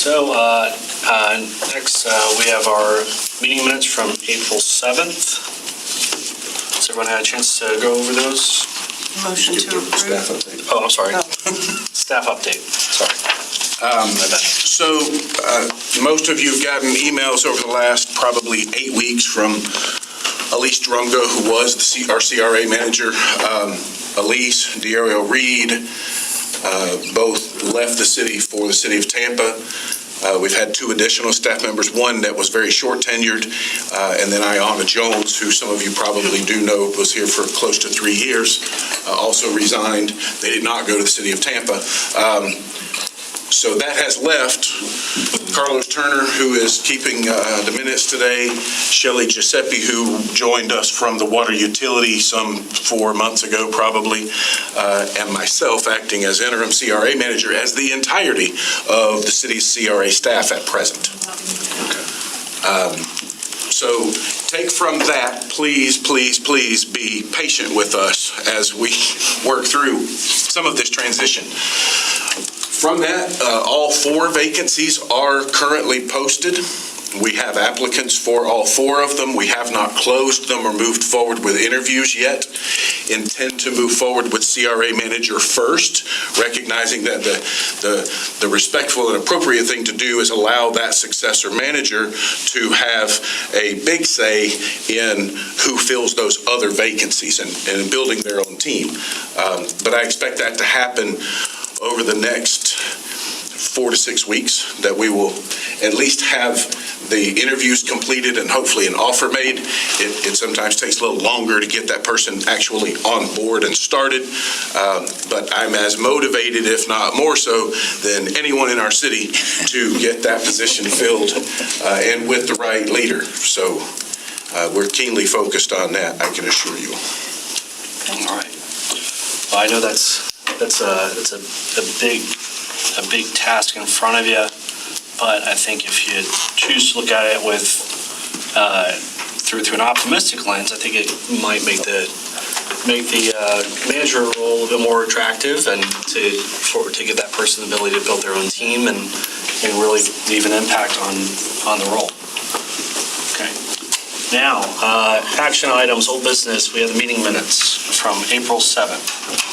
So next we have our meeting minutes from April 7th. Has everyone had a chance to go over those? Motion to approve. Staff update. Oh, I'm sorry. Staff update. Sorry. So most of you have gotten emails over the last probably 8 weeks from Elise Drungo, who was our CRA manager. Elise, D'Ariel Reed, both left the city for the city of Tampa. We've had 2 additional staff members, one that was very short tenured, and then Ayanna Jones, who some of you probably do know was here for close to 3 years, also resigned. They did not go to the city of Tampa. So that has left Carlos Turner, who is keeping the minutes today, Shelley Giuseppe, who joined us from the water utility some 4 months ago probably, and myself acting as interim CRA manager as the entirety of the city's CRA staff at present. So take from that, please, please, please be patient with us as we work through some of this transition. From that, all 4 vacancies are currently posted. We have applicants for all 4 of them. We have not closed them or moved forward with interviews yet. Intend to move forward with CRA manager first, recognizing that the respectful and appropriate thing to do is allow that successor manager to have a big say in who fills those other vacancies and building their own team. But I expect that to happen over the next 4 to 6 weeks, that we will at least have the interviews completed and hopefully an offer made. It sometimes takes a little longer to get that person actually on board and started, but I'm as motivated, if not more so, than anyone in our city to get that position filled and with the right leader. So we're keenly focused on that, I can assure you. All right. Well, I know that's a big task in front of you, but I think if you choose to look at it with through an optimistic lens, I think it might make the manager role a little bit more attractive, and to give that person the ability to build their own team and really leave an impact on the role. Okay. Now, action items, old business. We have the meeting minutes from April 7th.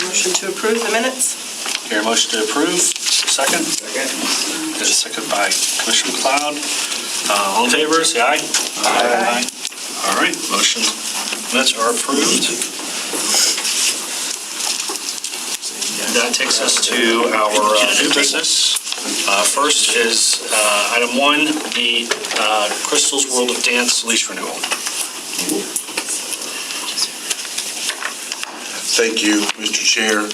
Motion to approve the minutes. Here, motion to approve. Second? Second. There's a second by Commissioner McLeod. All in favor, say aye. Aye. All right, motion minutes are approved. That takes us to our new business. First is item 1, the Crystal's World of Dance lease renewal. Thank you, Mr. Chair.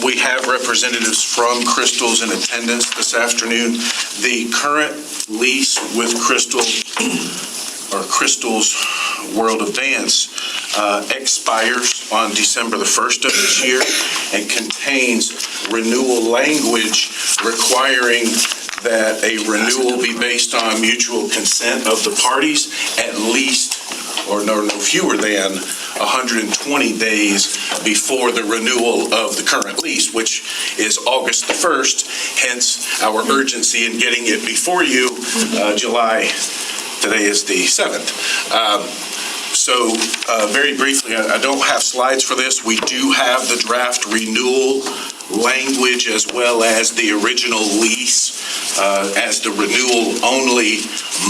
We have representatives from Crystal's in attendance this afternoon. The current lease with Crystal's World of Dance expires on December the 1st of this year and contains renewal language requiring that a renewal be based on mutual consent of the parties at least, or no fewer than 120 days before the renewal of the current lease, which is August the 1st, hence our urgency in getting it before you. July, today is the 7th. So very briefly, I don't have slides for this. We do have the draft renewal language as well as the original lease, as the renewal only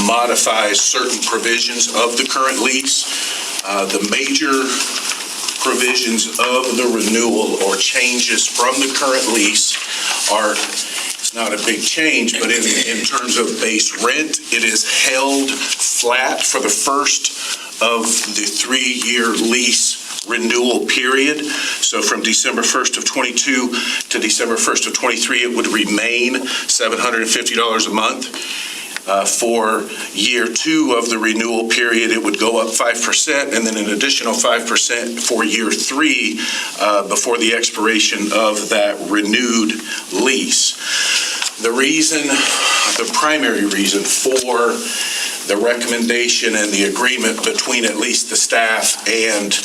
modifies certain provisions of the current lease. The major provisions of the renewal or changes from the current lease are, it's not a big change, but in terms of base rent, it is held flat for the first of the 3-year lease renewal period. So from December 1st of 22 to December 1st of 23, it would remain $750 a month. For year 2 of the renewal period, it would go up 5%, and then an additional 5% for year 3 before the expiration of that renewed lease. The primary reason for the recommendation and the agreement between at least the staff and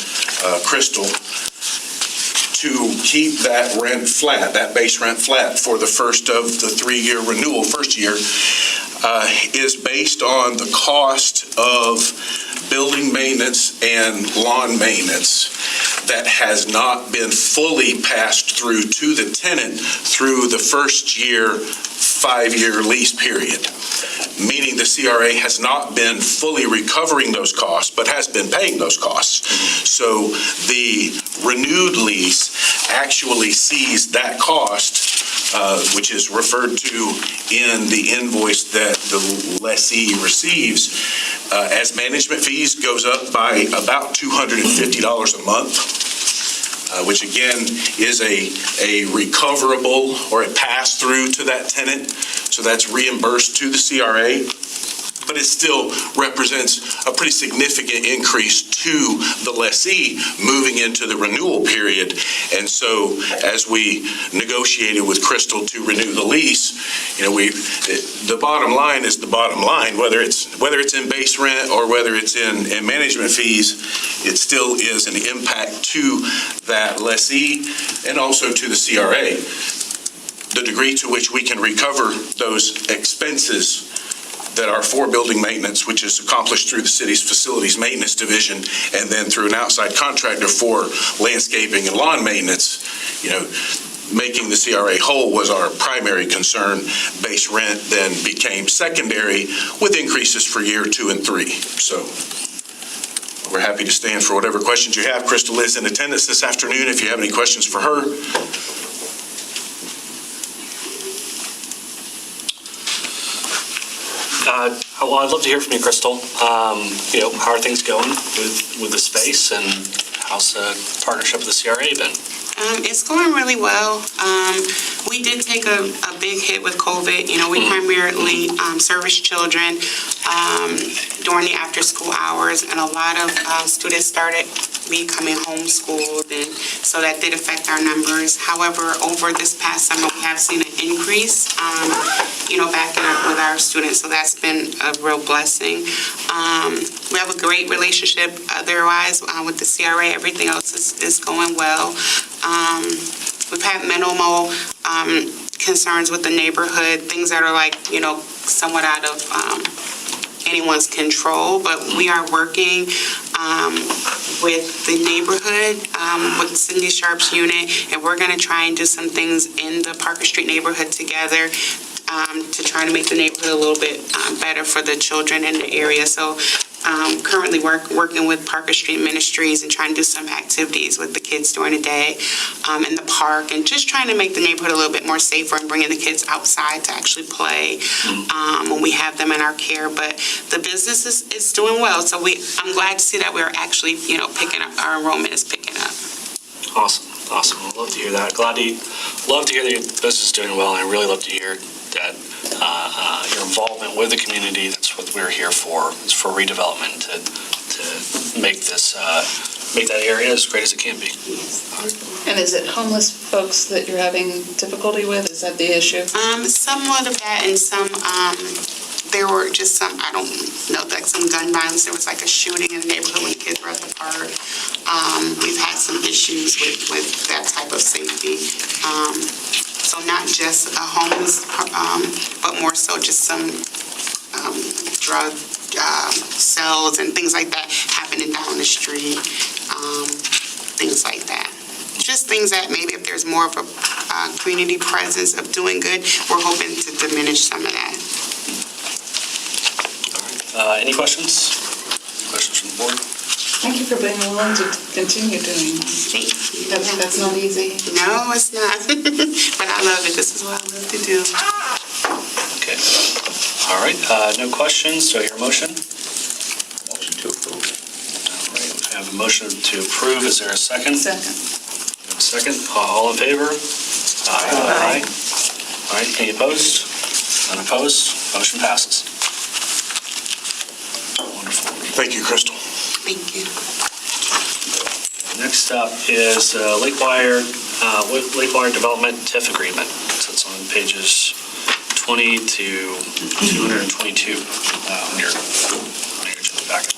Crystal to keep that rent flat, that base rent flat for the first of the 3-year renewal, first year, is based on the cost of building maintenance and lawn maintenance that has not been fully passed through to the tenant through the first year, 5-year lease period. Meaning the CRA has not been fully recovering those costs, but has been paying those costs. So the renewed lease actually sees that cost, which is referred to in the invoice that the lessee receives, as management fees goes up by about $250 a month, which again is a recoverable or a pass-through to that tenant. So that's reimbursed to the CRA, but it still represents a pretty significant increase to the lessee moving into the renewal period. And so as we negotiated with Crystal to renew the lease, the bottom line is the bottom line, whether it's in base rent or whether it's in management fees, it still is an impact to that lessee and also to the CRA. The degree to which we can recover those expenses that are for building maintenance, which is accomplished through the city's facilities maintenance division, and then through an outside contractor for landscaping and lawn maintenance, making the CRA whole was our primary concern. Base rent then became secondary with increases for year 2 and 3. So we're happy to stand for whatever questions you have. Crystal is in attendance this afternoon if you have any questions for her. Well, I'd love to hear from you, Crystal. How are things going with the space, and how's the partnership with the CRA been? It's going really well. We did take a big hit with COVID. We primarily service children during the after-school hours, and a lot of students started becoming homeschooled, and so that did affect our numbers. However, over this past summer, we have seen an increase, backing up with our students, so that's been a real blessing. We have a great relationship otherwise with the CRA. Everything else is going well. We've had minimal concerns with the neighborhood, things that are somewhat out of anyone's control, but we are working with the neighborhood, with Cindy Sharp's unit, and we're going to try and do some things in the Parker Street neighborhood together to try to make the neighborhood a little bit better for the children in the area. So currently working with Parker Street Ministries and trying to do some activities with the kids during the day in the park, and just trying to make the neighborhood a little bit more safer and bringing the kids outside to actually play when we have them in our care. But the business is doing well, so I'm glad to see that we're actually picking up, our enrollment is picking up. Awesome. I'd love to hear that. Love to hear that your business is doing well, and I really love to hear that your involvement with the community. That's what we're here for. It's for redevelopment to make that area as great as it can be. And is it homeless folks that you're having difficulty with? Is that the issue? Somewhat of that, and some. There were just some, I don't know, some gun violence. There was a shooting in the neighborhood when the kids were at the park. We've had some issues with that type of safety. So not just homeless, but more so just some drug cells and things like that happening down the street, things like that. Just things that maybe if there's more of a community presence of doing good, we're hoping to diminish some of that. Any questions? Questions from the board? Thank you for being willing to continue doing that. Thank you. That's not easy. No, it's not. But I love it. This is what I love to do. Okay. All right. No questions. Do I hear a motion? Motion to approve. All right. We have a motion to approve. Is there a second? Second. All in favor? Aye. All right. Any opposed? None opposed. Motion passes. Wonderful. Thank you, Crystal. Thank you. Next up is Lakewire Development Tiff Agreement. So it's on pages 20 to 222 on your packet.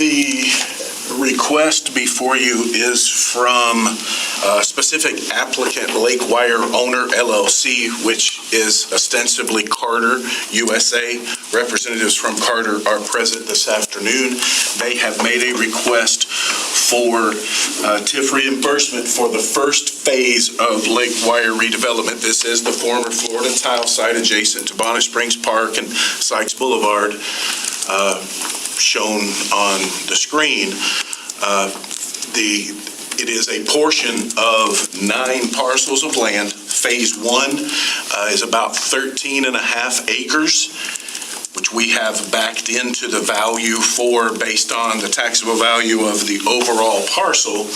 The request before you is from specific applicant Lake Wire Owner LLC, which is ostensibly Carter USA. Representatives from Carter are present this afternoon. They have made a request for TIF reimbursement for the first phase of Lake Wire redevelopment. This is the former Florida tile site adjacent to Bonnet Springs Park and Sykes Boulevard, shown on the screen. It is a portion of 9 parcels of land. Phase 1 is about 13.5 acres, which we have backed into the value for based on the taxable value of the overall parcel.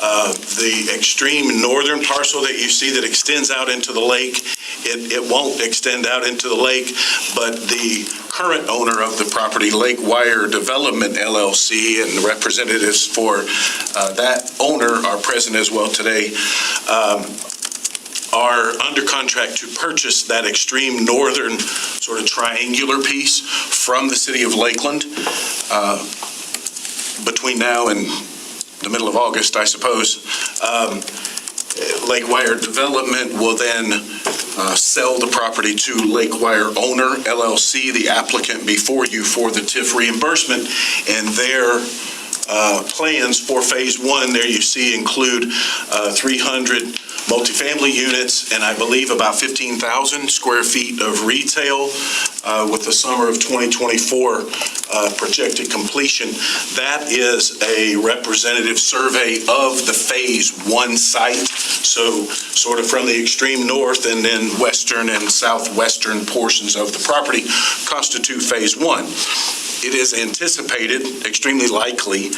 The extreme northern parcel that you see that extends out into the lake, it won't extend out into the lake, but the current owner of the property, Lake Wire Redevelopment LLC, and the representatives for that owner are present as well today, are under contract to purchase that extreme northern sort of triangular piece from the city of Lakeland between now and the middle of August, I suppose. Lake Wire Development will then sell the property to Lake Wire Owner LLC, the applicant before you for the TIF reimbursement, and their plans for phase 1 there you see include 300 multifamily units and I believe about 15,000 square feet of retail with the summer of 2024 projected completion. That is a representative survey of the phase 1 site, so sort of from the extreme north and then western and southwestern portions of the property constitute phase 1. It is anticipated, extremely likely,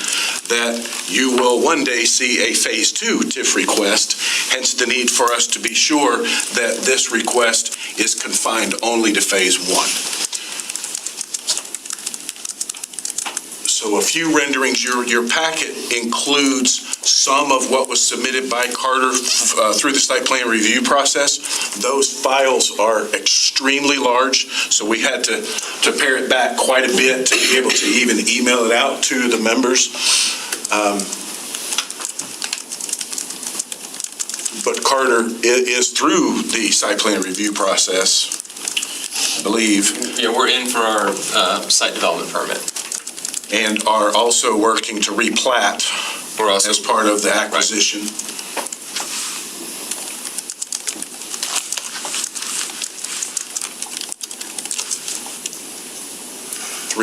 that you will one day see a phase 2 TIF request, hence the need for us to be sure that this request is confined only to phase 1. So a few renderings. Your packet includes some of what was submitted by Carter through the site plan review process. Those files are extremely large, so we had to pare it back quite a bit to be able to even email it out to the members. But Carter is through the site plan review process, I believe. Yeah, we're in for our site development permit. And are also working to replat We're also as part of the acquisition. Right.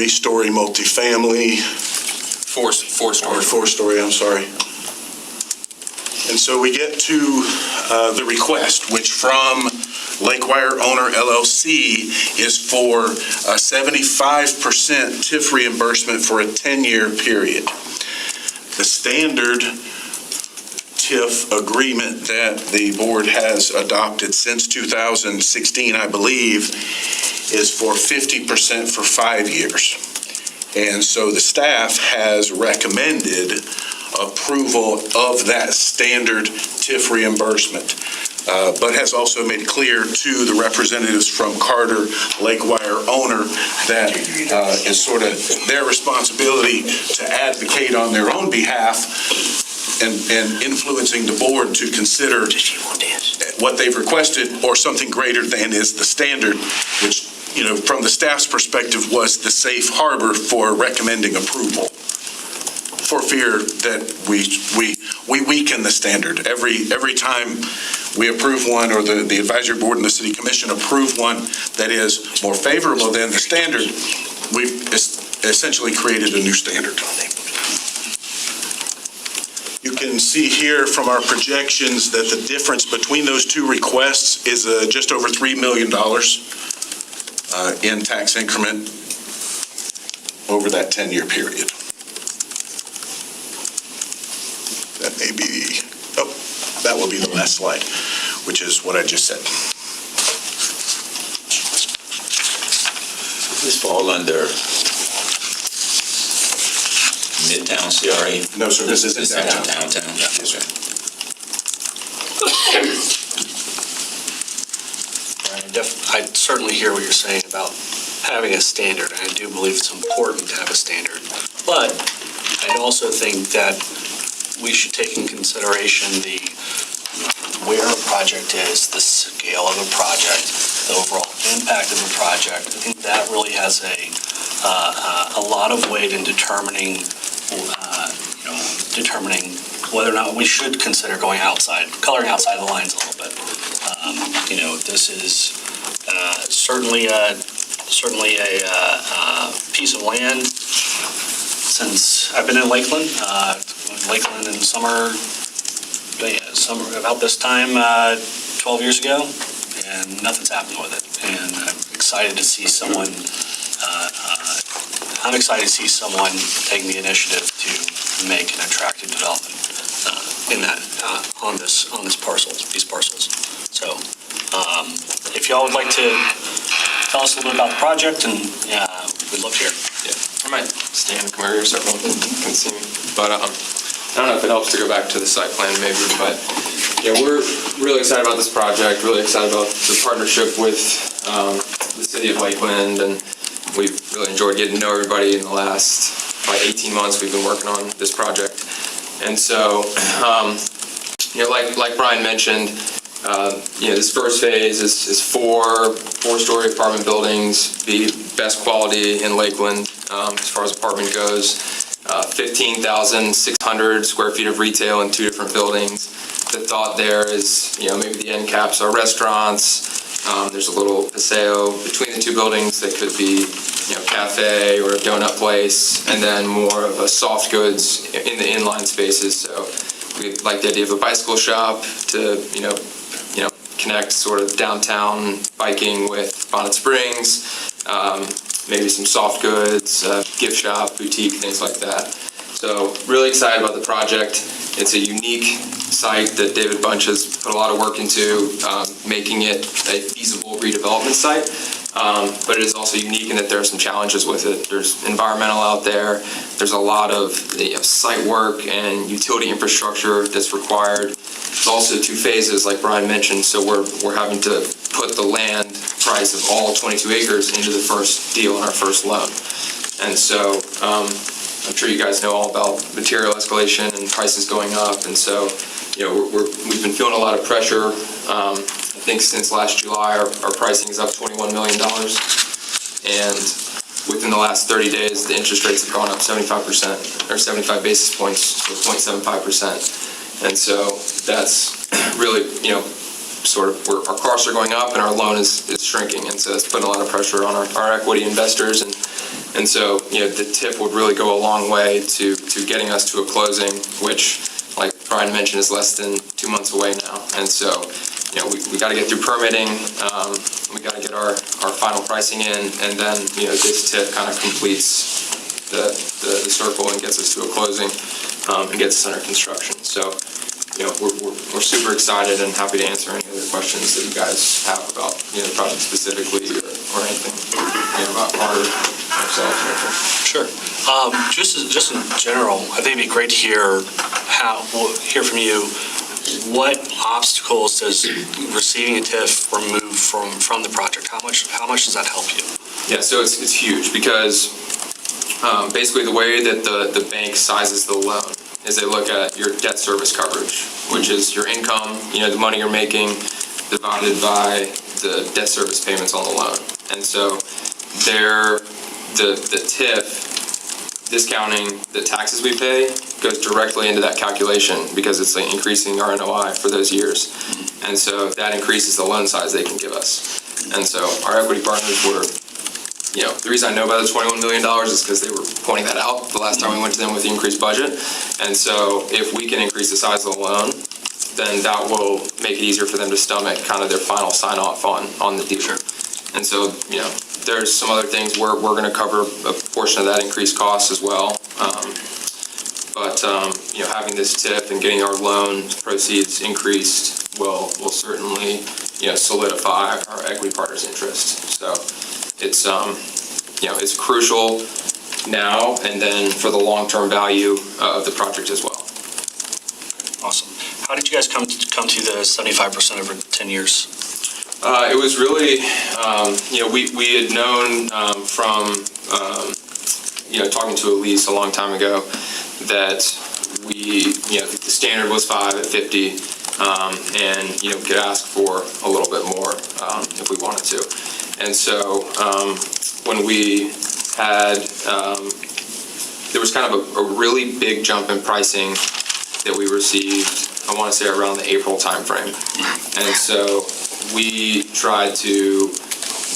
3-story multifamily. Four-story, I'm sorry. And so we get to the request, which from Lake Wire Owner LLC is for a 75% TIF reimbursement for a 10-year period. The standard TIF agreement that the board has adopted since 2016, I believe, is for 50% for 5 years. And so the staff has recommended approval of that standard TIF reimbursement, but has also made clear to the representatives from Carter, Lake Wire Owner, that is sort of their responsibility to advocate on their own behalf and influencing the board to consider what they've requested or something greater than is the standard, which, you know, from the staff's perspective was the safe harbor for recommending approval, for fear that we weaken the standard. Every time we approve one, or the advisory board and the city commission approve one that is more favorable than the standard, we've essentially created a new standard. You can see here from our projections that the difference between those two requests is just over $3 million in tax increment over that 10-year period. That may be, that will be the last slide, which is what I just said. This fall under Midtown CRA? No, sir, this isn't downtown. Downtown. Yes, sir. I certainly hear what you're saying about having a standard. I do believe it's important to have a standard. But also think that we should take in consideration where a project is, the scale of a project, the overall impact of a project. I think that really has a lot of weight in determining whether or not we should consider coloring outside the lines a little bit. This is certainly a piece of land. Since I've been in Lakeland, in summer about this time 12 years ago, and nothing's happened with it. And I'm excited to see someone. Taking the initiative to make an attractive development on these parcels. So, if y'all would like to tell us a little bit about the project, and we'd love to hear. Yeah, I might stand and come over here so everyone can see me. But I don't know if it helps to go back to the site plan maybe, but we're really excited about this project, really excited about the partnership with the city of Lakeland, and we've really enjoyed getting to know everybody in the last probably 18 months we've been working on this project. And so, like Brian mentioned, this first phase is four-story apartment buildings, the best quality in Lakeland as far as apartment goes. 15,600 square feet of retail in two different buildings. The thought there is, maybe the end caps are restaurants. There's a little paseo between the two buildings that could be, cafe or a donut place, and then more of a soft goods in the inline spaces. So we like the idea of a bicycle shop to, connect sort of downtown biking with Bonnet Springs, maybe some soft goods, gift shop, boutique, things like that. So really excited about the project. It's a unique site that David Bunch has put a lot of work into, making it a feasible redevelopment site. But it is also unique in that there are some challenges with it. There's environmental out there. There's a lot of site work and utility infrastructure that's required. There's also two phases, like Brian mentioned, so we're having to put the land price of all 22 acres into the first deal in our first loan. And so I'm sure you guys know all about material escalation and prices going up, and so we've been feeling a lot of pressure. I think since last July, our pricing is up $21 million, and within the last 30 days, the interest rates have gone up 75%, or 75 basis points, to 0.75%. And so that's really, sort of where our costs are going up and our loan is shrinking, and so it's putting a lot of pressure on our equity investors. And so, the Tiff would really go a long way to getting us to a closing, which, like Brian mentioned, is less than 2 months away now. And so, we got to get through permitting, we got to get our final pricing in, and then, this Tiff kind of completes the circle and gets us to a closing, and gets us under construction. So, we're super excited and happy to answer any other questions that you guys have about, the project specifically or anything, about ourselves. Sure. Just in general, I think it'd be great to hear from you. What obstacles does receiving a TIF remove from the project? How much does that help you? Yeah, so it's huge because basically the way that the bank sizes the loan is they look at your debt service coverage, which is your income, the money you're making divided by the debt service payments on the loan. And so the TIF, discounting the taxes we pay, goes directly into that calculation because it's like increasing our NOI for those years. And so that increases the loan size they can give us. And so our equity partners were, the reason I know about the $21 million is because they were pointing that out the last time we went to them with the increased budget. And so if we can increase the size of the loan, then that will make it easier for them to stomach kind of their final sign off on the deal. Sure. And so, there's some other things where we're going to cover a portion of that increased cost as well. But having this TIF and getting our loan proceeds increased will certainly, solidify our equity partners' interest. So it's, it's crucial now and then for the long-term value of the project as well. Awesome. How did you guys come to the 75% over 10 years? It was really, we had known from talking to Elise a long time ago, that we, the standard was 5 at 50, and, could ask for a little bit more if we wanted to. And so when we had, there was kind of a really big jump in pricing that we received, I want to say around the April timeframe. And so we tried to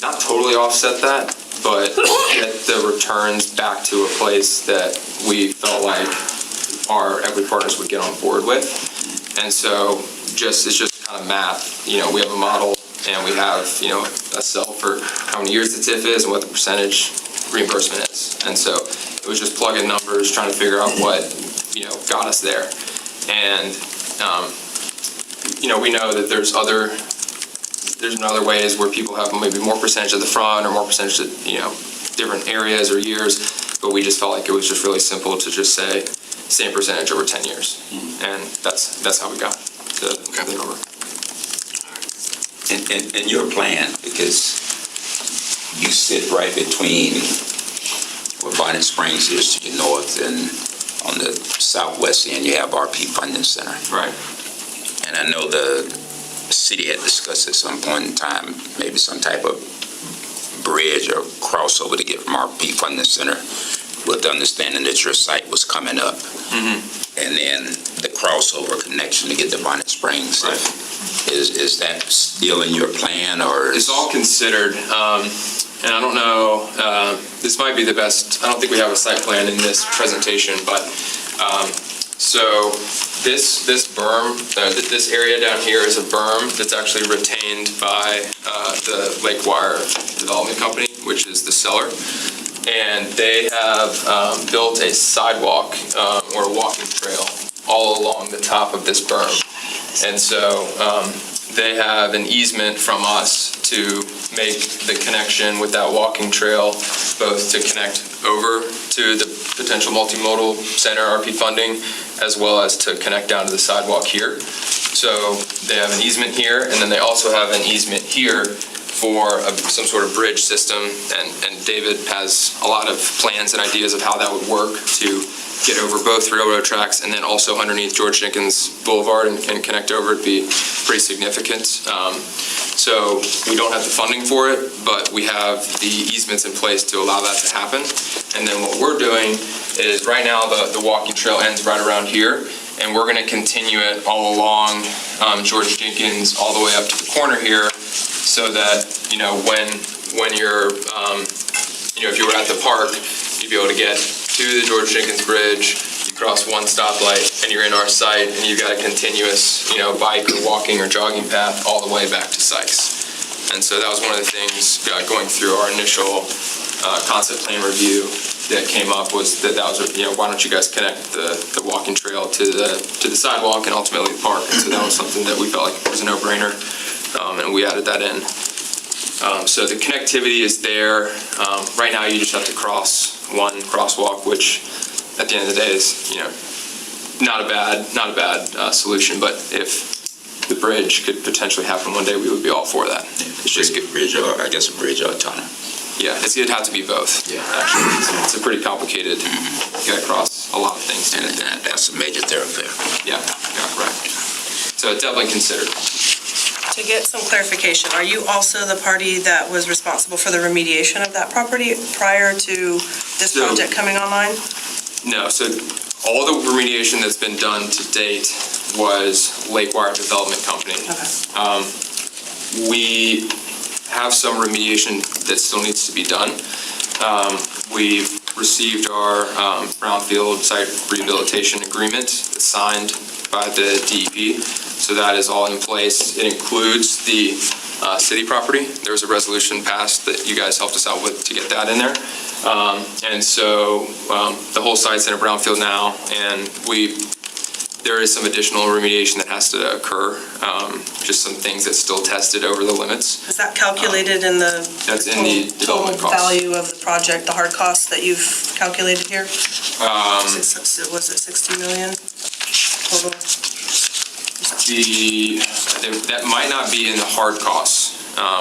not totally offset that, but get the returns back to a place that we felt like our equity partners would get on board with. And so it's just kind of math. We have a model and we have, a cell for how many years the TIF is and what the percentage reimbursement is. And so it was just plugging numbers, trying to figure out what, got us there. And, we know that there's other ways where people have maybe more percentage at the front or more percentage at, different areas or years, but we just felt like it was just really simple to just say same percentage over 10 years. And that's how we got the number. And your plan, because you sit right between where Bonnet Springs is to the north, and on the southwest end, you have RP Funding Center. Right. And I know the city had discussed at some point in time, maybe some type of bridge or crossover to get from RP Funding Center, with the understanding that your site was coming up. Mm-hmm. And then the crossover connection to get to Bonnet Springs. Right. Is that still in your plan, or? It's all considered, and I don't know, this might be the best, I don't think we have a site plan in this presentation, but so this berm, this area down here is a berm that's actually retained by the Lake Wire Development Company, which is the seller. And they have built a sidewalk or a walking trail all along the top of this berm. And so they have an easement from us to make the connection with that walking trail, both to connect over to the potential multimodal center RP funding, as well as to connect down to the sidewalk here. So they have an easement here, and then they also have an easement here for some sort of bridge system, and David has a lot of plans and ideas of how that would work to get over both railroad tracks and then also underneath George Jenkins Boulevard and connect over. It'd be pretty significant. So we don't have the funding for it, but we have the easements in place to allow that to happen. And then what we're doing is right now the walking trail ends right around here, and we're going to continue it all along George Jenkins all the way up to the corner here, so that when you're if you were at the park, you'd be able to get to the George Jenkins Bridge, you cross one stoplight, and you're in our site, and you've got a continuous bike or walking or jogging path all the way back to Sykes. And so that was one of the things going through our initial concept plan review that came up, was that was why don't you guys connect the walking trail to the sidewalk and ultimately the park. And so that was something that we felt like was a no-brainer, and we added that in. So the connectivity is there. Right now you just have to cross one crosswalk, which at the end of the day is not a bad solution. But if the bridge could potentially happen one day, we would be all for that. It's just a bridge, or I guess a bridge or a tunnel. Yeah, it'd have to be both. Yeah, actually, it's a pretty complicated. You got to cross a lot of things. And that's a major thoroughfare. Yeah, right. So it's definitely considered. To get some clarification, are you also the party that was responsible for the remediation of that property prior to this project coming online? No, so all the remediation that's been done to date was Lake Wire Development Company. Okay. We have some remediation that still needs to be done. We've received our brownfield site rehabilitation agreement signed by the DEP, so that is all in place. It includes the city property. There was a resolution passed that you guys helped us out with to get that in there. And so the whole site's in a brownfield now, and there is some additional remediation that has to occur, just some things that's still tested over the limits. Is that calculated in the That's in the development total costs. value of the project, the hard costs that you've calculated here? Was it 60 million total? That might not be in the hard costs.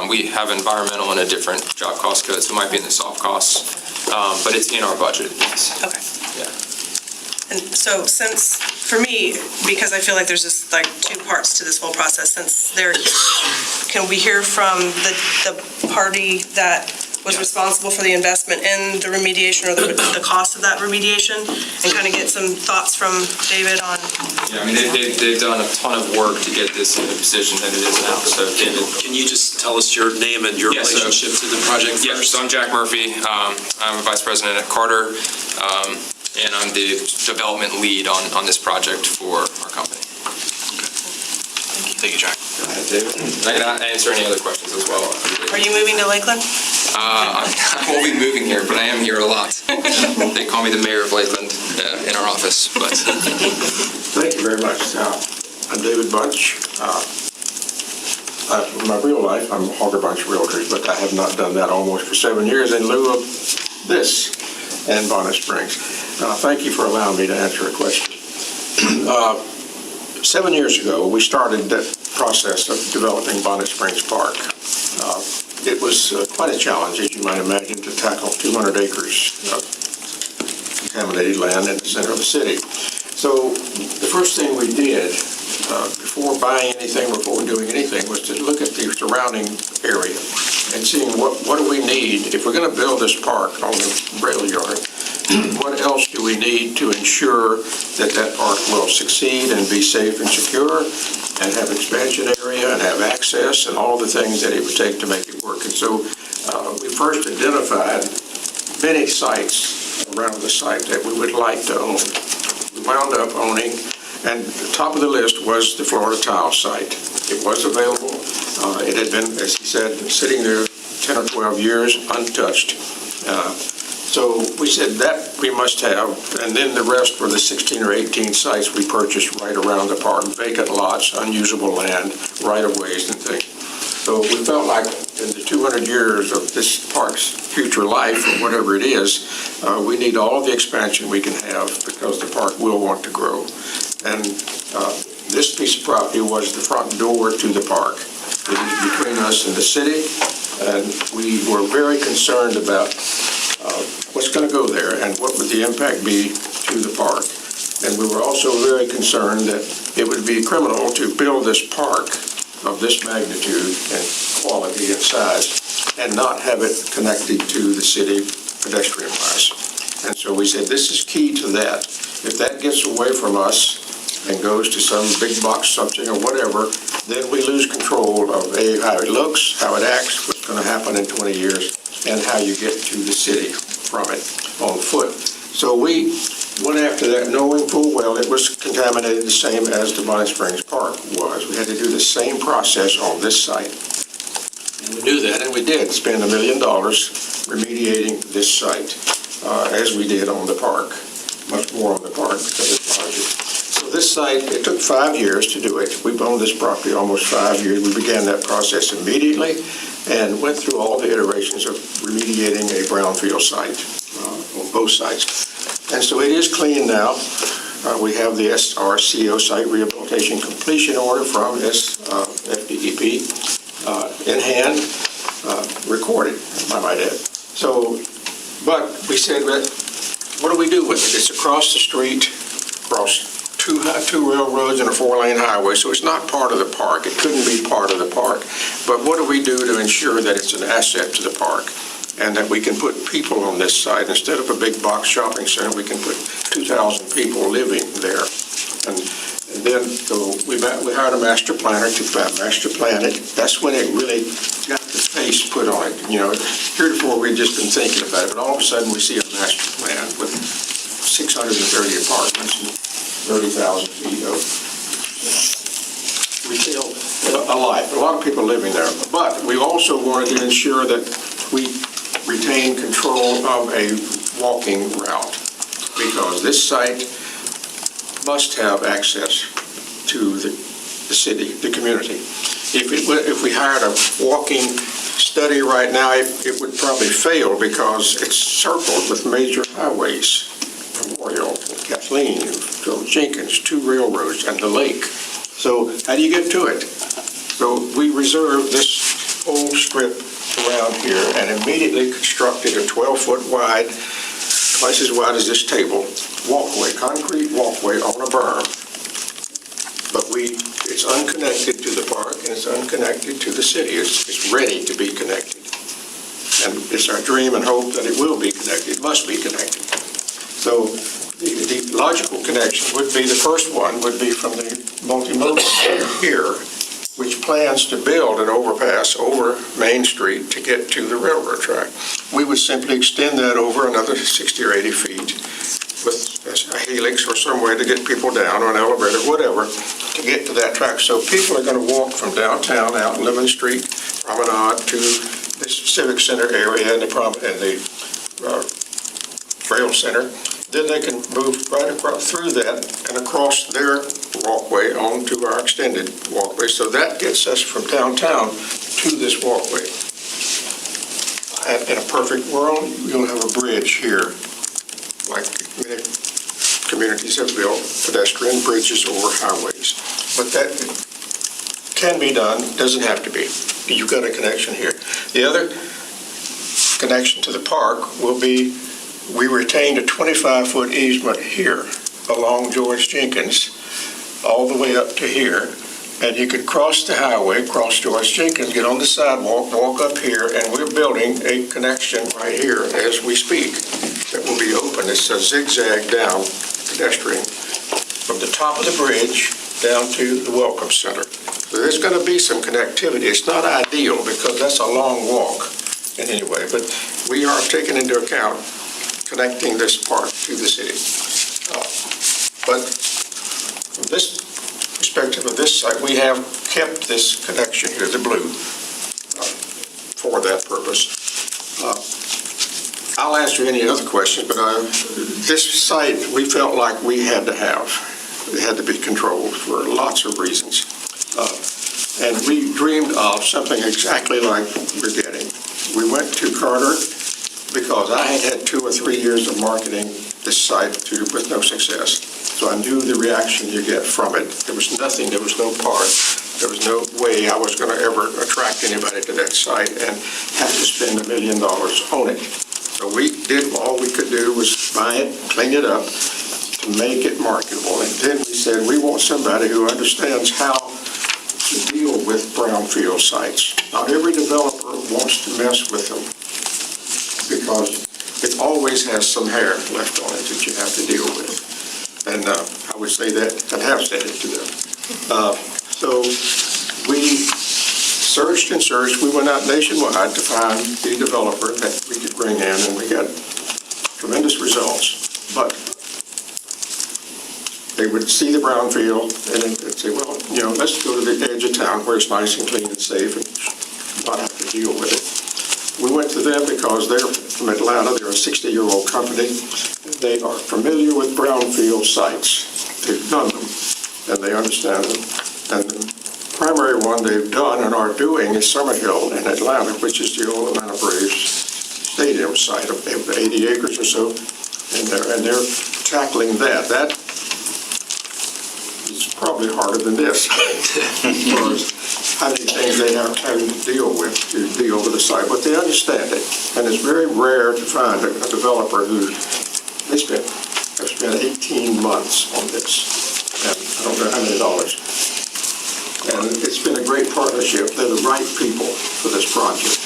We have environmental in a different job cost code, so it might be in the soft costs. but it's in our budget, yes. Okay. Yeah. And so since, for me, because I feel like there's just like two parts to this whole process, since can we hear from the party that was responsible for the investment in the remediation or the cost of that remediation, and kind of get some thoughts from David on? Yeah, I mean, they've done a ton of work to get this in the position that it is now, so David. Can you just tell us your name and your Yes, relationship to the project Yeah, first? so I'm Jack Murphy. I'm a vice president at Carter, and I'm the development lead on this project for our company. Thank you, Jack. I can answer any other questions as well. Are you moving to Lakeland? I won't be moving here, but I am here a lot. They call me the mayor of Lakeland in our office, but. Thank you very much. I'm David Bunch. In my real life, I'm Hogger Bunch Realtors, but I have not done that almost for 7 years in lieu of this and Bonnet Springs. Thank you for allowing me to answer a question. 7 years ago, we started that process of developing Bonnet Springs Park. It was quite a challenge, as you might imagine, to tackle 200 acres of contaminated land in the center of the city. So the first thing we did before buying anything, before doing anything, was to look at the surrounding area and seeing what do we need. If we're going to build this park on the rail yard, what else do we need to ensure that that park will succeed and be safe and secure and have expansion area and have access and all the things that it would take to make it work. And so we first identified many sites around the site that we would like to own. We wound up owning, and the top of the list was the Florida Tile site. It was available. It had been, as he said, sitting there 10 or 12 years untouched. So we said that we must have, and then the rest were the 16 or 18 sites we purchased right around the park, vacant lots, unusable land, right-of-ways and things. So we felt like in the 200 years of this park's future life, or whatever it is, we need all the expansion we can have because the park will want to grow. And this piece of property was the front door to the park. It is between us and the city, and we were very concerned about what's going to go there and what would the impact be to the park. And we were also very concerned that it would be criminal to build this park of this magnitude and quality and size and not have it connected to the city pedestrian-wise. And so we said, this is key to that. If that gets away from us and goes to some big box something or whatever, then we lose control of how it looks, how it acts, what's going to happen in 20 years, and how you get to the city from it on foot. So we went after that knowing full well it was contaminated the same as the Bonnet Springs Park was. We had to do the same process on this site. And we knew that, and we did spend $1 million remediating this site, as we did on the park, much more on the park because it's larger. So this site, it took 5 years to do it. We've owned this property almost 5 years. We began that process immediately and went through all the iterations of remediating a brownfield site on both sites. And so it is clean now. We have the SRCO site rehabilitation completion order from FDEP in hand, recorded, I might add. So, but we said, what do we do with it? It's across the street, across two railroads and a 4-lane highway, so it's not part of the park. It couldn't be part of the park. But what do we do to ensure that it's an asset to the park and that we can put people on this site? Instead of a big box shopping center, we can put 2,000 people living there. And then so we hired a master planner to master plan it. That's when it really got the face put on it. You know, heretofore we'd just been thinking about it, but all of a sudden we see a master plan with 630 apartments and 30,000 feet of retail alive. A lot of people living there. But we also wanted to ensure that we retain control of a walking route because this site must have access to the city, the community. If we hired a walking study right now, it would probably fail because it's circled with major highways. Memorial, Kathleen, Joe Jenkins, 2 railroads, and the lake. So how do you get to it? So we reserve this whole strip around here and immediately constructed a 12-foot wide, twice as wide as this table, walkway, concrete walkway on a berm. But it's unconnected to the park and it's unconnected to the city. It's ready to be connected. And it's our dream and hope that it will be connected, must be connected. So the logical connection would be, the first one would be from the multimodal center here, which plans to build an overpass over Main Street to get to the railroad track. We would simply extend that over another 60 or 80 feet with a helix or some way to get people down, or an elevator, whatever, to get to that track. So people are going to walk from downtown out Lemon Street Promenade to this Civic Center area and the Trail Center. Then they can move right across through that and across their walkway onto our extended walkway. So that gets us from downtown to this walkway. And in a perfect world, you'll have a bridge here, like many communities have built, pedestrian bridges over highways. But that can be done, doesn't have to be. You've got a connection here. The other connection to the park will be, we retained a 25-foot easement here along George Jenkins, all the way up to here, and you could cross the highway, cross George Jenkins, get on the sidewalk, walk up here, and we're building a connection right here as we speak that will be open. It's a zigzag down pedestrian from the top of the bridge down to the Welcome Center. So there's going to be some connectivity. It's not ideal because that's a long walk in any way, but we are taking into account connecting this park to the city. But from this perspective of this site, we have kept this connection here, the blue, for that purpose. I'll answer any other questions, but this site we felt like we had to have. It had to be controlled for lots of reasons. And we dreamed of something exactly like we're getting. We went to Carter because I had 2 or 3 years of marketing this site with no success. So I knew the reaction you get from it. There was nothing, there was no part, there was no way I was going to ever attract anybody to that site and have to spend $1 million on it. So we did, all we could do was buy it, clean it up to make it marketable. And then we said, we want somebody who understands how to deal with brownfield sites. Not every developer wants to mess with them because it always has some hair left on it that you have to deal with. And I would say that, and have said it to them. So we searched and searched. We went out nationwide to find the developer that we could bring in, and we got tremendous results. But they would see the brownfield and they'd say, well, let's go to the edge of town where it's nice and clean and safe and not have to deal with it. We went to them because they're from Atlanta. They're a 60-year-old company. They are familiar with brownfield sites. They've done them, and they understand them. And the primary one they've done and are doing is Summerhill in Atlanta, which is the old Atlanta Braves stadium site of 80 acres or so. And they're tackling that. That is probably harder than this. How many things they have to deal with a site, but they understand it. And it's very rare to find a developer who, they spent 18 months on this, and I don't know how many dollars. And it's been a great partnership. They're the right people for this project.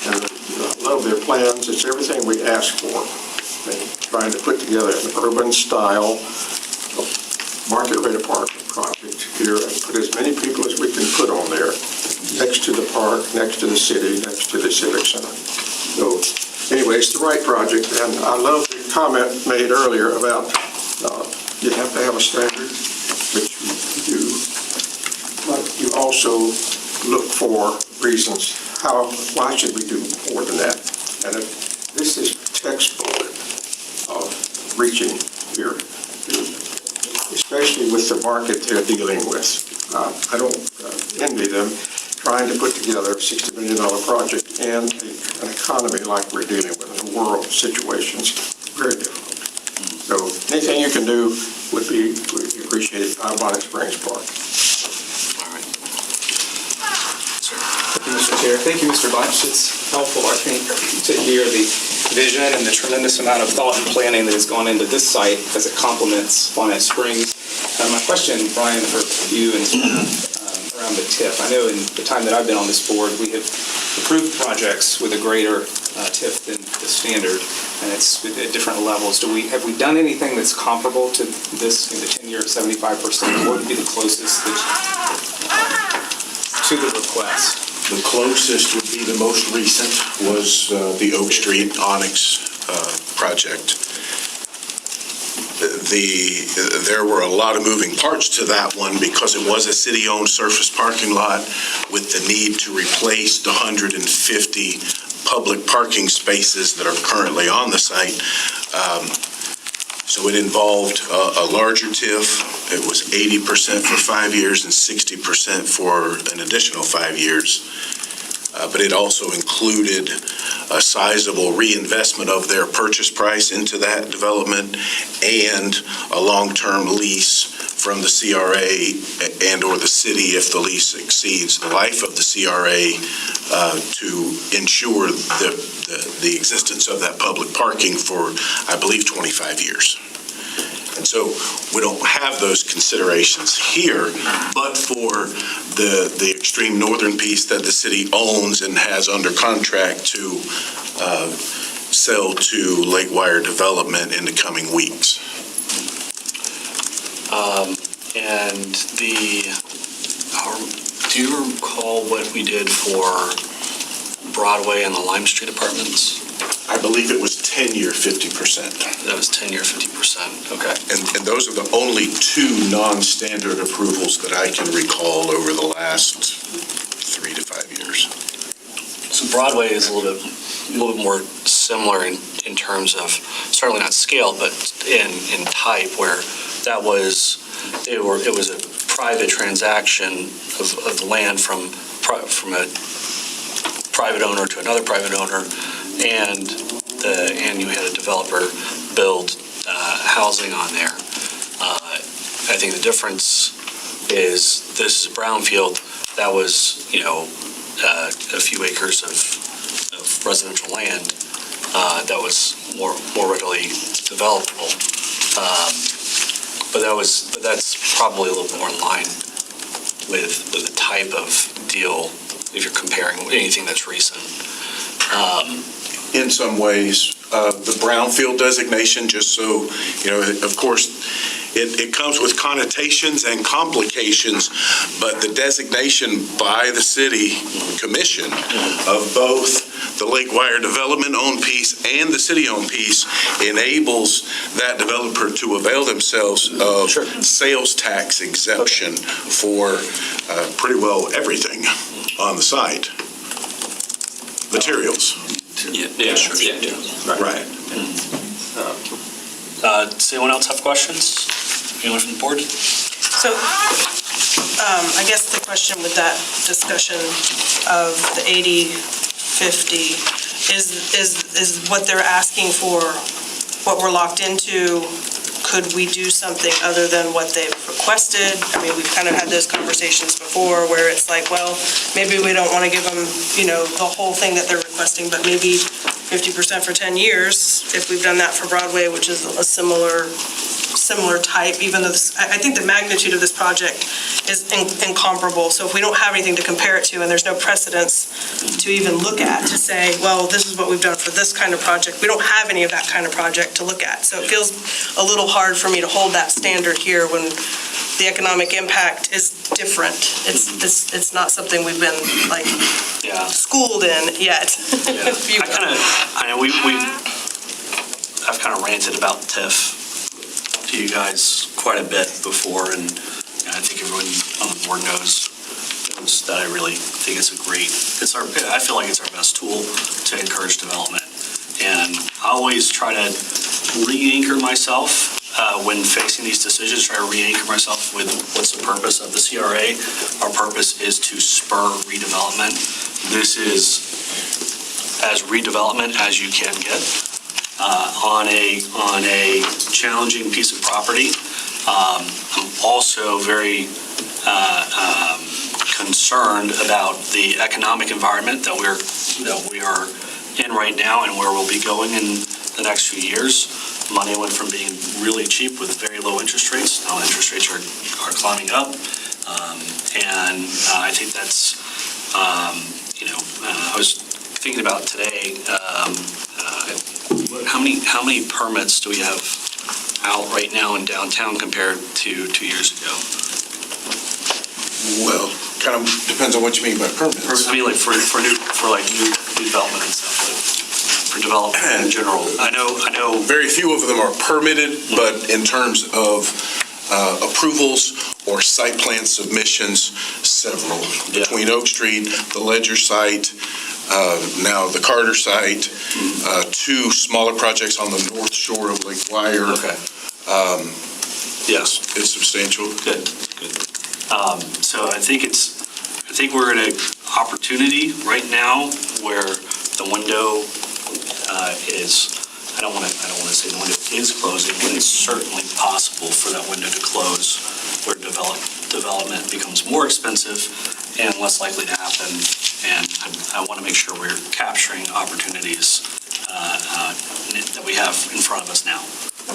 And I love their plans. It's everything we asked for. They're trying to put together an urban style market rate apartment project here and put as many people as we can put on there, next to the park, next to the city, next to the Civic Center. So anyway, it's the right project, and I love the comment made earlier about you have to have a standard, which you do, but you also look for reasons. Why should we do more than that? And this is textbook of reaching here, especially with the market they're dealing with. I don't envy them trying to put together a $60 million project and an economy like we're dealing with in the world situations. Very difficult. So anything you can do would be appreciated by Bonnet Springs Park. All right. Chair. Thank you, Mr. Bunch. It's helpful, I think, to hear the vision and the tremendous amount of thought and planning that has gone into this site as it complements Bonnet Springs. My question, Brian, for you and around the TIF. I know in the time that I've been on this board, we have approved projects with a greater TIF than the standard, and it's at different levels. Have we done anything that's comparable to this in the 10-year 75%? What would be the closest to the request? The closest would be the most recent was the Oak Street Onyx project. There were a lot of moving parts to that one because it was a city-owned surface parking lot with the need to replace the 150 public parking spaces that are currently on the site. So it involved a larger TIF. It was 80% for 5 years and 60% for an additional 5 years. But it also included a sizable reinvestment of their purchase price into that development and a long-term lease from the CRA and or the city if the lease exceeds the life of the CRA to ensure the existence of that public parking for, I believe, 25 years. And so we don't have those considerations here, but for the extreme northern piece that the city owns and has under contract to sell to Lakewire Development in the coming weeks. And do you recall what we did for Broadway and the Lime Street apartments? I believe it was 10-year 50%. That was 10-year 50%, okay. And those are the only two non-standard approvals that I can recall over the last 3 to 5 years. So Broadway is a little bit more similar in terms of, certainly not scale, but in type, where it was a private transaction of the land from a private owner to another private owner, and you had a developer build housing on there. I think the difference is this is a brownfield that was, a few acres of residential land that was more readily developable. But that's probably a little bit more in line with the type of deal if you're comparing anything that's recent. In some ways, the brownfield designation, just so, of course, it comes with connotations and complications, but the designation by the city commission of both the Lakewire Development-owned piece and the city-owned piece enables that developer to avail themselves of sales tax exemption for pretty well everything on the site. Materials. Right. Does anyone else have questions? Anyone from the board? So, I guess the question with that discussion of the 80-50 is what they're asking for, what we're locked into. Could we do something other than what they've requested? I mean, we've kind of had those conversations before where it's like, well, maybe we don't want to give them, the whole thing that they're requesting, but maybe 50% for 10 years, if we've done that for Broadway, which is a similar type, even though I think the magnitude of this project is incomparable. So if we don't have anything to compare it to and there's no precedence to even look at to say, well, this is what we've done for this kind of project, we don't have any of that kind of project to look at. So it feels a little hard for me to hold that standard here when the economic impact is different. It's not something we've been schooled in yet. I've kind of ranted about TIF to you guys quite a bit before, and I think everyone on the board knows that I really think it's I feel like it's our best tool to encourage development. And I always try to re-anchor myself when facing these decisions, try to re-anchor myself with what's the purpose of the CRA. Our purpose is to spur redevelopment. This is as redevelopment as you can get. On a challenging piece of property. I'm also very concerned about the economic environment that we are in right now and where we'll be going in the next few years. Money went from being really cheap with very low interest rates. Now interest rates are climbing up. I think that's, I was thinking about today, how many permits do we have out right now in downtown compared to 2 years ago? Well, kind of depends on what you mean by permits. I mean, like for new development and stuff, like for development in general. I know. Very few of them are permitted, but in terms of approvals or site plan submissions, several. Yeah. Between Oak Street, the Ledger site, now the Carter site, 2 smaller projects on the north shore of Lake Wire. Okay. Yes, it's substantial. Good. So I think we're in an opportunity right now where the window is, I don't want to say the window is closing, but it's certainly possible for that window to close where development becomes more expensive and less likely to happen. And I want to make sure we're capturing opportunities that we have in front of us now.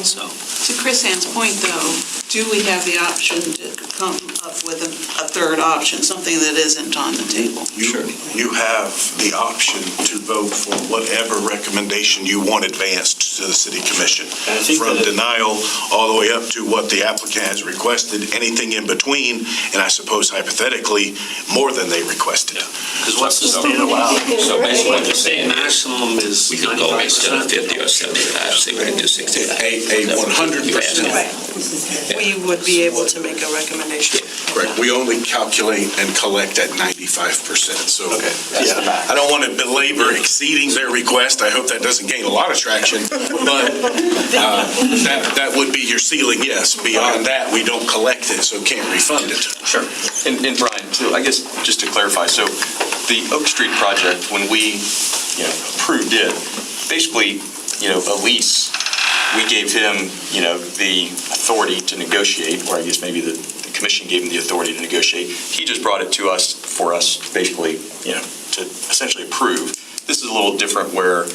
So. To Chris Ann's point, though, do we have the option to come up with a third option, something that isn't on the table? You have the option to vote for whatever recommendation you want advanced to the city commission. From denial all the way up to what the applicant has requested, anything in between, and I suppose hypothetically, more than they requested. Because what's the state allowed? So basically, what you're saying is, maximum is we could go instead of 50 or 75, say we can do 65. A 100%. We would be able to make a recommendation. Correct. We only calculate and collect at 95%. So Yeah. I don't want to belabor exceeding their request. I hope that doesn't gain a lot of traction, but that would be your ceiling, yes. Beyond that, we don't collect it, so can't refund it. Sure. And Brian, too, I guess, just to clarify, so the Oak Street project, when we, approved it, basically, a lease, we gave him, the authority to negotiate, or I guess maybe the commission gave him the authority to negotiate. He just brought it to us, for us, basically, to essentially approve. This is a little different where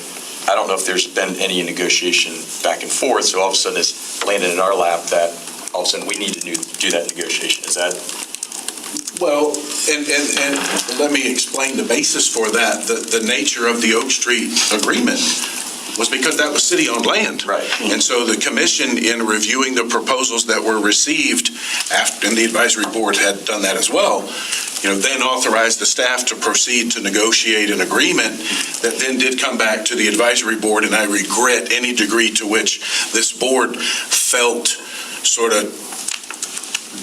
I don't know if there's been any negotiation back and forth, so all of a sudden it's landed in our lap that all of a sudden we need to do that negotiation. Is that? Well, and let me explain the basis for that. The nature of the Oak Street agreement was because that was city-owned land. Right. And so the commission, in reviewing the proposals that were received, and the advisory board had done that as well, then authorized the staff to proceed to negotiate an agreement that then did come back to the advisory board, and I regret any degree to which this board felt sort of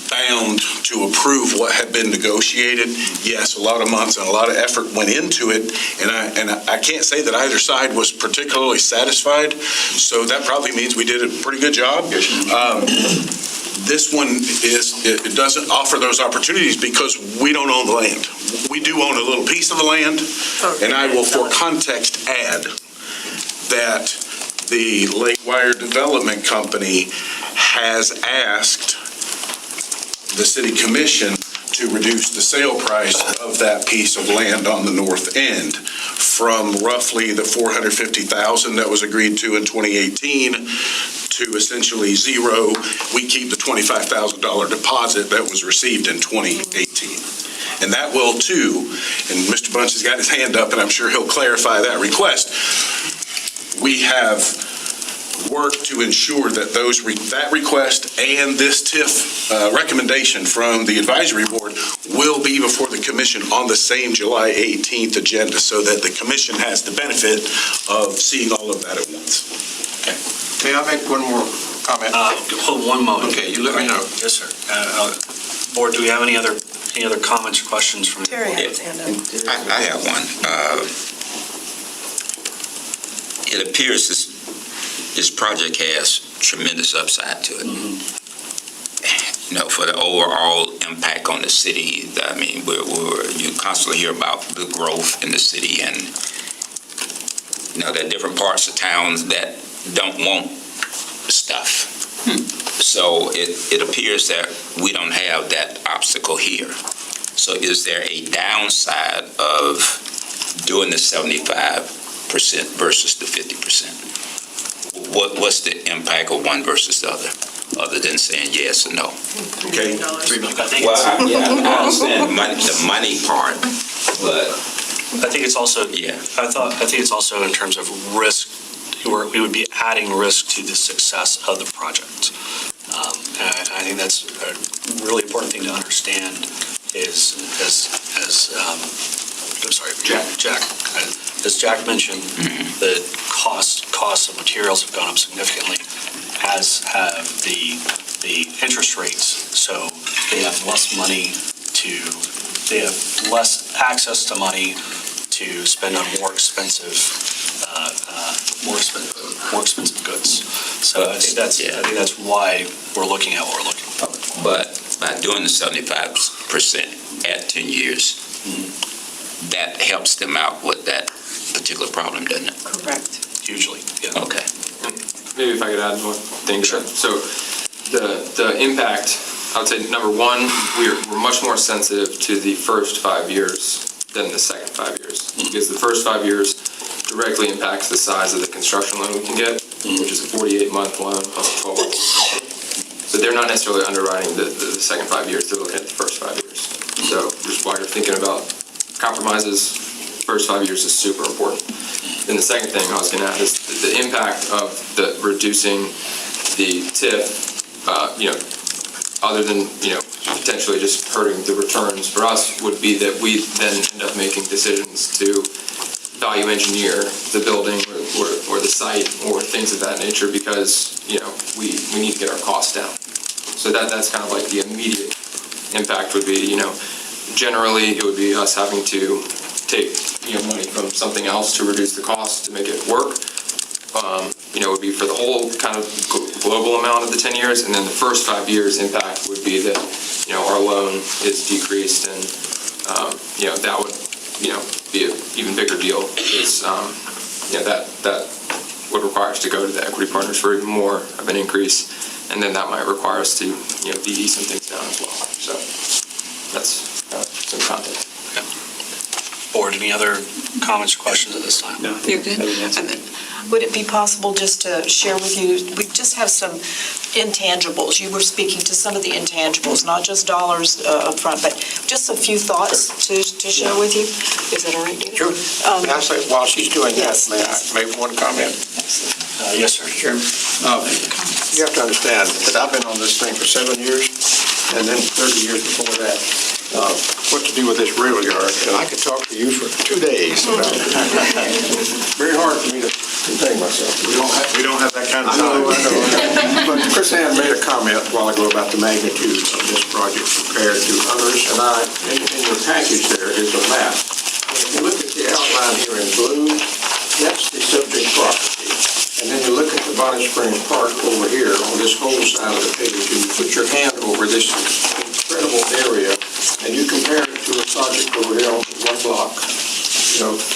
bound to approve what had been negotiated. Yes, a lot of months and a lot of effort went into it, and I can't say that either side was particularly satisfied, so that probably means we did a pretty good job. This one it doesn't offer those opportunities because we don't own the land. We do own a little piece of the land, and I will, for context, add that the Lake Wire Development Company has asked the city commission to reduce the sale price of that piece of land on the north end from roughly the $450,000 that was agreed to in 2018 to essentially zero. We keep the $25,000 deposit that was received in 2018. And that will too, and Mr. Bunch has got his hand up and I'm sure he'll clarify that request. We have work to ensure that that request and this TIF recommendation from the advisory board will be before the commission on the same July 18th agenda, so that the commission has the benefit of seeing all of that at once. Okay. May I make one more comment? Hold one moment. Okay, you let me know. Yes, sir. Board, do we have any other comments or questions from the Terry board? had his hand up. I have one. It appears this project has tremendous upside to it. Mm-hmm. For the overall impact on the city. I mean, you constantly hear about the growth in the city, and there are different parts of towns that don't want stuff. So it appears that we don't have that obstacle here. So is there a downside of doing the 75% versus the 50%? What's the impact of one versus the other than saying yes or no? Okay. I understand the money part, but I think it's also, yeah. I think it's also in terms of risk, we would be adding risk to the success of the project. And I think that's a really important thing to understand is, I'm sorry, Jack, as Jack mentioned, the costs of materials have gone up significantly, as have the interest rates. So they have less access to money to spend on more expensive goods. So I think that's why we're looking at what we're looking at. But by doing the 75% at 10 years, that helps them out with that particular problem, doesn't it? Correct. Hugely, yeah. Okay. Maybe if I could add one thing. Sure. So the impact, I would say, number one, we're much more sensitive to the first 5 years than the second 5 years. Because the first 5 years directly impacts the size of the construction loan we can get, which is a 48-month loan plus a 12-month. So they're not necessarily underwriting the second 5 years, they're looking at the first 5 years. So just while you're thinking about compromises, first 5 years is super important. Then the second thing I was going to add is the impact of the reducing the TIF, other than, potentially just hurting the returns for us, would be that we then end up making decisions to value engineer the building or the site or things of that nature because, we need to get our costs down. So that's kind of like the immediate impact would be, generally it would be us having to take, money from something else to reduce the cost to make it work. It would be for the whole kind of global amount of the 10 years, and then the first 5 years impact would be that, our loan is decreased, and, that would, be an even bigger deal, is, that would require us to go to the equity partners for even more of an increase, and then that might require us to, DD some things down as well. So that's some context. Board, any other comments or questions at this time? No. You're good. And then, would it be possible just to share with you, we just have some intangibles. You were speaking to some of the intangibles, not just dollars up front, but just a few thoughts to share with you. Is that all right, David? Sure. May I say, while she's doing that, Yes, may I make one comment? Yes, sir. Sure. You have to understand that I've been on this thing for 7 years, and then 30 years before that. What to do with this rail yard, and I could talk to you for 2 days about it. Very hard for me to contain myself. We don't have that kind of time. I know. But Chris Ann made a comment a while ago about the magnitude of this project compared to others, and in your package there is a map. And if you look at the outline here in blue, that's the subject property. And then you look at the Bonnet Springs Park over here on this whole side of the page, and you put your hand over this incredible area, and you compare it to a project over here on one block.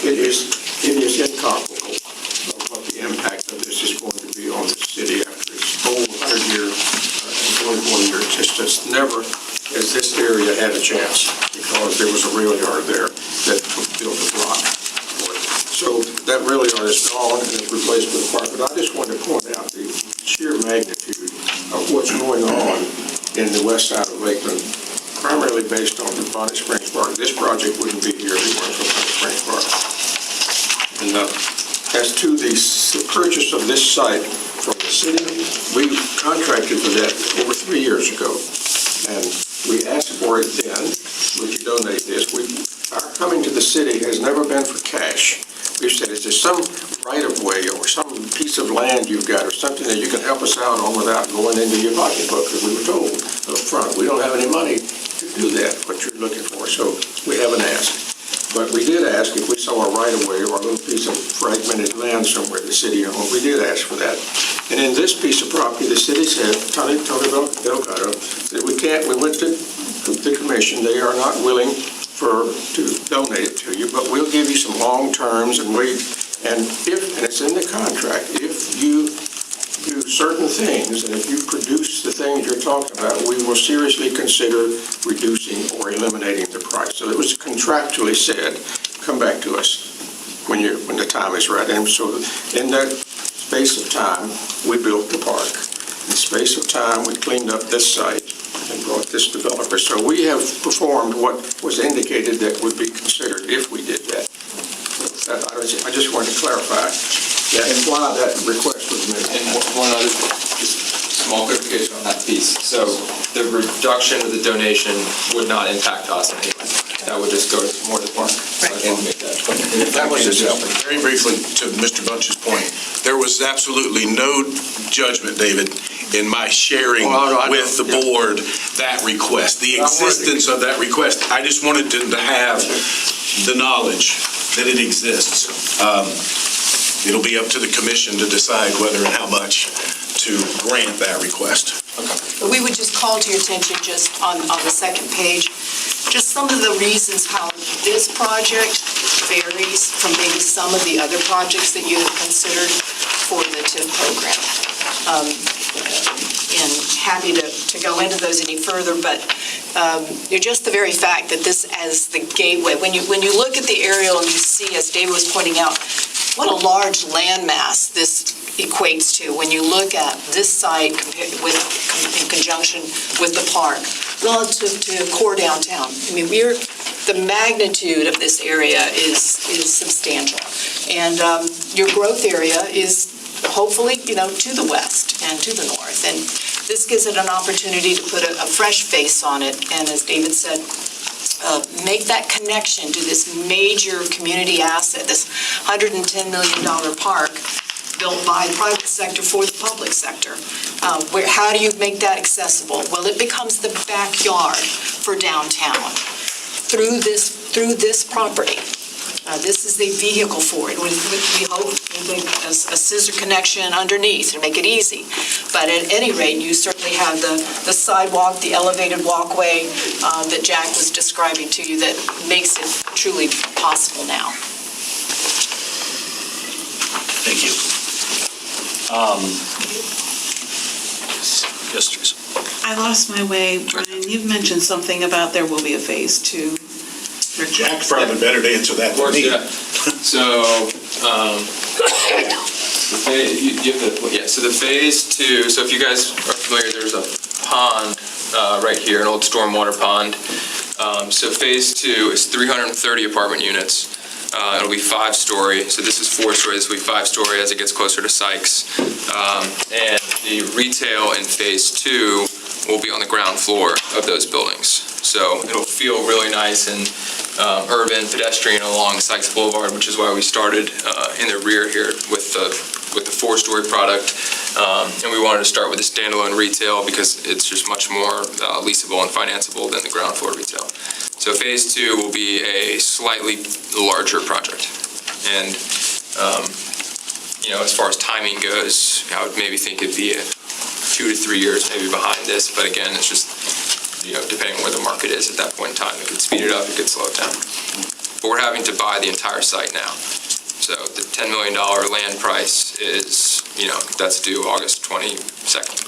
It is incomparable of what the impact of this is going to be on the city after its whole 100-year and 24 years. It's just never has this area had a chance because there was a rail yard there that built a block. So that rail yard is gone and is replaced with a park. But I just wanted to point out the sheer magnitude of what's going on in the west side of Lakeland, primarily based on the Bonnet Springs Park. This project wouldn't be here if it weren't for Bonnet Springs Park. And as to the purchase of this site from the city, we contracted for that over 3 years ago. And we asked for it then, would you donate this? Our coming to the city has never been for cash. We've said, is there some right-of-way or some piece of land you've got or something that you can help us out on without going into your pocketbook? Because we were told up front, we don't have any money to do that, what you're looking for. So we haven't asked. But we did ask if we saw a right-of-way or a little piece of fragmented land somewhere the city owned. We did ask for that. And in this piece of property, the city said, Tony Delgado, that we went to the commission. They are not willing to donate it to you, but we'll give you some long terms and it's in the contract. If you do certain things, and if you produce the things you're talking about, we will seriously consider reducing or eliminating the price. So it was contractually said, come back to us when the time is right. And so in that space of time, we built the park. In the space of time, we cleaned up this site and brought this developer. So we have performed what was indicated that would be considered if we did that. I just wanted to clarify that and why that request was made. And one other, just small clarification on that piece. So the reduction of the donation would not impact us in any way. That would just go more to the park. So I just want to make that clear. That was just very briefly to Mr. Bunch's point. There was absolutely no judgment, David, in my sharing with the board that request, the existence of that request. I just wanted them to have the knowledge that it exists. It'll be up to the commission to decide whether and how much to grant that request. But we would just call to your attention just on the second page, just some of the reasons how this project varies from maybe some of the other projects that you have considered for the TIF program. And happy to go into those any further, but just the very fact that this as the gateway, when you look at the aerial and you see, as David was pointing out, what a large landmass this equates to when you look at this site in conjunction with the park relative to core downtown. I mean, the magnitude of this area is substantial, and your growth area is hopefully, to the west and to the north, and this gives it an opportunity to put a fresh face on it, and as David said, make that connection to this major community asset, this $110 million park built by the private sector for the public sector. How do you make that accessible? Well, it becomes the backyard for downtown through this property. This is the vehicle for it. We hope a scissor connection underneath to make it easy. But at any rate, you certainly have the sidewalk, the elevated walkway that Jack was describing to you that makes it truly possible now. Thank you. Yes, Teresa. I lost my way, Brian. You've mentioned something about there will be a phase 2. Jack's probably better to answer that than me. Yeah. So, so the phase 2, so if you guys are familiar, there's a pond right here, an old stormwater pond. So phase 2 is 330 apartment units. It'll be 5-story, so this is 4-story, this will be 5-story as it gets closer to Sykes. And the retail in phase 2 will be on the ground floor of those buildings. So it'll feel really nice and urban, pedestrian along Sykes Boulevard, which is why we started in the rear here with the 4-story product. And we wanted to start with the standalone retail because it's just much more leasable and financeable than the ground floor retail. So phase 2 will be a slightly larger project. And, as far as timing goes, I would maybe think it'd be 2 to 3 years maybe behind this. But again, it's just, depending on where the market is at that point in time, it could speed it up, it could slow it down. But we're having to buy the entire site now. So the $10 million land price is, that's due August 22nd.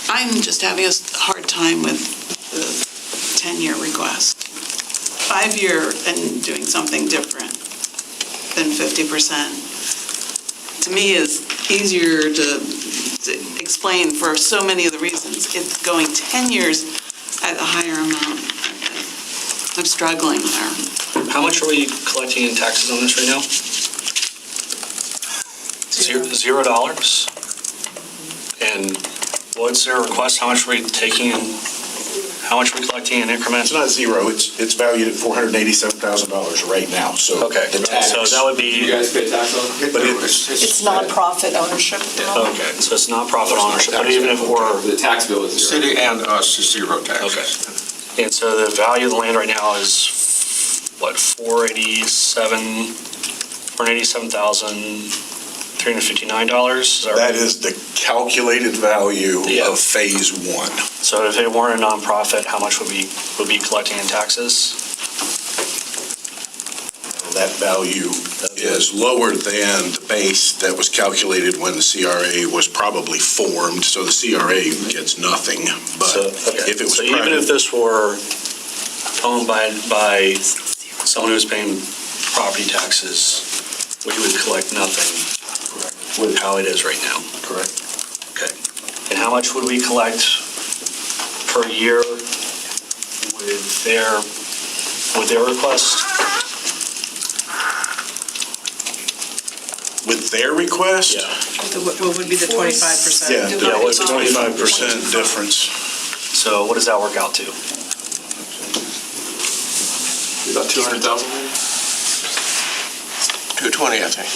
I'm just having a hard time with the 10-year request. 5-year and doing something different than 50%, to me, is easier to explain for so many of the reasons. It's going 10 years at a higher amount. I'm struggling there. How much are we collecting in taxes on this right now? $0. And what's their request? How much are we taking and how much are we collecting in increments? It's not zero, it's valued at $487,000 right now, so. Okay, the tax. so that would be. You guys pay tax on it? But It's nonprofit ownership at the moment. Okay, so it's nonprofit ownership, but even if we're. The tax bill is $0. City and us is zero tax. Okay. And so the value of the land right now is, what, $487,359? Is that right? That is the calculated value Yeah. of phase 1. So if it weren't a nonprofit, how much would we be collecting in taxes? that value is lower than the base that was calculated when the CRA was probably formed, so the CRA gets nothing. But if it was So even if this were owned by someone who was paying property taxes, we would collect nothing with how it is right now. Correct. Okay. And how much would we collect per year with their request? With their request? What would be the 25%? Yeah, what's the 25% difference? So what does that work out to? About 200,000 maybe? 220, I think.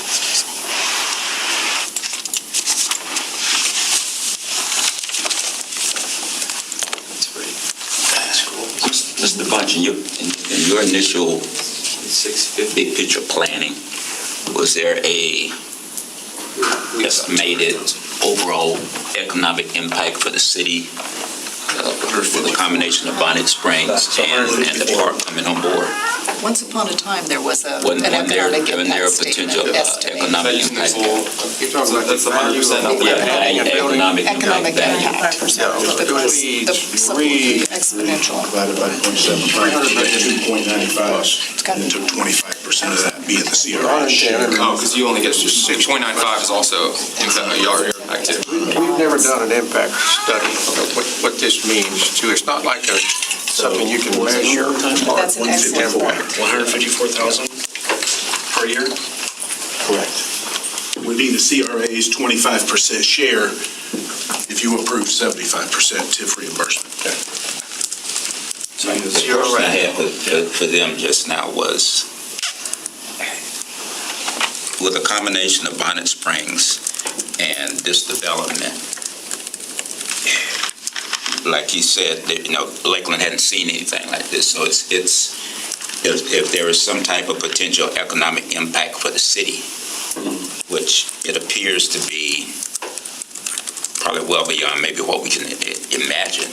Mr. Bunch, in your initial 650. big picture planning, was there a estimated overall economic impact for the city for the combination of Bonnet Springs and the park coming on board? Once upon a time, there was an Wasn't there economic a impact statement potential estimated. economic impact? You're talking about That's 100% of the Yeah, economic Economic impact value. impact, because the slope would be exponential. Divided by 0.75, 2.95. It's got And to took 25% of that being the CRA. Oh, because you only get 6.95 is also your impact too. We've never done an impact study of what this means too. It's not like something you can measure. That's an excellent point. 154,000 per year? Correct. Would be the CRA's 25% share if you approve 75% TIF reimbursement. The question I had for them just now was, with a combination of Bonnet Springs and this development, like you said, Lakeland hadn't seen anything like this, so it's if there is some type of potential economic impact for the city, which it appears to be probably well beyond maybe what we can imagine,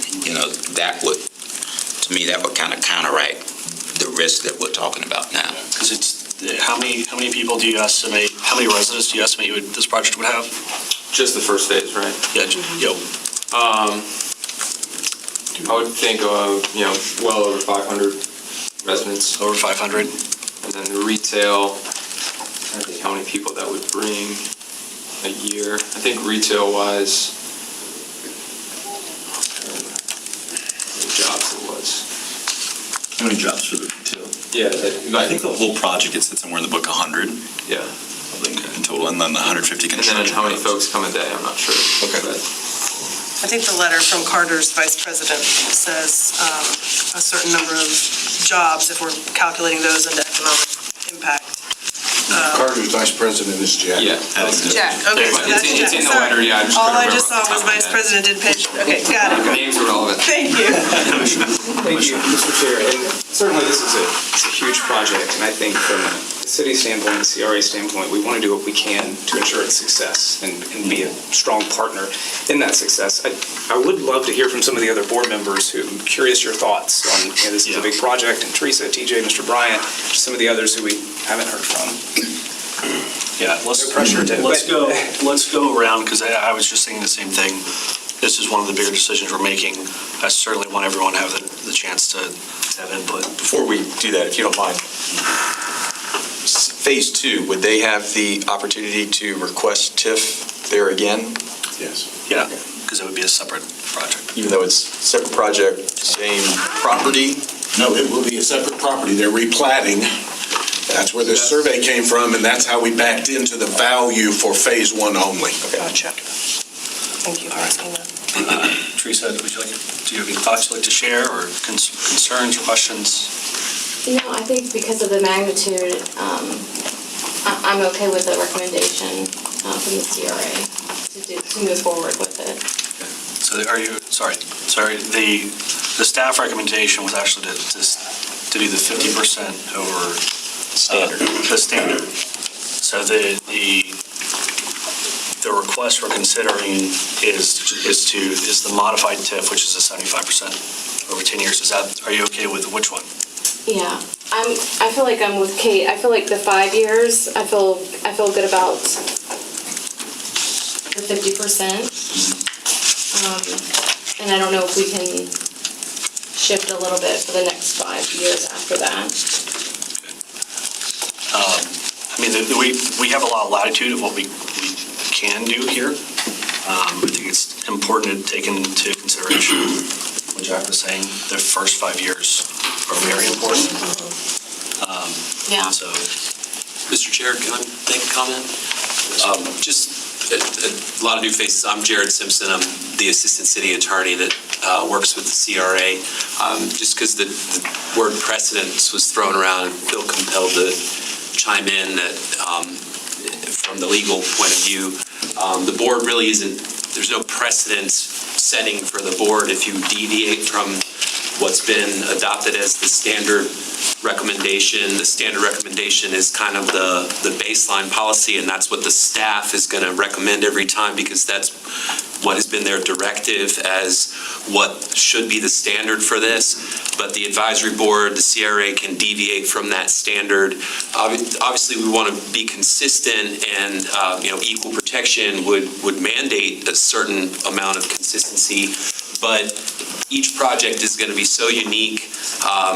that would, to me, that would kind of counteract the risk that we're talking about now. Because how many people do you estimate, how many residents do you estimate this project would have? Just the first phase, right? Yeah, I would think of, well over 500 residents. over 500. And then the retail, I think how many people that would bring a year. I think retail-wise, how many jobs it was. How many jobs for the retail? Yeah. I think the whole project gets somewhere in the book 100. Yeah. I think in total, and then the 150 And construction. then how many folks come a day, I'm not sure. Okay. But I think the letter from Carter's vice president says a certain number of jobs, if we're calculating those into economic impact. Carter's vice president is Jack. yeah. Jack, okay, so that's It's Jack. in the Sorry. letter, yeah. All I just saw was vice president did page, okay, got it. Names are relevant. Thank you. Thank you, Mr. Chair. And certainly this is a huge project, and I think from the city standpoint, the CRA standpoint, we want to do what we can to ensure its success and be a strong partner in that success. I would love to hear from some of the other board members who, I'm curious your thoughts on, this is a big project, and Teresa, TJ, Mr. Bryant, just some of the others who we haven't heard from. Yeah, let's go around, because I was just thinking the same thing. This is one of the bigger decisions we're making. I certainly want everyone to have the chance to have input. Before we do that, if you don't mind, Phase 2, would they have the opportunity to request TIF there again? Yes. Yeah, because it would be a separate project. Even though it's separate project, same property? No, it will be a separate property. They're replatting. That's where this survey came from, and that's how we backed into the value for Phase 1 only. Gotcha. Thank you for asking that. Teresa, do you have any thoughts you'd like to share, or concerns, questions? I think because of the magnitude, I'm okay with the recommendation from the CRA to move forward with it. So the staff recommendation was actually to do the 50% over the standard. So the request we're considering is the modified TIF, which is a 75% over 10 years. Are you okay with which one? Yeah, I feel like I'm with Kate. I feel like the 5 years, I feel good about the 50%. And I don't know if we can shift a little bit for the next 5 years after that. I mean, we have a lot of latitude of what we can do here. I think it's important to take into consideration what Jack was saying. The first 5 years are very important. Yeah. So, Mr. Chair, can I make a comment? Just a lot of new faces. I'm Jared Simpson. I'm the Assistant City Attorney that works with the CRA. Just because the word precedence was thrown around, I feel compelled to chime in that from the legal point of view, the board really isn't, there's no precedence setting for the board if you deviate from what's been adopted as the standard recommendation. The standard recommendation is kind of the baseline policy, and that's what the staff is going to recommend every time, because that's what has been their directive as what should be the standard for this. But the advisory board, the CRA, can deviate from that standard. Obviously, we want to be consistent, and equal protection would mandate a certain amount of consistency. But each project is going to be so unique.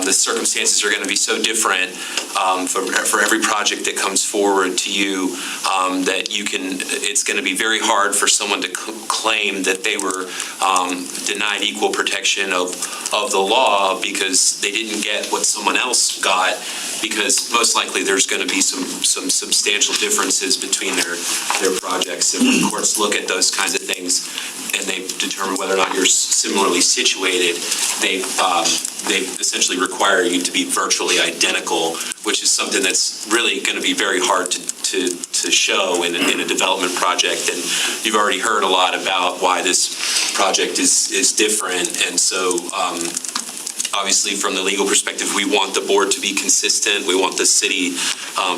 The circumstances are going to be so different for every project that comes forward to you that it's going to be very hard for someone to claim that they were denied equal protection of the law because they didn't get what someone else got, because most likely there's going to be some substantial differences between their projects. And when courts look at those kinds of things and they determine whether or not you're similarly situated, they essentially require you to be virtually identical, which is something that's really going to be very hard to show in a development project. And you've already heard a lot about why this project is different. And so obviously, from the legal perspective, we want the board to be consistent. We want the city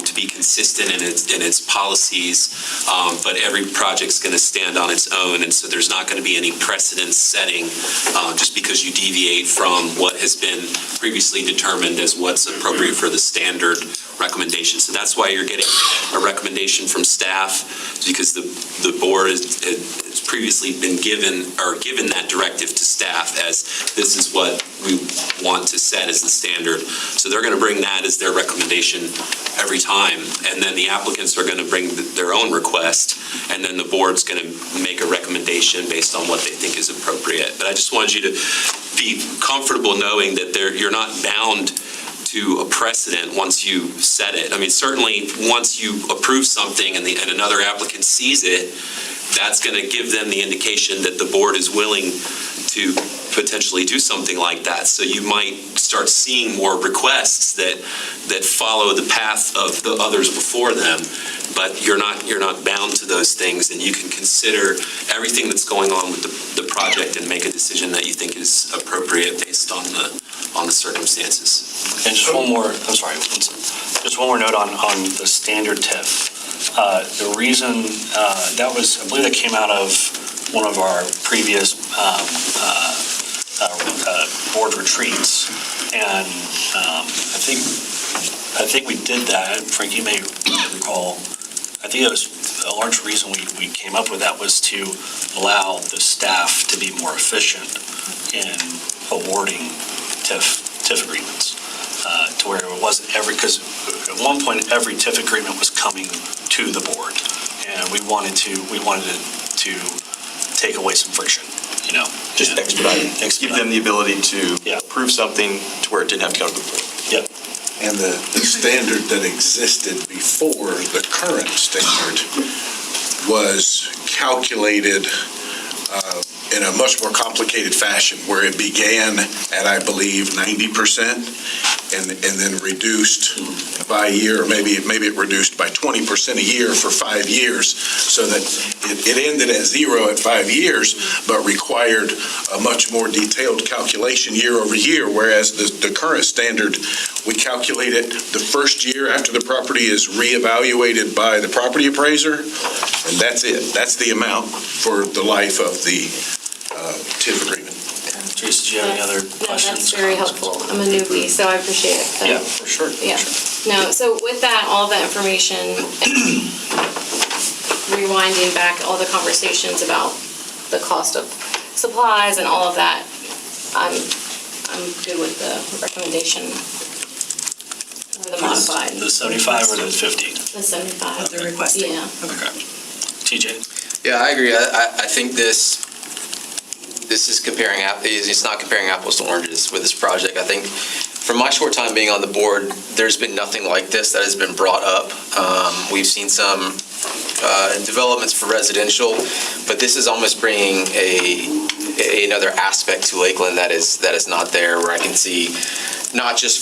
to be consistent in its policies. But every project's going to stand on its own, and so there's not going to be any precedent setting just because you deviate from what has been previously determined as what's appropriate for the standard recommendation. So that's why you're getting a recommendation from staff, because the board has previously been given that directive to staff as this is what we want to set as the standard. So they're going to bring that as their recommendation every time, and then the applicants are going to bring their own request, and then the board's going to make a recommendation based on what they think is appropriate. But I just wanted you to be comfortable knowing that you're not bound to a precedent once you set it. I mean, certainly once you approve something and another applicant sees it, that's going to give them the indication that the board is willing to potentially do something like that. So you might start seeing more requests that follow the path of the others before them, but you're not bound to those things, and you can consider everything that's going on with the project and make a decision that you think is appropriate based on the circumstances. and just one more, I'm sorry, just one more note on the standard TIF. The reason that was, I believe that came out of one of our previous board retreats, and I think we did that. Frank, you may recall. I think it was a large reason we came up with that was to allow the staff to be more efficient in awarding TIF agreements, to where it wasn't because at one point every TIF agreement was coming to the board, and we wanted to take away some friction, Just expedite. Give them the ability to approve something to where it didn't have to go to the board. Yep. And the standard that existed before the current standard was calculated in a much more complicated fashion, where it began at, I believe, 90% and then reduced by a year, or maybe it reduced by 20% a year for 5 years, so that it ended at 0 at 5 years, but required a much more detailed calculation year over year, whereas the current standard, we calculate it the first year after the property is reevaluated by the property appraiser, and that's it. That's the amount for the life of the TIF agreement. Teresa, do you have any other No, questions? that's very comments? helpful. I'm a newbie, so I appreciate it. Yeah, for sure. Yeah. No, so with that, all that information, rewinding back all the conversations about the cost of supplies and all of that, I'm good with the recommendation or the modified. The 75 or the 50? The 75. They're requesting. Yeah. Okay. TJ? Yeah, I agree. I think this is comparing it's not comparing apples to oranges with this project. I think from my short time being on the board, there's been nothing like this that has been brought up. We've seen some developments for residential, but this is almost bringing another aspect to Lakeland that is not there, where I can see not just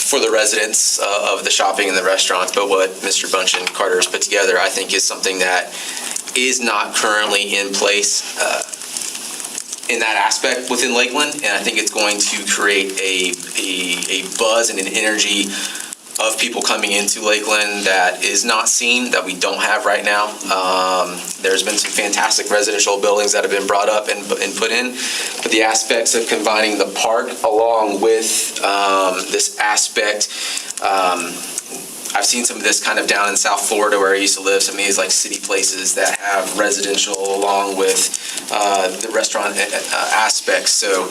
for the residents of the shopping and the restaurants, but what Mr. Bunch and Carter has put together, I think is something that is not currently in place in that aspect within Lakeland, and I think it's going to create a buzz and an energy of people coming into Lakeland that is not seen, that we don't have right now. There's been some fantastic residential buildings that have been brought up and put in, but the aspects of combining the park along with this aspect, I've seen some of this kind of down in South Florida where I used to live, some of these like city places that have residential along with the restaurant aspects. So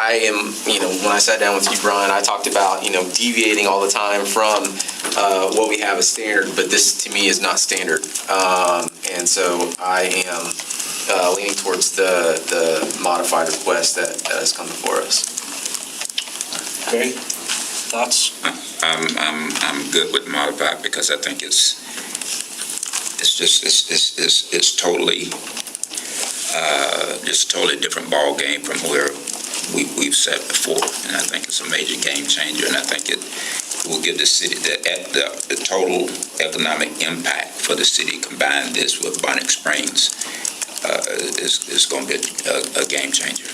I am, when I sat down with you, Brian, I talked about, deviating all the time from what we have as standard, but this to me is not standard. And so I am leaning towards the modified request that has come before us. Okay. Thoughts? I'm good with modified because I think it's totally just a totally different ball game from where we've said before, and I think it's a major game changer, and I think it will give the city the total economic impact for the city. Combine this with Bonnet Springs is going to be a game changer.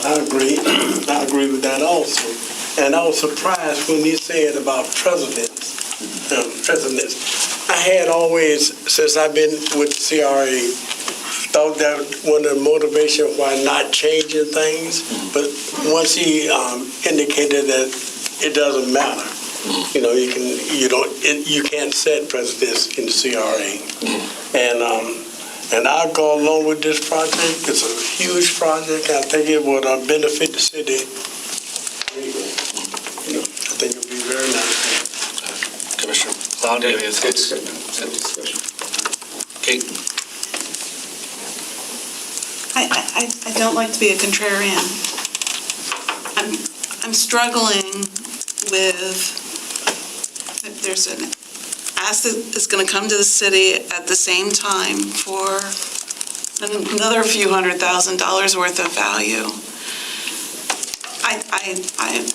I agree with that also. And I was surprised when you said about precedents. I had always, since I've been with CRA, thought that one of the motivations why not changing things, but once he indicated that it doesn't matter, you can't set precedents in the CRA, and I'll go along with this project. It's a huge project. I think it would benefit the city. I think it would be very nice. Commissioner Cloud, do you have any thoughts? Kate? I don't like to be a contrarian. I'm struggling with, there's an asset that's going to come to the city at the same time for another few $100,000 worth of value. I'm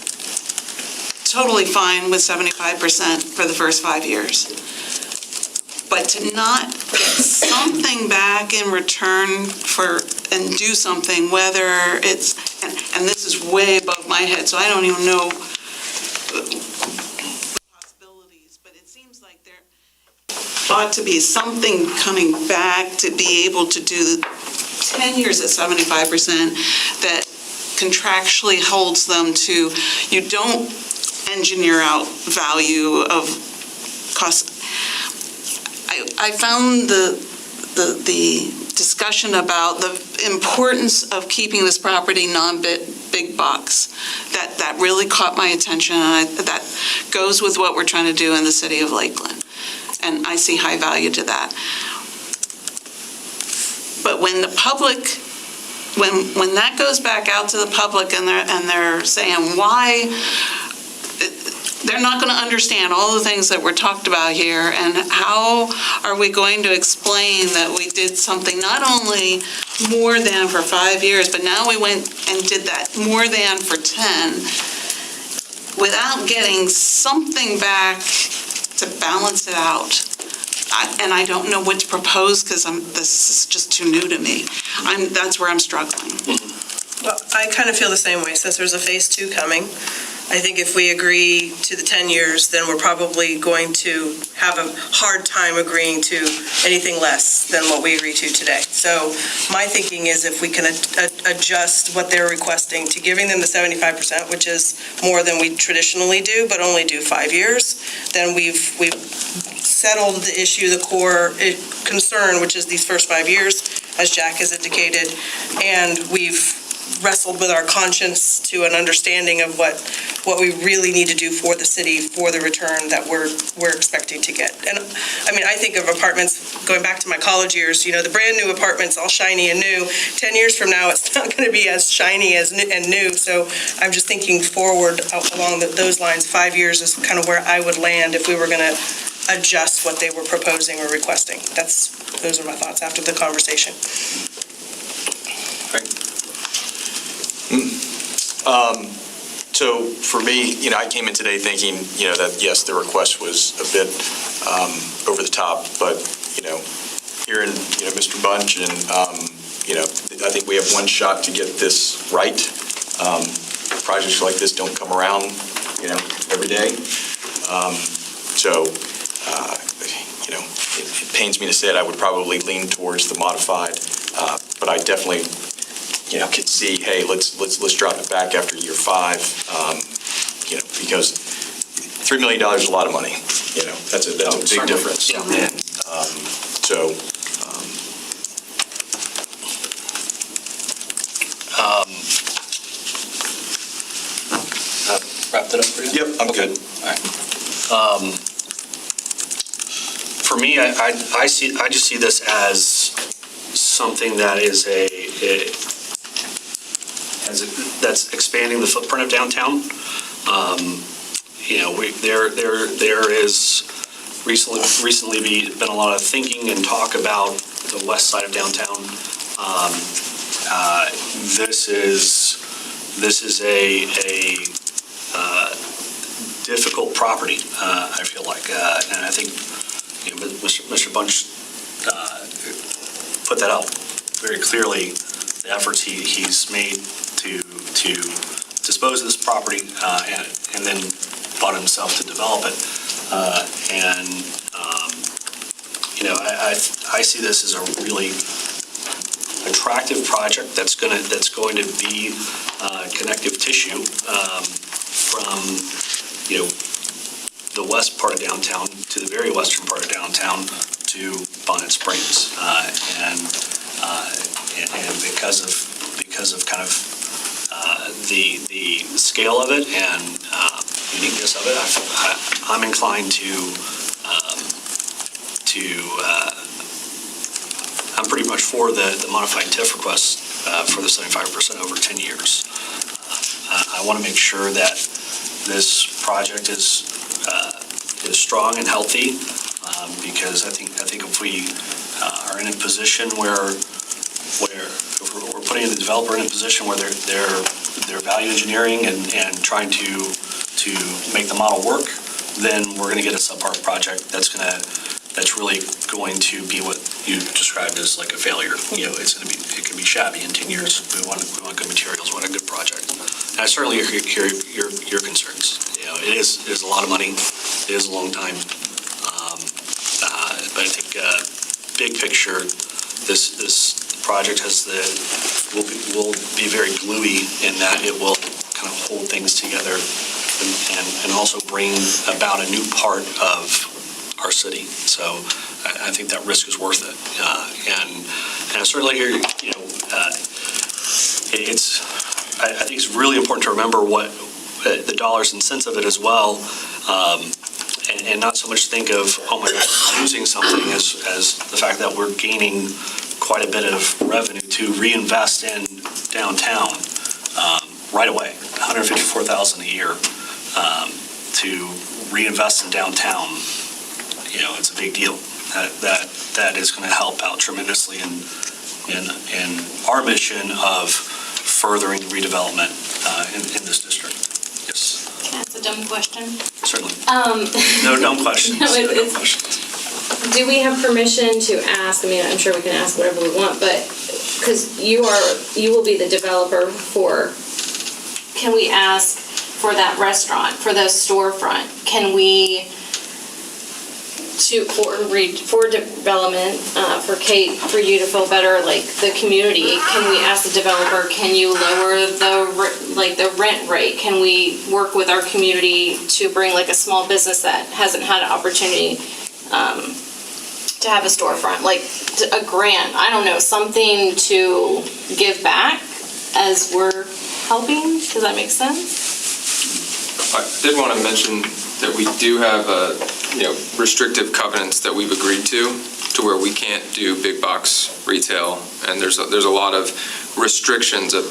totally fine with 75% for the first 5 years. But to not get something back in return and do something, whether it's, and this is way above my head, so I don't even know the possibilities, but it seems like there ought to be something coming back to be able to do 10 years at 75% that contractually holds them to, you don't engineer out value of cost. I found the discussion about the importance of keeping this property non-big box. That really caught my attention, and that goes with what we're trying to do in the city of Lakeland. And I see high value to that. But when the public, when that goes back out to the public and they're saying why, they're not going to understand all the things that were talked about here, and how are we going to explain that we did something not only more than for 5 years, but now we went and did that more than for 10, without getting something back to balance it out. And I don't know what to propose because this is just too new to me. That's where I'm struggling. Well, I kind of feel the same way, since there's a phase 2 coming. I think if we agree to the 10 years, then we're probably going to have a hard time agreeing to anything less than what we agree to today. So my thinking is if we can adjust what they're requesting to giving them the 75%, which is more than we traditionally do, but only do 5 years, then we've settled the issue, the core concern, which is these first 5 years, as Jack has indicated, and we've wrestled with our conscience to an understanding of what we really need to do for the city for the return that we're expecting to get. And I mean, I think of apartments, going back to my college years, the brand new apartments, all shiny and new. 10 years from now, it's not going to be as shiny as and new. So I'm just thinking forward along those lines. 5 years is kind of where I would land if we were going to adjust what they were proposing or requesting. Those are my thoughts after the conversation. So for me, I came in today thinking, that yes, the request was a bit over the top, but, hearing, Mr. Bunch and, I think we have one shot to get this right. Projects like this don't come around, every day. It pains me to say it, I would probably lean towards the modified, but I definitely could see, hey, let's drop it back after year 5, because $3 million is a lot of money. That's a big difference. Yeah. Wrapped it up for you? Yep, I'm good. All right. For me, I just see this as something that is that's expanding the footprint of downtown. There is recently been a lot of thinking and talk about the west side of downtown. This is a difficult property, I feel like, and I think Mr. Bunch put that out very clearly. The efforts he's made to dispose of this property and then bought himself to develop it. I see this as a really attractive project that's going to be connective tissue from the west part of downtown to the very western part of downtown to Bonnet Springs, and because of kind of the scale of it and uniqueness of it, I'm inclined I'm pretty much for the modified TIF request for the 75% over 10 years. I want to make sure that this project is strong and healthy, because I think if we are in a position where we're putting the developer in a position where they're value engineering and trying to make the model work, then we're going to get a subpar project that's really going to be what you described as like a failure. It can be shabby in 10 years. We want good materials, we want a good project. And I certainly hear your concerns. It is a lot of money. It is a long time. But I think big picture, this project will be very gluey in that it will kind of hold things together and also bring about a new part of our city. So I think that risk is worth it. And I certainly hear, I think it's really important to remember what the dollars and cents of it as well, and not so much think of, oh my gosh, losing something as the fact that we're gaining quite a bit of revenue to reinvest in downtown right away, $154,000 a year to reinvest in downtown. It's a big deal. That is going to help out tremendously in our mission of furthering redevelopment in this district. Yes. That's a dumb question. Certainly. No dumb questions. No, dumb questions. Do we have permission to ask? I mean, I'm sure we can ask whatever we want, but because you will be the developer for. Can we ask for that restaurant, for the storefront, can we, for development, for Kate, for you to feel better, like the community, can we ask the developer, can you lower the rent rate? Can we work with our community to bring like a small business that hasn't had an opportunity to have a storefront, like a grant, I don't know, something to give back as we're helping? Does that make sense? I did want to mention that we do have restrictive covenants that we've agreed to where we can't do big box retail, and there's a lot of restrictions of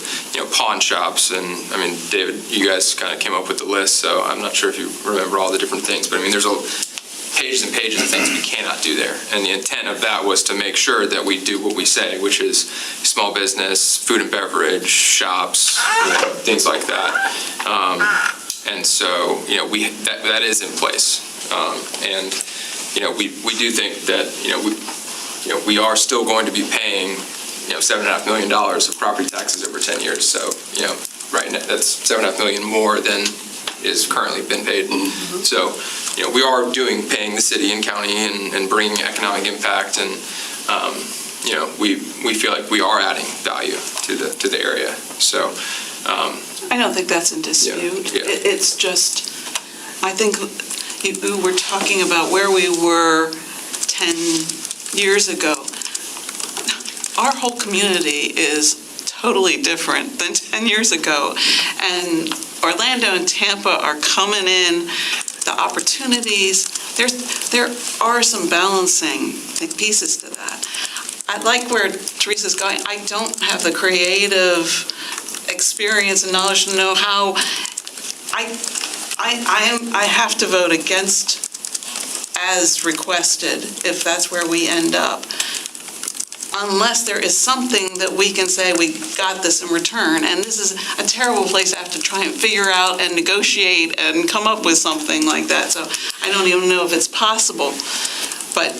pawn shops, and I mean, David, you guys kind of came up with the list, so I'm not sure if you remember all the different things, but I mean, there's pages and pages of things we cannot do there, and the intent of that was to make sure that we do what we say, which is small business, food and beverage, shops, things like that. And so, that is in place. And, we do think that, we are still going to be paying, $7.5 million of property taxes over 10 years. So, right now, that's $7.5 million more than is currently been paid. Mm-hmm. So, we are paying the city and county and bringing economic impact. And, we feel like we are adding value to the area. So, I don't think that's in dispute. Yeah. It's just, I think you were talking about where we were 10 years ago. Our whole community is totally different than 10 years ago. And Orlando and Tampa are coming in, the opportunities, there are some balancing pieces to that. I like where Teresa's going. I don't have the creative experience and knowledge to know how. I have to vote against as requested if that's where we end up, unless there is something that we can say we got this in return. And this is a terrible place to have to try and figure out and negotiate and come up with something like that. So I don't even know if it's possible, but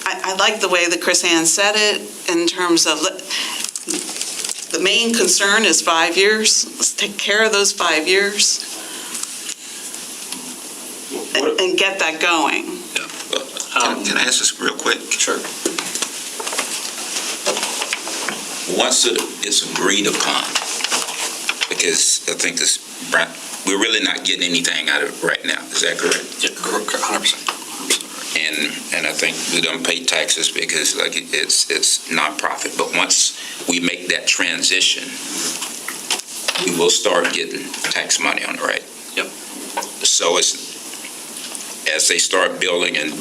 I like the way that Chris Ann said it in terms of the main concern is 5 years. Let's take care of those 5 years and get that going. Can I ask this real quick? Sure. Once it's agreed upon, because I think we're really not getting anything out of it right now. Is that correct? Yeah, 100%. And I think we don't pay taxes because it's non-profit. But once we make that transition, we will start getting tax money on it, right? Yep. So as they start building and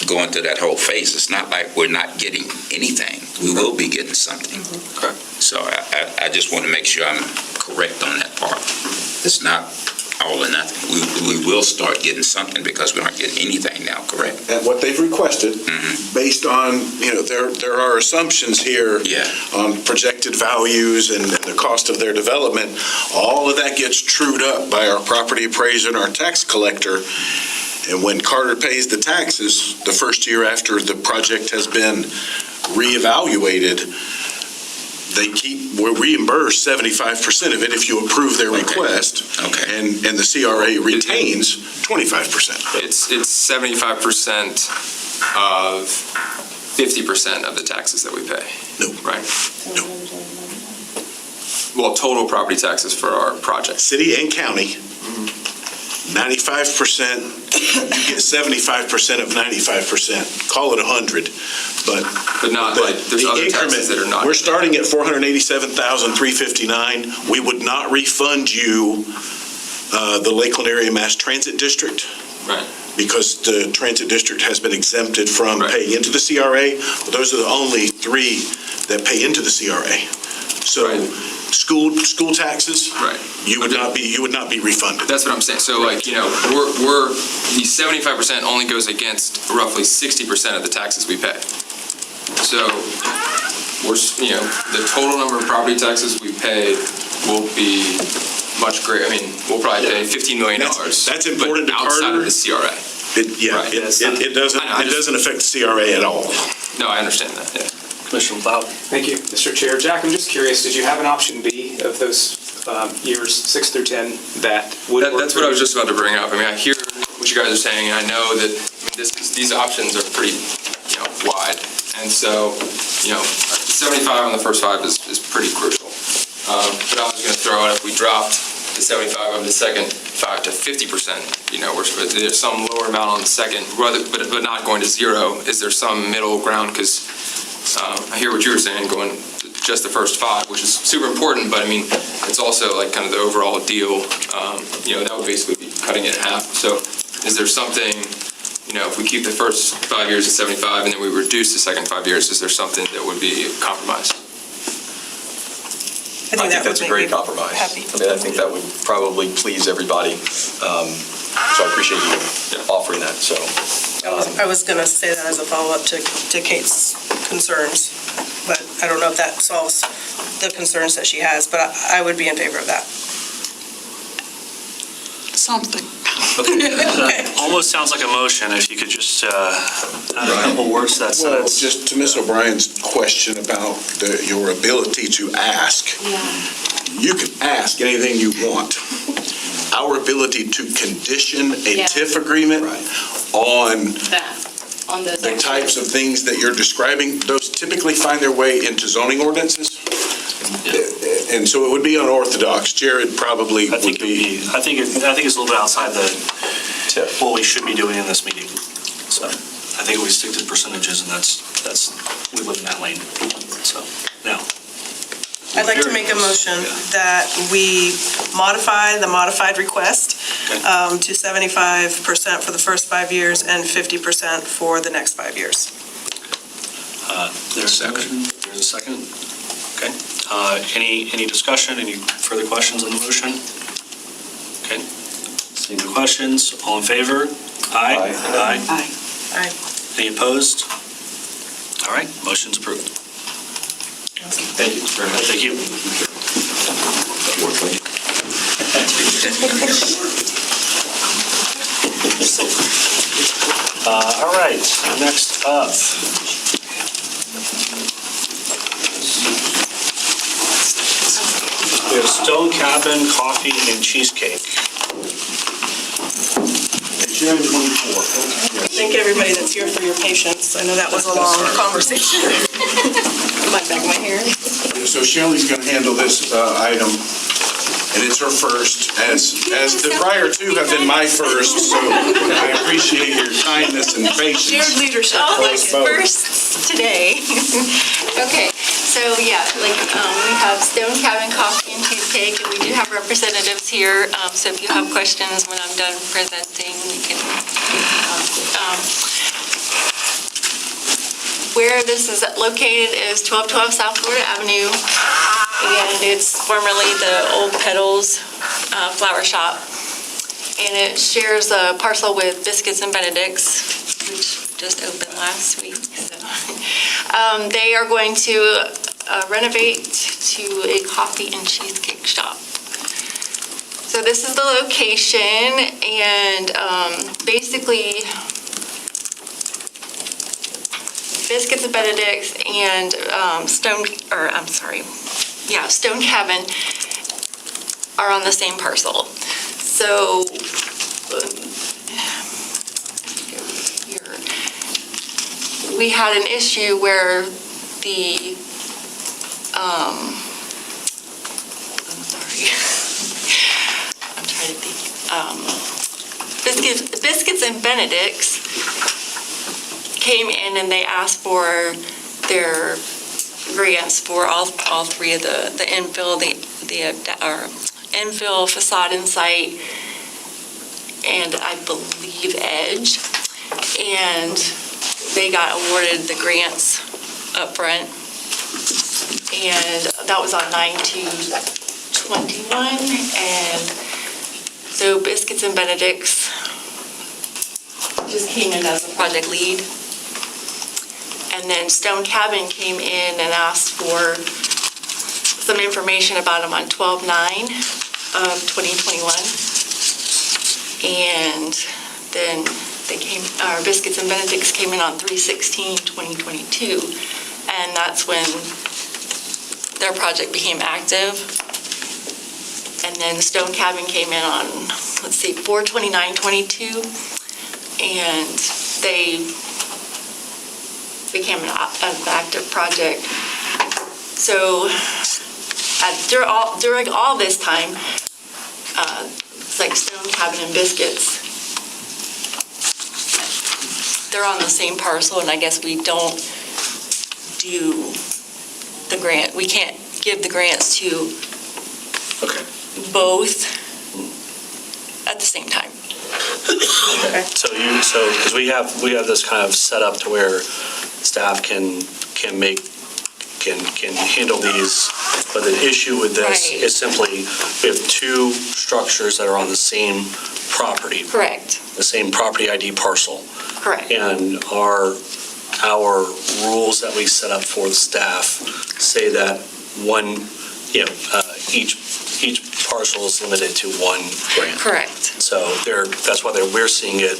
going through that whole phase, it's not like we're not getting anything. We will be getting something. Mm-hmm. Correct. So I just want to make sure I'm correct on that part. It's not all or nothing. We will start getting something because we aren't getting anything now, correct? And what they've requested, based on, there are assumptions here on projected values and the cost of their development, all of that gets trued up by our property appraiser and our tax collector. And when Carter pays the taxes, the first year after the project has been reevaluated, we're reimbursed 75% of it if you approve their request. Okay. And the CRA retains 25%. It's 75% of 50% of the taxes that we pay. No. Right? No. Well, total property taxes for our project. City and county, 95%, you get 75% of 95%. Call it 100, but not like there's other taxes that are not. We're starting at $487,359. We would not refund you the Lakeland Area Mass Transit District. Right. Because the transit district has been exempted from paying into the CRA. But those are the only three that pay into the CRA. So. Right. School taxes, you would not be refunded. That's what I'm saying. So we're the 75% only goes against roughly 60% of the taxes we pay. So the total number of property taxes we pay will be much greater. I mean, we'll probably pay $15 million. That's important to outside Carter. of the CRA. It doesn't affect the CRA at all. No, I understand that. Yeah. Commissioner McLeod. Thank you, Mr. Chair. Jack, I'm just curious, did you have an option B of those years 6 through 10 that would work? That's what I was just about to bring up. I mean, I hear what you guys are saying, and I know that these options are pretty, wide. And so, 75 on the first 5 is pretty crucial. But I was going to throw out, if we dropped the 75 on the second 5 to 50%, there's some lower amount on the second, but not going to 0. Is there some middle ground? Because I hear what you were saying, going just the first 5, which is super important, but I mean, it's also like kind of the overall deal. That would basically be cutting it in half. So is there something, if we keep the first 5 years at 75 and then we reduce the second 5 years, is there something that would be compromised? I think that's a great compromise. I think that would probably please everybody. So I appreciate you offering that, so. I was going to say that as a follow-up to Kate's concerns, but I don't know if that solves the concerns that she has, but I would be in favor of that. Something. Okay. Almost sounds like a motion, if you could just add a couple words to that Well, sentence. just to Ms. O'Brien's question about your ability to ask, you can ask anything you want. Our ability to condition a TIF agreement on the types of things that you're describing, those typically find their way into zoning ordinances. And so it would be unorthodox. Jared probably would be. I think it's a little bit outside what we should be doing in this meeting. So I think we stick to percentages, and we live in that lane. So now. I'd like to make a motion that we modify the modified request to 75% for the first 5 years and 50% for the next 5 years. There's a second. Okay. Any discussion? Any further questions on the motion? Okay. Seeing no questions, all in favor? Aye. Aye. Aye. Any opposed? All right, motion's approved. Thank you very much. Thank you. All right, next up. We have Stone Cabin Coffee and Cheesecake. Thank everybody that's here for your patience. I know that was a long conversation. Might back my hair. So Shelley's going to handle this item, and it's her first, as the prior two have been my first, so I appreciate your kindness and patience. Shared leadership. All these firsts today. Okay, so we have Stone Cabin Coffee and Cheesecake, and we do have representatives here, so if you have questions when I'm done presenting, you can where this is located is 1212 South Florida Avenue, and it's formerly the Old Petals Flower Shop, and it shares a parcel with Biscuits and Benedict's, which just opened last week. So, they are going to renovate to a coffee and cheesecake shop. So this is the location, and basically Biscuits and Benedict's and Stone Cabin are on the same parcel. So we had an issue where the Biscuits and Benedict's came in and they asked for their grants for all three of the infill, the infill, facade and site, and I believe edge, and they got awarded the grants up front, and that was on 9/2/21, and so Biscuits and Benedict's just came in as a project lead. And then Stone Cabin came in and asked for some information about them on 12/9 of 2021. And then Biscuits and Benedict's came in on 3/16/2022. and that's when their project became active. And then Stone Cabin came in on, 4/29/22, and they became an active project. So during all this time, it's like Stone Cabin and Biscuits, they're on the same parcel, and I guess we don't do the grant. We can't give the grants to both at the same time. So, because we have this kind of set up to where staff can handle these, but the issue with this Right. is simply, we have two structures that are on the same property. Correct. The same property ID parcel. Correct. And our rules that we set up for the staff say that each parcel is limited to one grant. Correct. So that's why we're seeing it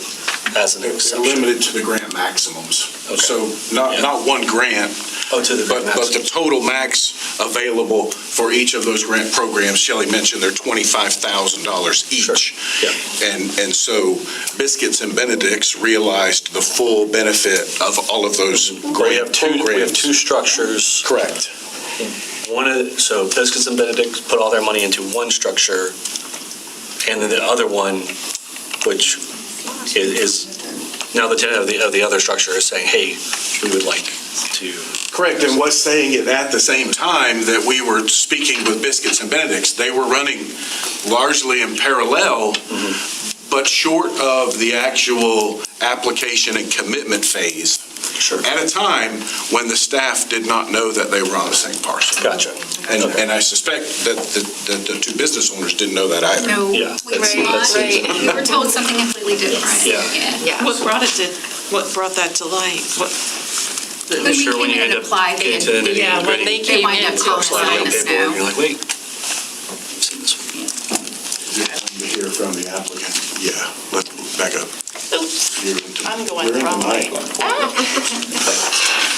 as an They're exception. limited to the grant maximums. Okay. So not one grant, to the but grant the total max available for each of those grant programs. Shelley mentioned they're $25,000 each. Sure. Yeah. And so Biscuits and Benedict's realized the full benefit of all of those grant programs. We have two structures. Correct. So Biscuits and Benedict put all their money into one structure, and then the other one, which is now the tenant of the other structure, is saying, hey, we would like to. Correct, and was saying it at the same time that we were speaking with Biscuits and Benedict's. They were running largely in parallel, but short of the actual application and commitment phase. Sure. At a time when the staff did not know that they were on the same parcel. Gotcha. And I suspect that the two business owners didn't know that either. No, Yeah, we were not. We were told something completely different. Yeah. What brought that to light? When we Sure, when came you in end and up applied, they getting to didn't. the Yeah, when nitty-gritty, they They came wind in up to calling us sliding on on us paperwork, now. you're like, wait. I've seen this one. To hear from the applicant. Yeah, let's back up. Oops, I'm going You're the in wrong way.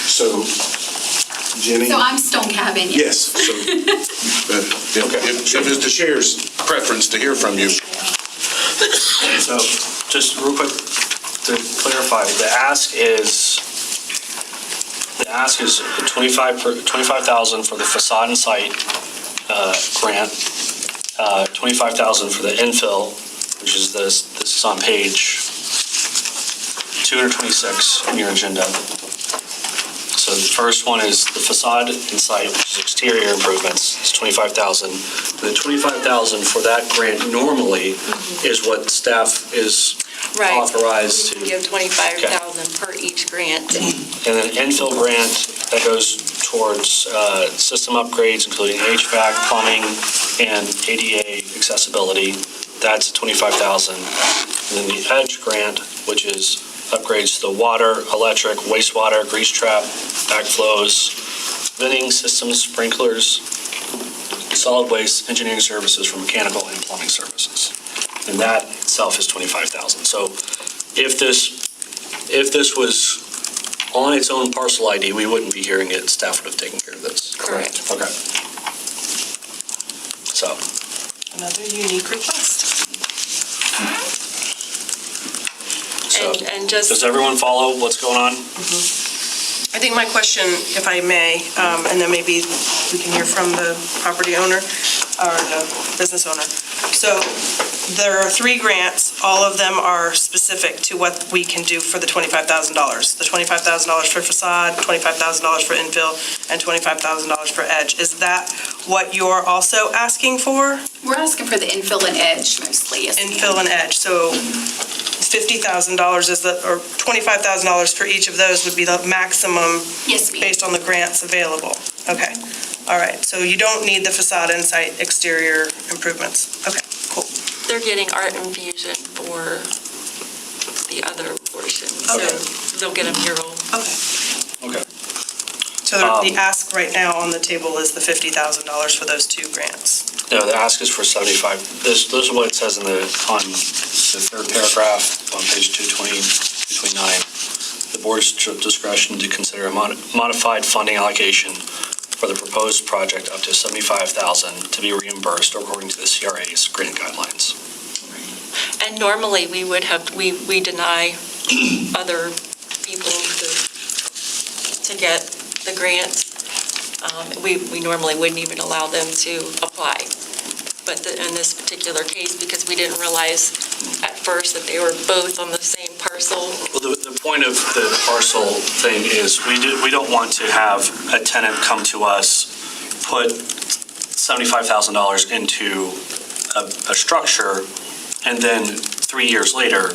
So, Jenny? So I'm Stone Cabin. Yes, so, if it's the chair's preference to hear from you. So, just real quick to clarify, the ask is $25,000 for the facade and site grant, $25,000 for the infill, which is this is on page 226 on your agenda. So the first one is the facade and site, which is exterior improvements, it's $25,000. The $25,000 for that grant normally is what staff is Right. authorized to. We give 25,000 per each grant. And then infill grant, that goes towards system upgrades, including HVAC, plumbing, and ADA accessibility. That's $25,000. And then the EDGE grant, which is upgrades to the water, electric, wastewater, grease trap, backflows, venting systems, sprinklers, solid waste, engineering services for mechanical and plumbing services. And that itself is $25,000. So if this was on its own parcel ID, we wouldn't be hearing it. Staff would have taken care of this. Correct. Okay. So. Another unique request. So, And just. does everyone follow what's going on? I think my question, if I may, and then maybe we can hear from the property owner or the business owner. So there are 3 grants. All of them are specific to what we can do for the $25,000. The $25,000 for facade, $25,000 for infill, and $25,000 for edge. Is that what you're also asking for? We're asking for the infill and edge mostly. Yes, ma'am. Infill and edge. So $50,000 is or $25,000 for each of those would be the maximum. Yes, ma'am. Based on the grants available. Okay. All right. So you don't need the facade and site exterior improvements. Okay, cool. They're getting art infusion for the other portion. Okay. So they'll get a mural. Okay. Okay. So the ask right now on the table is the $50,000 for those 2 grants. No, the ask is for 75. Those are what it says on the third paragraph on page 229. The board's discretion to consider a modified funding allocation for the proposed project up to $75,000 to be reimbursed according to the CRA's grant guidelines. And normally, we deny other people to get the grants. We normally wouldn't even allow them to apply. But in this particular case, because we didn't realize at first that they were both on the same parcel. Well, the point of the parcel thing is we don't want to have a tenant come to us, put $75,000 into a structure, and then 3 years later,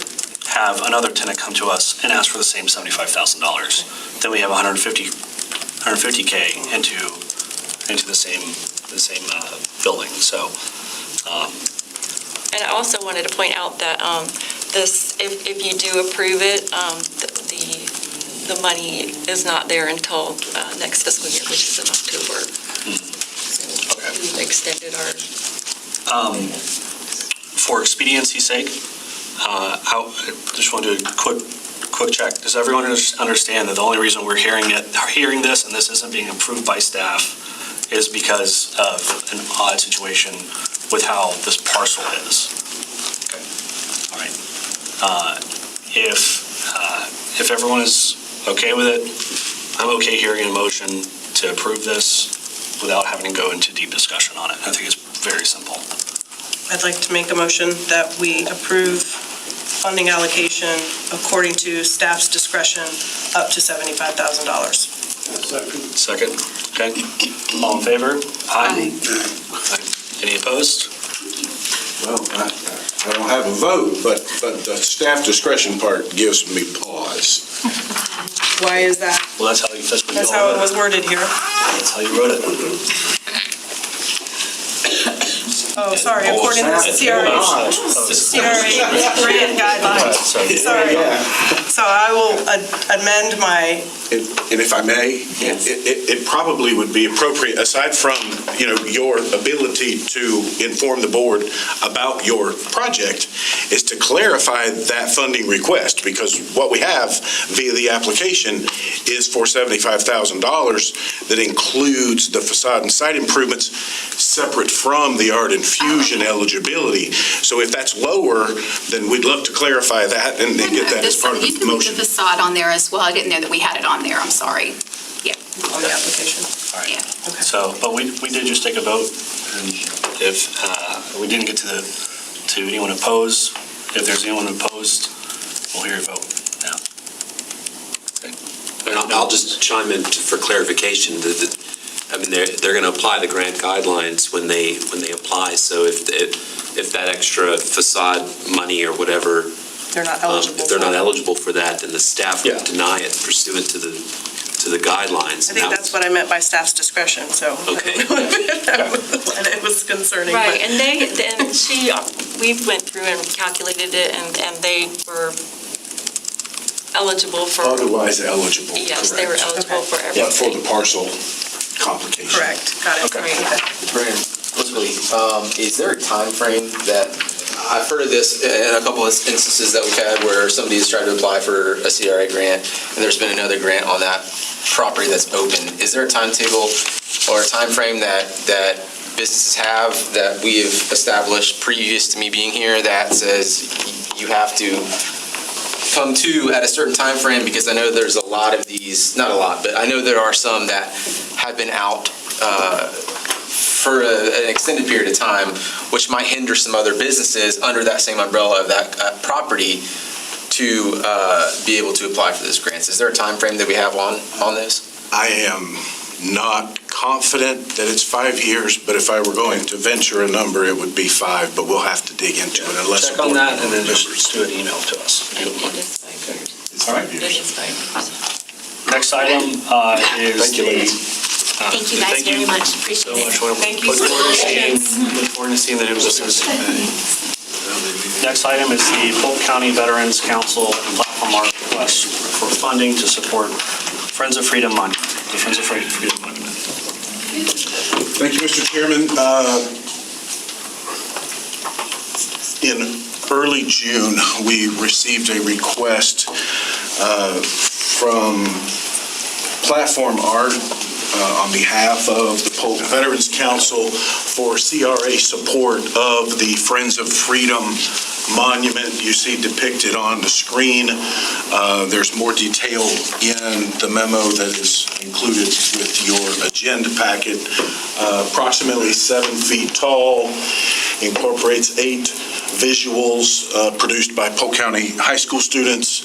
have another tenant come to us and ask for the same $75,000. Then we have $150K into the same building. So. And I also wanted to point out that if you do approve it, the money is not there until next fiscal year, which is in October. So we've extended our. For expediency's sake, I just want to do a quick check. Does everyone understand that the only reason we're hearing this and this isn't being approved by staff is because of an odd situation with how this parcel is? Okay. All right. If everyone is okay with it, I'm okay hearing a motion to approve this without having to go into deep discussion on it. I think it's very simple. I'd like to make a motion that we approve funding allocation according to staff's discretion up to $75,000. Second. Okay. All in favor? Aye. Any opposed? Well, I don't have a vote, but the staff discretion part gives me pause. Why is that? Well, that's how it was worded here. That's how you wrote it. Oh, sorry, according to the CRA grant guidelines. Sorry. So I will amend my. And if I may, it probably would be appropriate, aside from, your ability to inform the board about your project, is to clarify that funding request, because what we have via the application is for $75,000 that includes the facade and site improvements separate from the art infusion eligibility. So if that's lower, then we'd love to clarify that and get that as part of the motion. You can put the facade on there as well. I didn't know that we had it on there. I'm sorry. Yeah. On the application. All right. Yeah. Okay. So, but we did just take a vote, and if we didn't get to anyone opposed, if there's anyone opposed, we'll hear your vote now. Okay. And I'll just chime in for clarification. They're going to apply the grant guidelines when they apply. So if that extra facade money or whatever, they're not eligible. If they're not eligible for that, then the staff would deny it pursuant to the guidelines. I think that's what I meant by staff's discretion. So okay. And it was concerning. Right, but. and we went through and calculated it, and they were eligible for. Otherwise eligible. Yes, they were eligible for everything. But for the parcel complication. Correct, got it. Okay. Brandon, quickly, is there a time frame that, I've heard of this in a couple of instances that we've had where somebody's tried to apply for a CRA grant and there's been another grant on that property that's open. Is there a timetable or a time frame that businesses have that we have established previous to me being here that says you have to come to at a certain time frame? Because I know there's a lot of these, not a lot, but I know there are some that have been out for an extended period of time, which might hinder some other businesses under that same umbrella of that property to be able to apply for those grants. Is there a time frame that we have on this? I am not confident that it's 5 years, but if I were going to venture a number, it would be 5, but we'll have to dig into it unless. Check on that and then just do an email to us. All right. Next item is Thank you guys very much. Appreciate it. Thank you so much. Look forward to seeing the new business. Next item is the Polk County Veterans Council platform art request for funding to support Friends of Freedom Monument, the Friends of Freedom Monument. Thank you, Mr. Chairman. In early June, we received a request from Platform Art on behalf of the Polk Veterans Council for CRA support of the Friends of Freedom monument you see depicted on the screen. There's more detail in the memo that is included with your agenda packet. Approximately 7 feet tall, incorporates 8 visuals produced by Polk County high school students,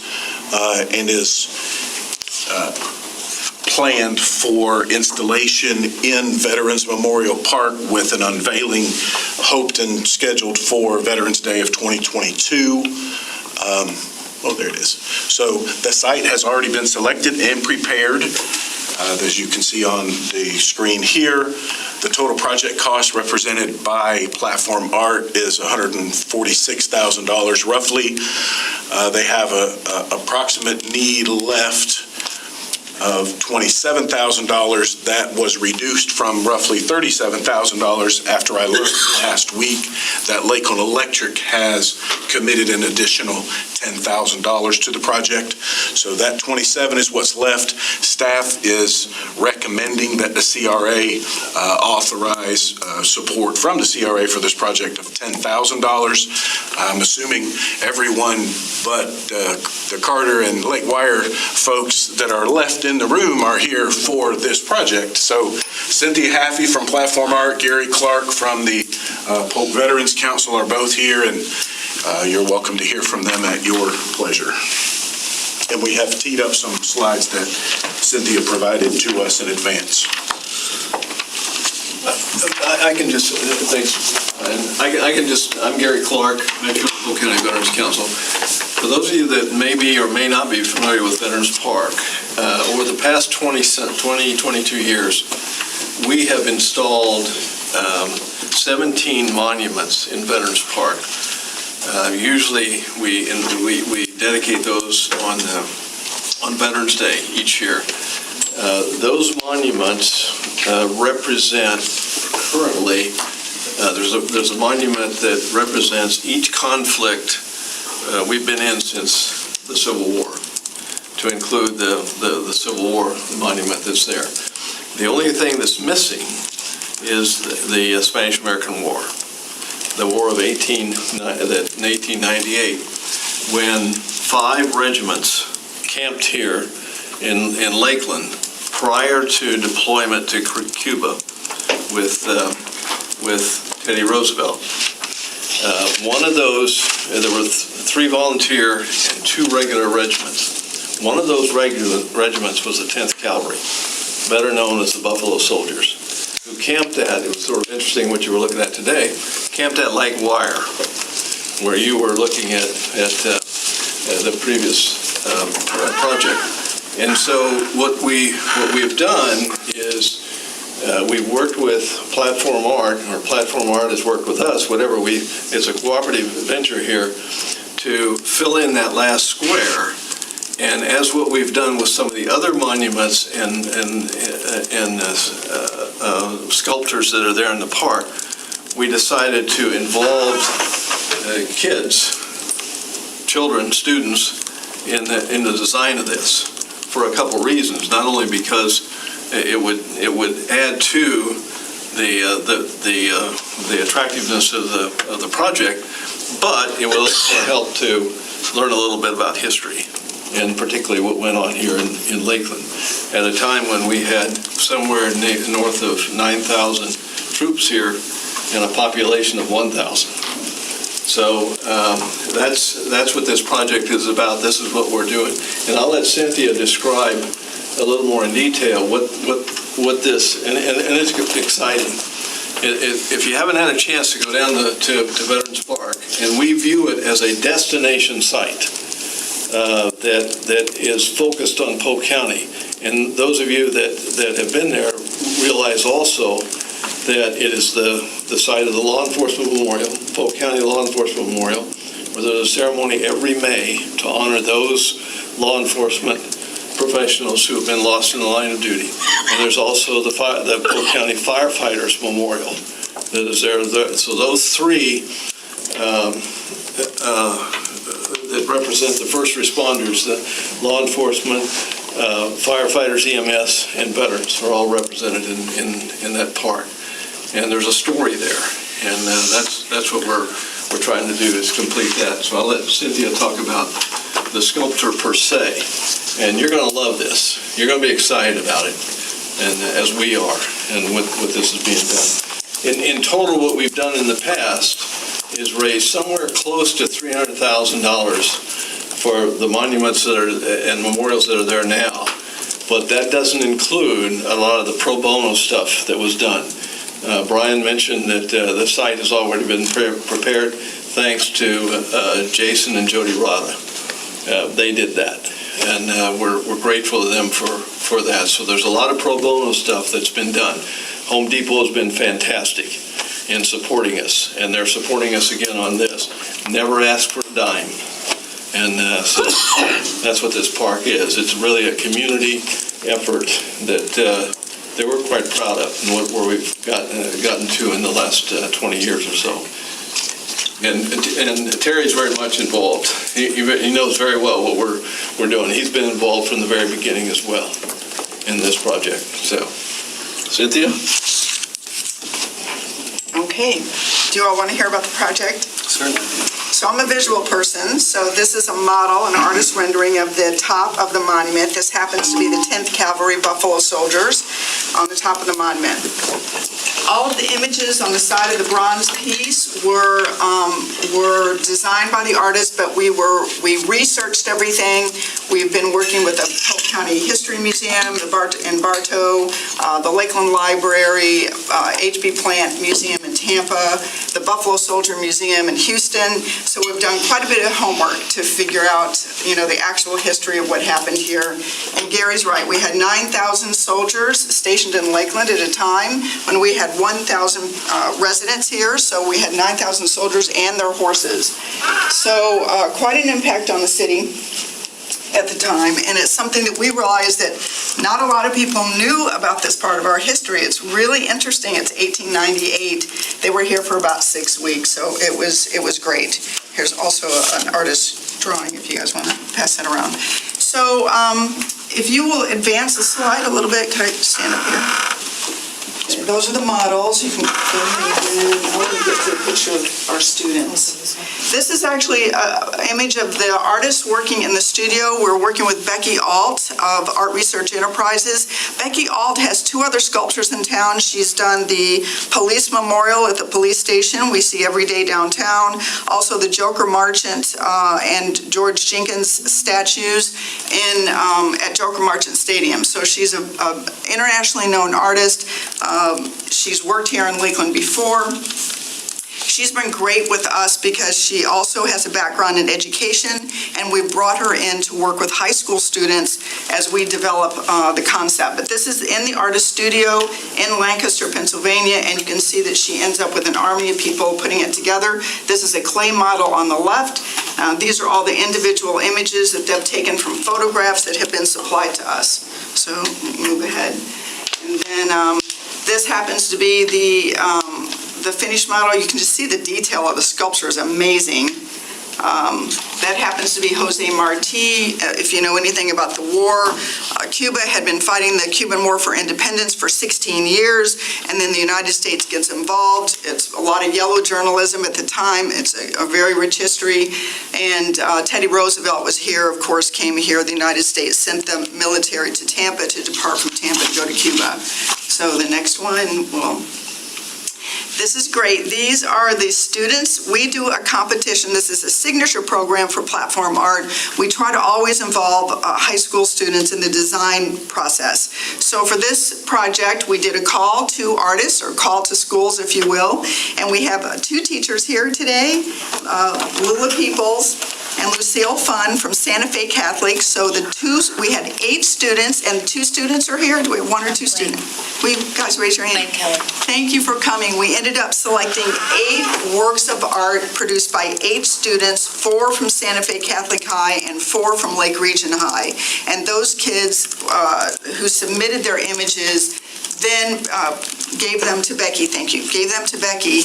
and is planned for installation in Veterans Memorial Park with an unveiling hoped and scheduled for Veterans Day of 2022. There it is. So the site has already been selected and prepared, as you can see on the screen here. The total project cost represented by Platform Art is $146,000 roughly. They have an approximate need left of $27,000. That was reduced from roughly $37,000 after I learned last week that Lakeland Electric has committed an additional $10,000 to the project. So that 27 is what's left. Staff is recommending that the CRA authorize support from the CRA for this project of $10,000. I'm assuming everyone but the Carter and Lake Wire folks that are left in the room are here for this project. So Cynthia Haffey from Platform Art, Gary Clark from the Polk Veterans Council are both here, and you're welcome to hear from them at your pleasure. And we have teed up some slides that Cynthia provided to us in advance. I can just, thanks. I'm Gary Clark, Polk County Veterans Council. For those of you that may be or may not be familiar with Veterans Park, over the past 22 years, we have installed 17 monuments in Veterans Park. Usually we dedicate those on Veterans Day each year. Those monuments represent currently, there's a monument that represents each conflict we've been in since the Civil War, to include the Civil War monument that's there. The only thing that's missing is the Spanish-American War, the War of 1898, when 5 regiments camped here in Lakeland prior to deployment to Cuba with Teddy Roosevelt. One of those, there were 3 volunteer and 2 regular regiments. One of those regiments was the 10th Cavalry, better known as the Buffalo Soldiers, who camped at, it was sort of interesting what you were looking at today, camped at Lake Wire, where you were looking at the previous project. And so what we've done is we've worked with Platform Art, or Platform Art has worked with us, it's a cooperative venture here, to fill in that last square. And as what we've done with some of the other monuments and sculptures that are there in the park, we decided to involve children, students, in the design of this for a couple reasons. Not only because it would add to the attractiveness of the project, but it will also help to learn a little bit about history, and particularly what went on here in Lakeland at a time when we had somewhere north of 9,000 troops here and a population of 1,000. So that's what this project is about. This is what we're doing. And I'll let Cynthia describe a little more in detail what this, and it's exciting. If you haven't had a chance to go down to Veterans Park, and we view it as a destination site that is focused on Polk County. And those of you that have been there realize also that it is the site of the Law Enforcement Memorial, Polk County Law Enforcement Memorial, where there's a ceremony every May to honor those law enforcement professionals who have been lost in the line of duty. And there's also the Polk County Firefighters Memorial that is there. So those 3 that represent the first responders, the law enforcement, firefighters, EMS, and veterans are all represented in that park. And there's a story there, and that's what we're trying to do, is complete that. So I'll let Cynthia talk about the sculpture per se, and you're going to love this. You're going to be excited about it, and as we are, and what this is being done. In total, what we've done in the past is raised somewhere close to $300,000 for the monuments that are and memorials that are there now, but that doesn't include a lot of the pro bono stuff that was done. Brian mentioned that the site has already been prepared thanks to Jason and Jody Rada. They did that, and we're grateful to them for that. So there's a lot of pro bono stuff that's been done. Home Depot has been fantastic in supporting us, and they're supporting us again on this. Never ask for a dime. And so that's what this park is. It's really a community effort that we're quite proud of, and where we've gotten to in the last 20 years or so. And Terry's very much involved. He knows very well what we're doing. He's been involved from the very beginning as well in this project. So, Cynthia? Okay. Do you all want to hear about the project? Certainly. So I'm a visual person, so this is a model, an artist rendering of the top of the monument. This happens to be the 10th Cavalry Buffalo Soldiers on the top of the monument. All of the images on the side of the bronze piece were designed by the artist, but we researched everything. We've been working with the Polk County History Museum in Bartow, the Lakeland Library, H.B. Plant Museum in Tampa, the Buffalo Soldier Museum in Houston. So we've done quite a bit of homework to figure out, the actual history of what happened here. And Gary's right. We had 9,000 soldiers stationed in Lakeland at a time when we had 1,000 residents here. So we had 9,000 soldiers and their horses. So quite an impact on the city at the time, and it's something that we realized that not a lot of people knew about this part of our history. It's really interesting. It's 1898. They were here for about 6 weeks, so it was great. Here's also an artist's drawing if you guys want to pass that around. So if you will advance the slide a little bit, can I stand up here? Those are the models. You can go ahead and I want to get to a picture of our students. This is actually an image of the artists working in the studio. We're working with Becky Alt of Art Research Enterprises. Becky Alt has 2 other sculptures in town. She's done the police memorial at the police station we see every day downtown. Also the Joker Marchant and George Jenkins statues at Joker Marchant Stadium. So she's an internationally known artist. She's worked here in Lakeland before. She's been great with us because she also has a background in education, and we've brought her in to work with high school students as we develop the concept. But this is in the artist studio in Lancaster, Pennsylvania, and you can see that she ends up with an army of people putting it together. This is a clay model on the left. These are all the individual images that they've taken from photographs that have been supplied to us. So move ahead. And then this happens to be the finished model. You can just see the detail of the sculpture is amazing. That happens to be Jose Marti. If you know anything about the war, Cuba had been fighting the Cuban War for independence for 16 years, and then the United States gets involved. It's a lot of yellow journalism at the time. It's a very rich history. And Teddy Roosevelt was here, of course, came here. The United States sent the military to Tampa to depart from Tampa to go to Cuba. So the next one, well, this is great. These are the students. We do a competition. This is a signature program for platform art. We try to always involve high school students in the design process. So for this project, we did a call to artists, or call to schools, if you will. And we have 2 teachers here today, Lula Peoples and Lucille Fun from Santa Fe Catholic. So we had 8 students, and 2 students are here. Do we have 1 or 2 students? Will you guys raise your hand? Thank you for coming. We ended up selecting 8 works of art produced by 8 students, 4 from Santa Fe Catholic High and 4 from Lake Region High. And those kids who submitted their images then gave them to Becky, gave them to Becky,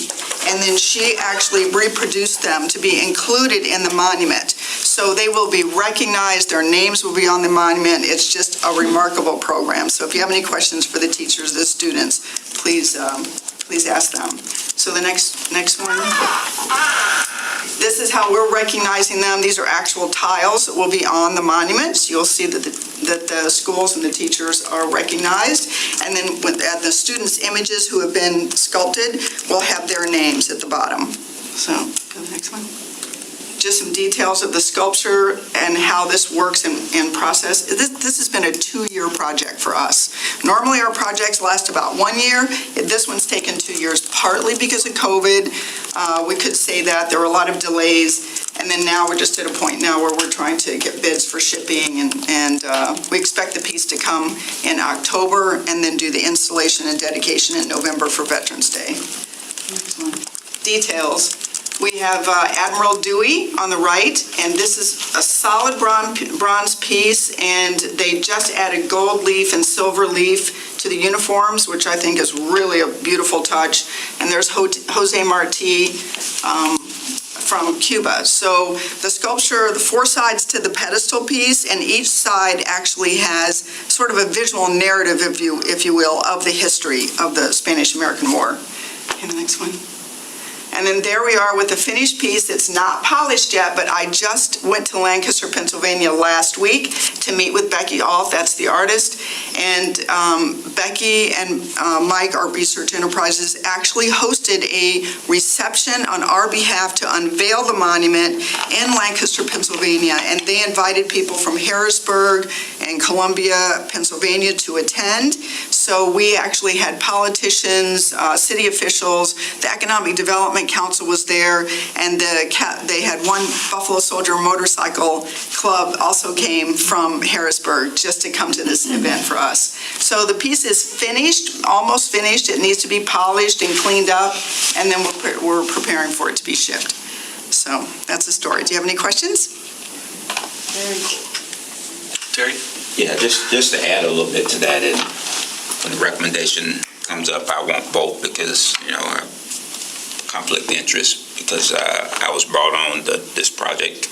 and then she actually reproduced them to be included in the monument. So they will be recognized, their names will be on the monument. It's just a remarkable program. So if you have any questions for the teachers, the students, please ask them. So the next one. This is how we're recognizing them. These are actual tiles that will be on the monuments. You'll see that the schools and the teachers are recognized. And then the students' images who have been sculpted will have their names at the bottom. So, go to the next one. Just some details of the sculpture and how this works in process. This has been a 2-year project for us. Normally our projects last about 1 year. This one's taken 2 years, partly because of COVID. We could say that there were a lot of delays. And then now we're just at a point now where we're trying to get bids for shipping and we expect the piece to come in October and then do the installation and dedication in November for Veterans Day. Next one. Details. We have Admiral Dewey on the right, and this is a solid bronze piece, and they just added gold leaf and silver leaf to the uniforms, which I think is really a beautiful touch. And there's Jose Marti from Cuba. So the sculpture, the 4 sides to the pedestal piece, and each side actually has sort of a visual narrative, if you will, of the history of the Spanish-American War. Okay, the next one. And then there we are with the finished piece. It's not polished yet, but I just went to Lancaster, Pennsylvania last week to meet with Becky Alf, that's the artist. And Becky and Mike, our Research Enterprises, actually hosted a reception on our behalf to unveil the monument in Lancaster, Pennsylvania. And they invited people from Harrisburg and Columbia, Pennsylvania to attend. So we actually had politicians, city officials, the Economic Development Council was there, and they had one Buffalo Soldier motorcycle club also came from Harrisburg just to come to this event for us. So the piece is finished, almost finished. It needs to be polished and cleaned up, and then we're preparing for it to be shipped. So that's the story. Do you have any questions? Terry? Yeah, just to add a little bit to that, and when the recommendation comes up, I won't vote because, conflict of interest, because I was brought on this project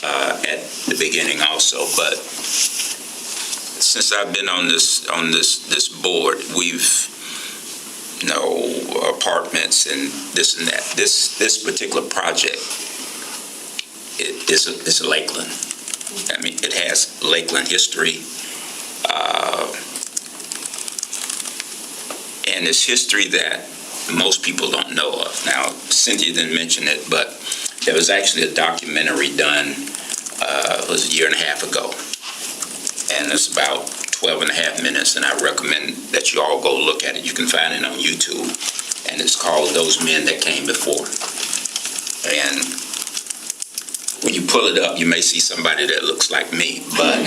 at the beginning also. But since I've been on this board, we've apartments and this and that. This particular project, it's a Lakeland. I mean, it has Lakeland history. And it's history that most people don't know of. Now, Cynthia didn't mention it, but there was actually a documentary done, it was a year and a half ago. And it's about 12 and a half minutes, and I recommend that you all go look at it. You can find it on YouTube. And it's called Those Men That Came Before. And when you pull it up, you may see somebody that looks like me, but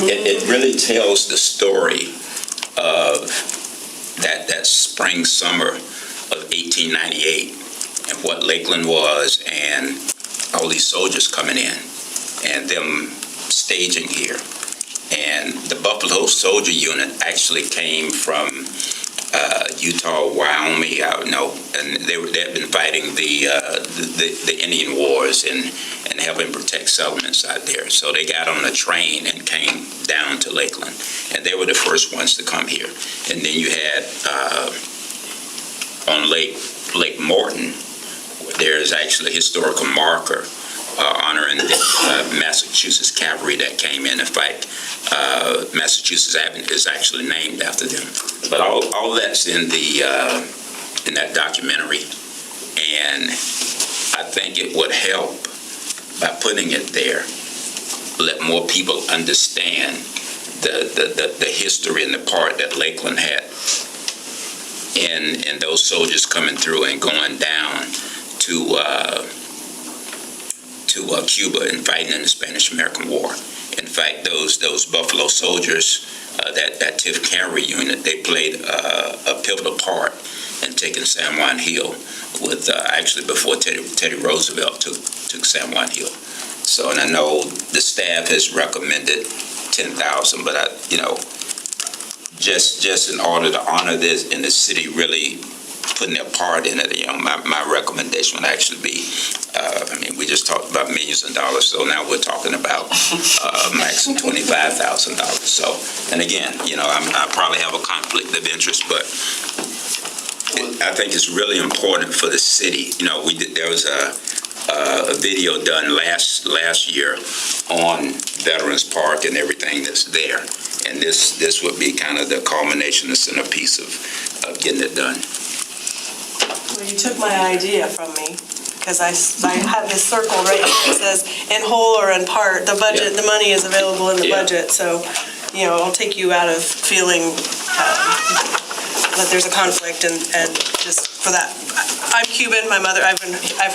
it really tells the story of that spring, summer of 1898 and what Lakeland was and all these soldiers coming in and them staging here. And the Buffalo Soldier Unit actually came from Utah, Wyoming, and they had been fighting the Indian Wars and helping protect settlements out there. So they got on a train and came down to Lakeland, and they were the first ones to come here. And then you had on Lake Morton, there's actually a historical marker honoring the Massachusetts cavalry that came in to fight. Massachusetts Avenue is actually named after them. But all that's in that documentary, and I think it would help by putting it there, let more people understand the history and the part that Lakeland had in those soldiers coming through and going down to Cuba and fighting in the Spanish-American War. In fact, those Buffalo Soldiers, that Tiff Cavalry unit, they played a pivotal part in taking San Juan Hill, with actually before Teddy Roosevelt took San Juan Hill. So, and I know the staff has recommended 10,000, but just in order to honor this, and the city really putting their part in it. My recommendation would actually be, we just talked about millions of dollars, so now we're talking about maximum $25,000. So, and again, I probably have a conflict of interest, but I think it's really important for the city. There was a video done last year on Veterans Park and everything that's there. And this would be kind of the culmination, the centerpiece of getting it done. Well, you took my idea from me, because I have this circle right here that says, in whole or in part, the budget, the money is available in the budget. So, I'll take you out of feeling that there's a conflict, and just for that. I'm Cuban, my mother, I've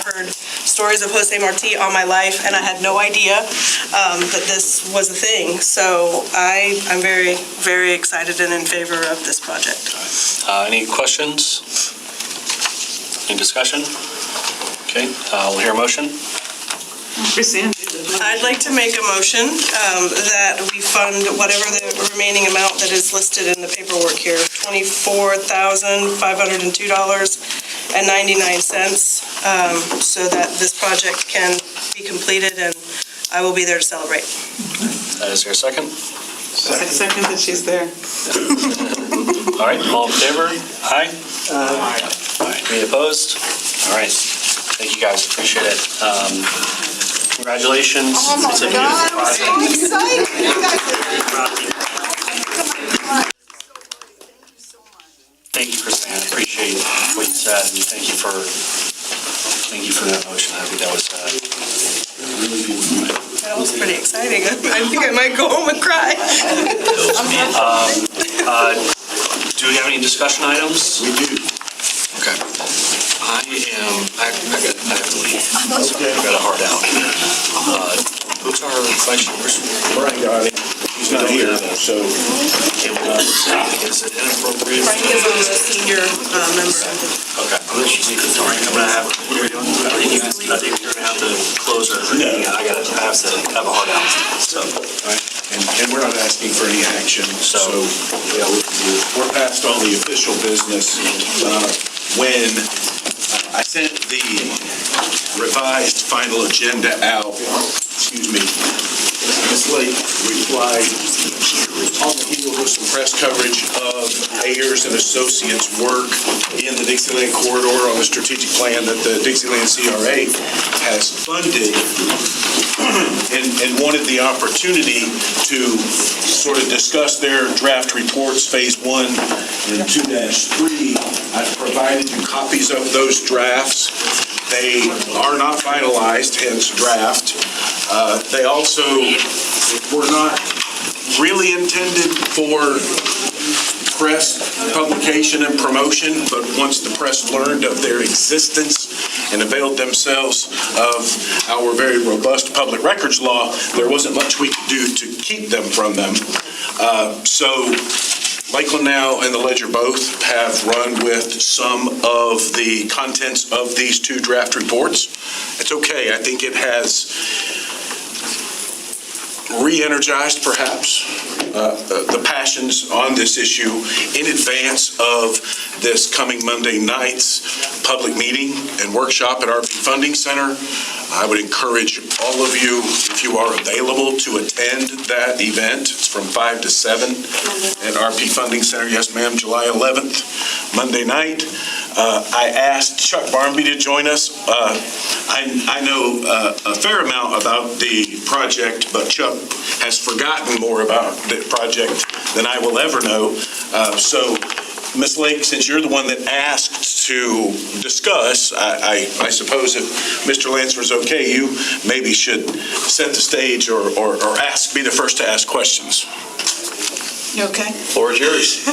heard stories of Jose Marti all my life, and I had no idea that this was a thing. So I'm very, very excited and in favor of this project. Any questions? Any discussion? Okay, we'll hear a motion. I'd like to make a motion that we fund whatever the remaining amount that is listed in the paperwork here, $24,502.99, so that this project can be completed, and I will be there to celebrate. Is there a second? Second that she's there. All right, all in favor? Aye? Aye. Any opposed? All right, thank you guys, appreciate it. Congratulations. Oh my It's a God, beautiful I'm so project. excited. Thank you, Christine, I appreciate what you said, and thank you for that motion. I think that was really beautiful. That was pretty exciting. I think I might go home and cry. Do we have any discussion items? We do. Okay. I have to leave. Okay. I've got a hard out. Who's our vice chairperson? Brian got it. He's not here, so. Is it inappropriate? Frank is a senior member. Okay. I'm gonna have, what are we doing? I think you're gonna have to close our meeting. I have to have a hard out. So, all right. And we're not asking for any action, so we're past all the official business. When I sent the revised final agenda out, Ms. Lake replied on the heels of some press coverage of Ayers and Associates' work in the Dixieland corridor on the strategic plan that the Dixieland CRA has funded, and wanted the opportunity to sort of discuss their draft reports, phase 1 and 2-3. I've provided you copies of those drafts. They are not finalized, hence draft. They also were not really intended for press publication and promotion, but once the press learned of their existence and availed themselves of our very robust public records law, there wasn't much we could do to keep them from them. So Lakeland Now and the Ledger both have run with some of the contents of these two draft reports. It's okay. I think it has re-energized, perhaps, the passions on this issue in advance of this coming Monday night's public meeting and workshop at RP Funding Center. I would encourage all of you, if you are available, to attend that event. It's from 5 to 7 at RP Funding Center. Yes, ma'am, July 11th, Monday night. I asked Chuck Barmby to join us. I know a fair amount about the project, but Chuck has forgotten more about the project than I will ever know. So, Ms. Lake, since you're the one that asked to discuss, I suppose if Mr. Lancer's okay, you maybe should set the stage or be the first to ask questions. You okay? Floor is yours.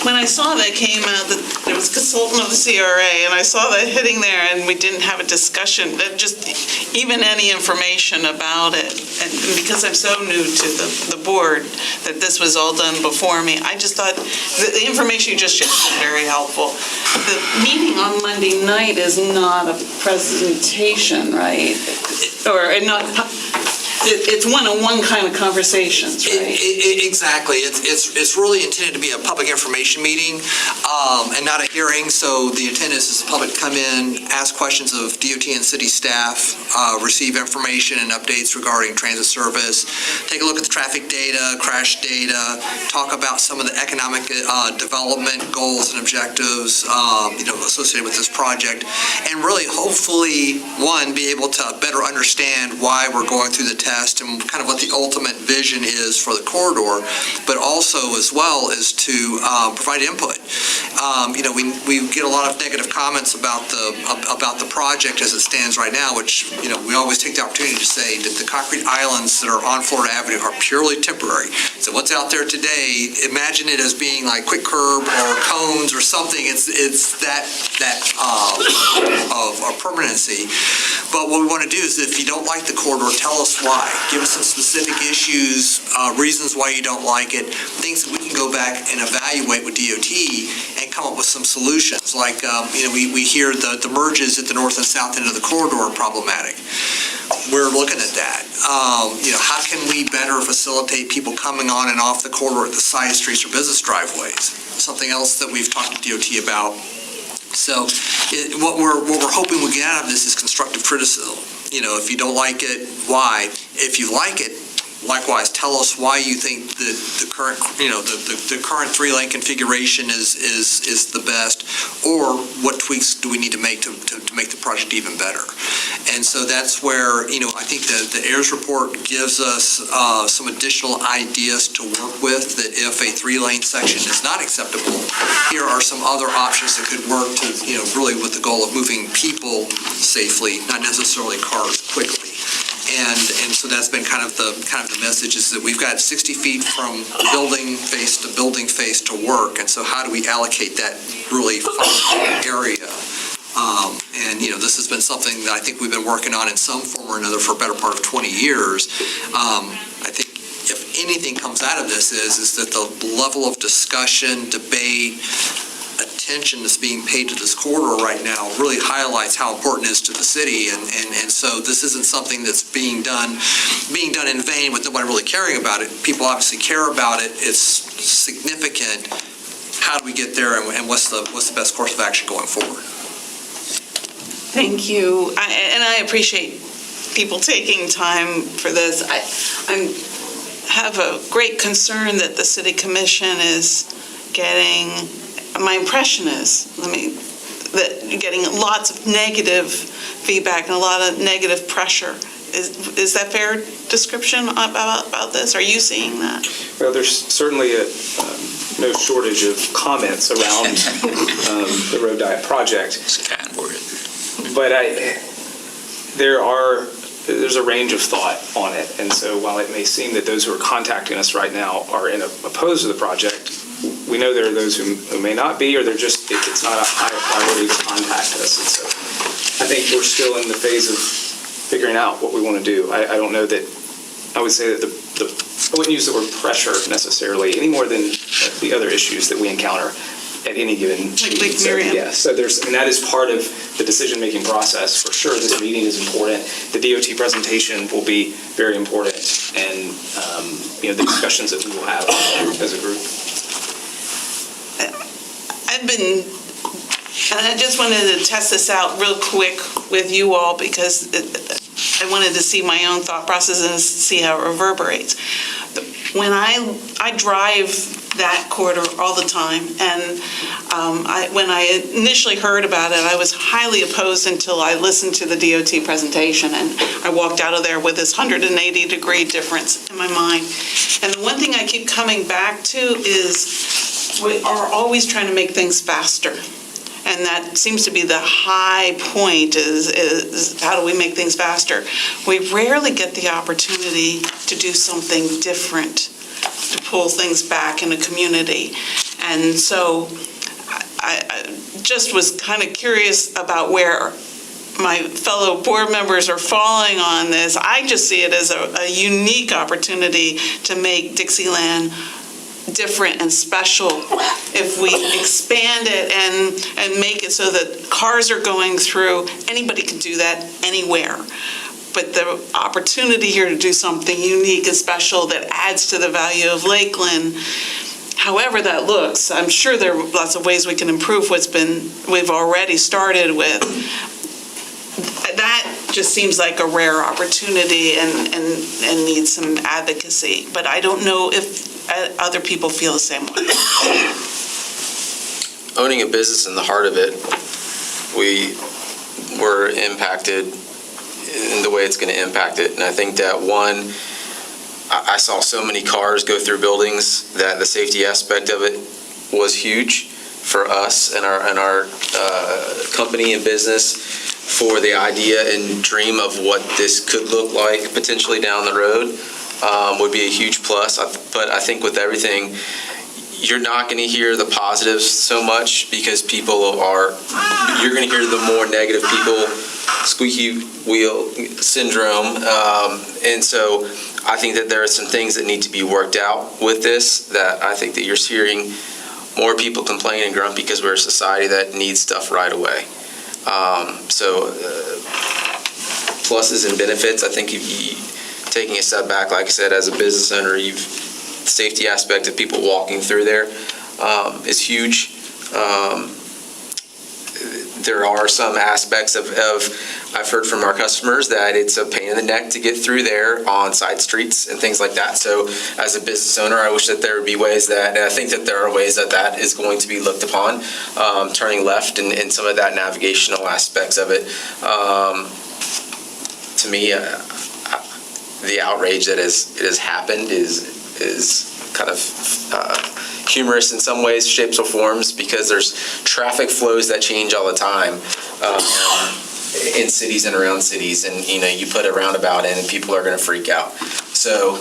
When I saw that came out, that there was a consultant of the CRA, and I saw that hitting there, and we didn't have a discussion, that just even any information about it, and because I'm so new to the board, that this was all done before me, I just thought the information you just shared was very helpful. The meeting on Monday night is not a presentation, right? Or not. it's one-on-one kind of conversations, right? Exactly. It's really intended to be a public information meeting and not a hearing. So the intent is the public to come in, ask questions of DOT and city staff, receive information and updates regarding transit service, take a look at the traffic data, crash data, talk about some of the economic development goals and objectives associated with this project, and really hopefully, one, be able to better understand why we're going through the test and kind of what the ultimate vision is for the corridor, but also as well is to provide input. We get a lot of negative comments about the project as it stands right now, which we always take the opportunity to say that the concrete islands that are on Florida Avenue are purely temporary. So what's out there today, imagine it as being like quick curb or cones or something. It's that of permanency. But what we want to do is, if you don't like the corridor, tell us why. Give us some specific issues, reasons why you don't like it, things that we can go back and evaluate with DOT and come up with some solutions. Like, we hear the merges at the north and south end of the corridor are problematic. We're looking at that. How can we better facilitate people coming on and off the corridor at the side streets or business driveways? Something else that we've talked to DOT about. So what we're hoping we get out of this is constructive criticism. If you don't like it, why? If you like it, likewise, tell us why you think the current, the current 3-lane configuration is the best, or what tweaks do we need to make to make the project even better. And so that's where, I think the AIRS report gives us some additional ideas to work with, that if a 3-lane section is not acceptable, here are some other options that could work to, really with the goal of moving people safely, not necessarily cars quickly. And so that's been kind of the message, is that we've got 60 feet from building face to building face to work, and so how do we allocate that really fun area? This has been something that I think we've been working on in some form or another for a better part of 20 years. I think if anything comes out of this is that the level of discussion, debate, attention that's being paid to this corridor right now really highlights how important it is to the city, and so this isn't something that's being done in vain with nobody really caring about it. People obviously care about it. It's significant. How do we get there, and what's the best course of action going forward? Thank you. I appreciate people taking time for this. I have a great concern that the City Commission is getting, my impression is, that you're getting lots of negative feedback and a lot of negative pressure. Is that fair description about this? Are you seeing that? Well, there's certainly no shortage of comments around the Road Diet project. It's a kind word. But there's a range of thought on it, and so while it may seem that those who are contacting us right now are opposed to the project, we know there are those who may not be, or it's not a high priority to contact us. And so I think we're still in the phase of figuring out what we want to do. I don't know that, I would say that I wouldn't use the word pressure necessarily any more than the other issues that we encounter at any given meeting. So, yeah, so that is part of the decision-making process. For sure, this meeting is important. The DOT presentation will be very important, and the discussions that we will have as a group. I just wanted to test this out real quick with you all, because I wanted to see my own thought process and see how it reverberates. When I drive that corridor all the time, and when I initially heard about it, I was highly opposed until I listened to the DOT presentation, and I walked out of there with this 180-degree difference in my mind. And the one thing I keep coming back to is we are always trying to make things faster. And that seems to be the high point, is how do we make things faster? We rarely get the opportunity to do something different, to pull things back in a community. And so I just was kind of curious about where my fellow board members are falling on this. I just see it as a unique opportunity to make Dixieland different and special if we expand it and make it so that cars are going through. Anybody can do that anywhere. but the opportunity here to do something unique and special that adds to the value of Lakeland, however that looks, I'm sure there are lots of ways we can improve we've already started with. That just seems like a rare opportunity and needs some advocacy, but I don't know if other people feel the same way. Owning a business in the heart of it, we were impacted in the way it's going to impact it. And I think that I saw so many cars go through buildings that the safety aspect of it was huge for us and our company and business, for the idea and dream of what this could look like potentially down the road would be a huge plus. But I think with everything, you're not going to hear the positives so much because you're going to hear the more negative people, squeaky wheel syndrome. And so I think that there are some things that need to be worked out with this, that I think that you're hearing more people complain and grunt because we're a society that needs stuff right away. Pluses and benefits, I think taking a step back, like I said, as a business owner, the safety aspect of people walking through there is huge. There are some aspects of I've heard from our customers that it's a pain in the neck to get through there on side streets and things like that. So as a business owner, I wish that there would be ways and I think that there are ways that is going to be looked upon, turning left and some of that navigational aspects of it. To me, the outrage that has happened is kind of humorous in some ways, shapes, or forms, because there's traffic flows that change all the time in cities and around cities, and you put a roundabout in and people are going to freak out. So,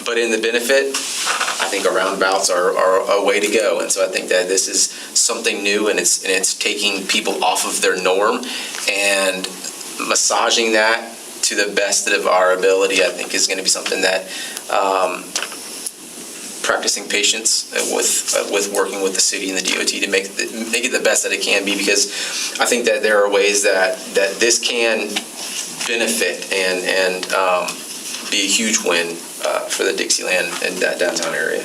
but in the benefit, I think roundabouts are a way to go, and so I think that this is something new, and it's taking people off of their norm and massaging that to the best of our ability. I think is going to be something that practicing patience with working with the city and the DOT to make it the best that it can be, because I think that there are ways that this can benefit and be a huge win for the Dixieland and that downtown area.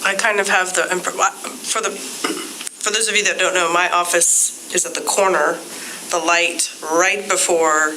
I kind of have for those of you that don't know, my office is at the corner, the light right before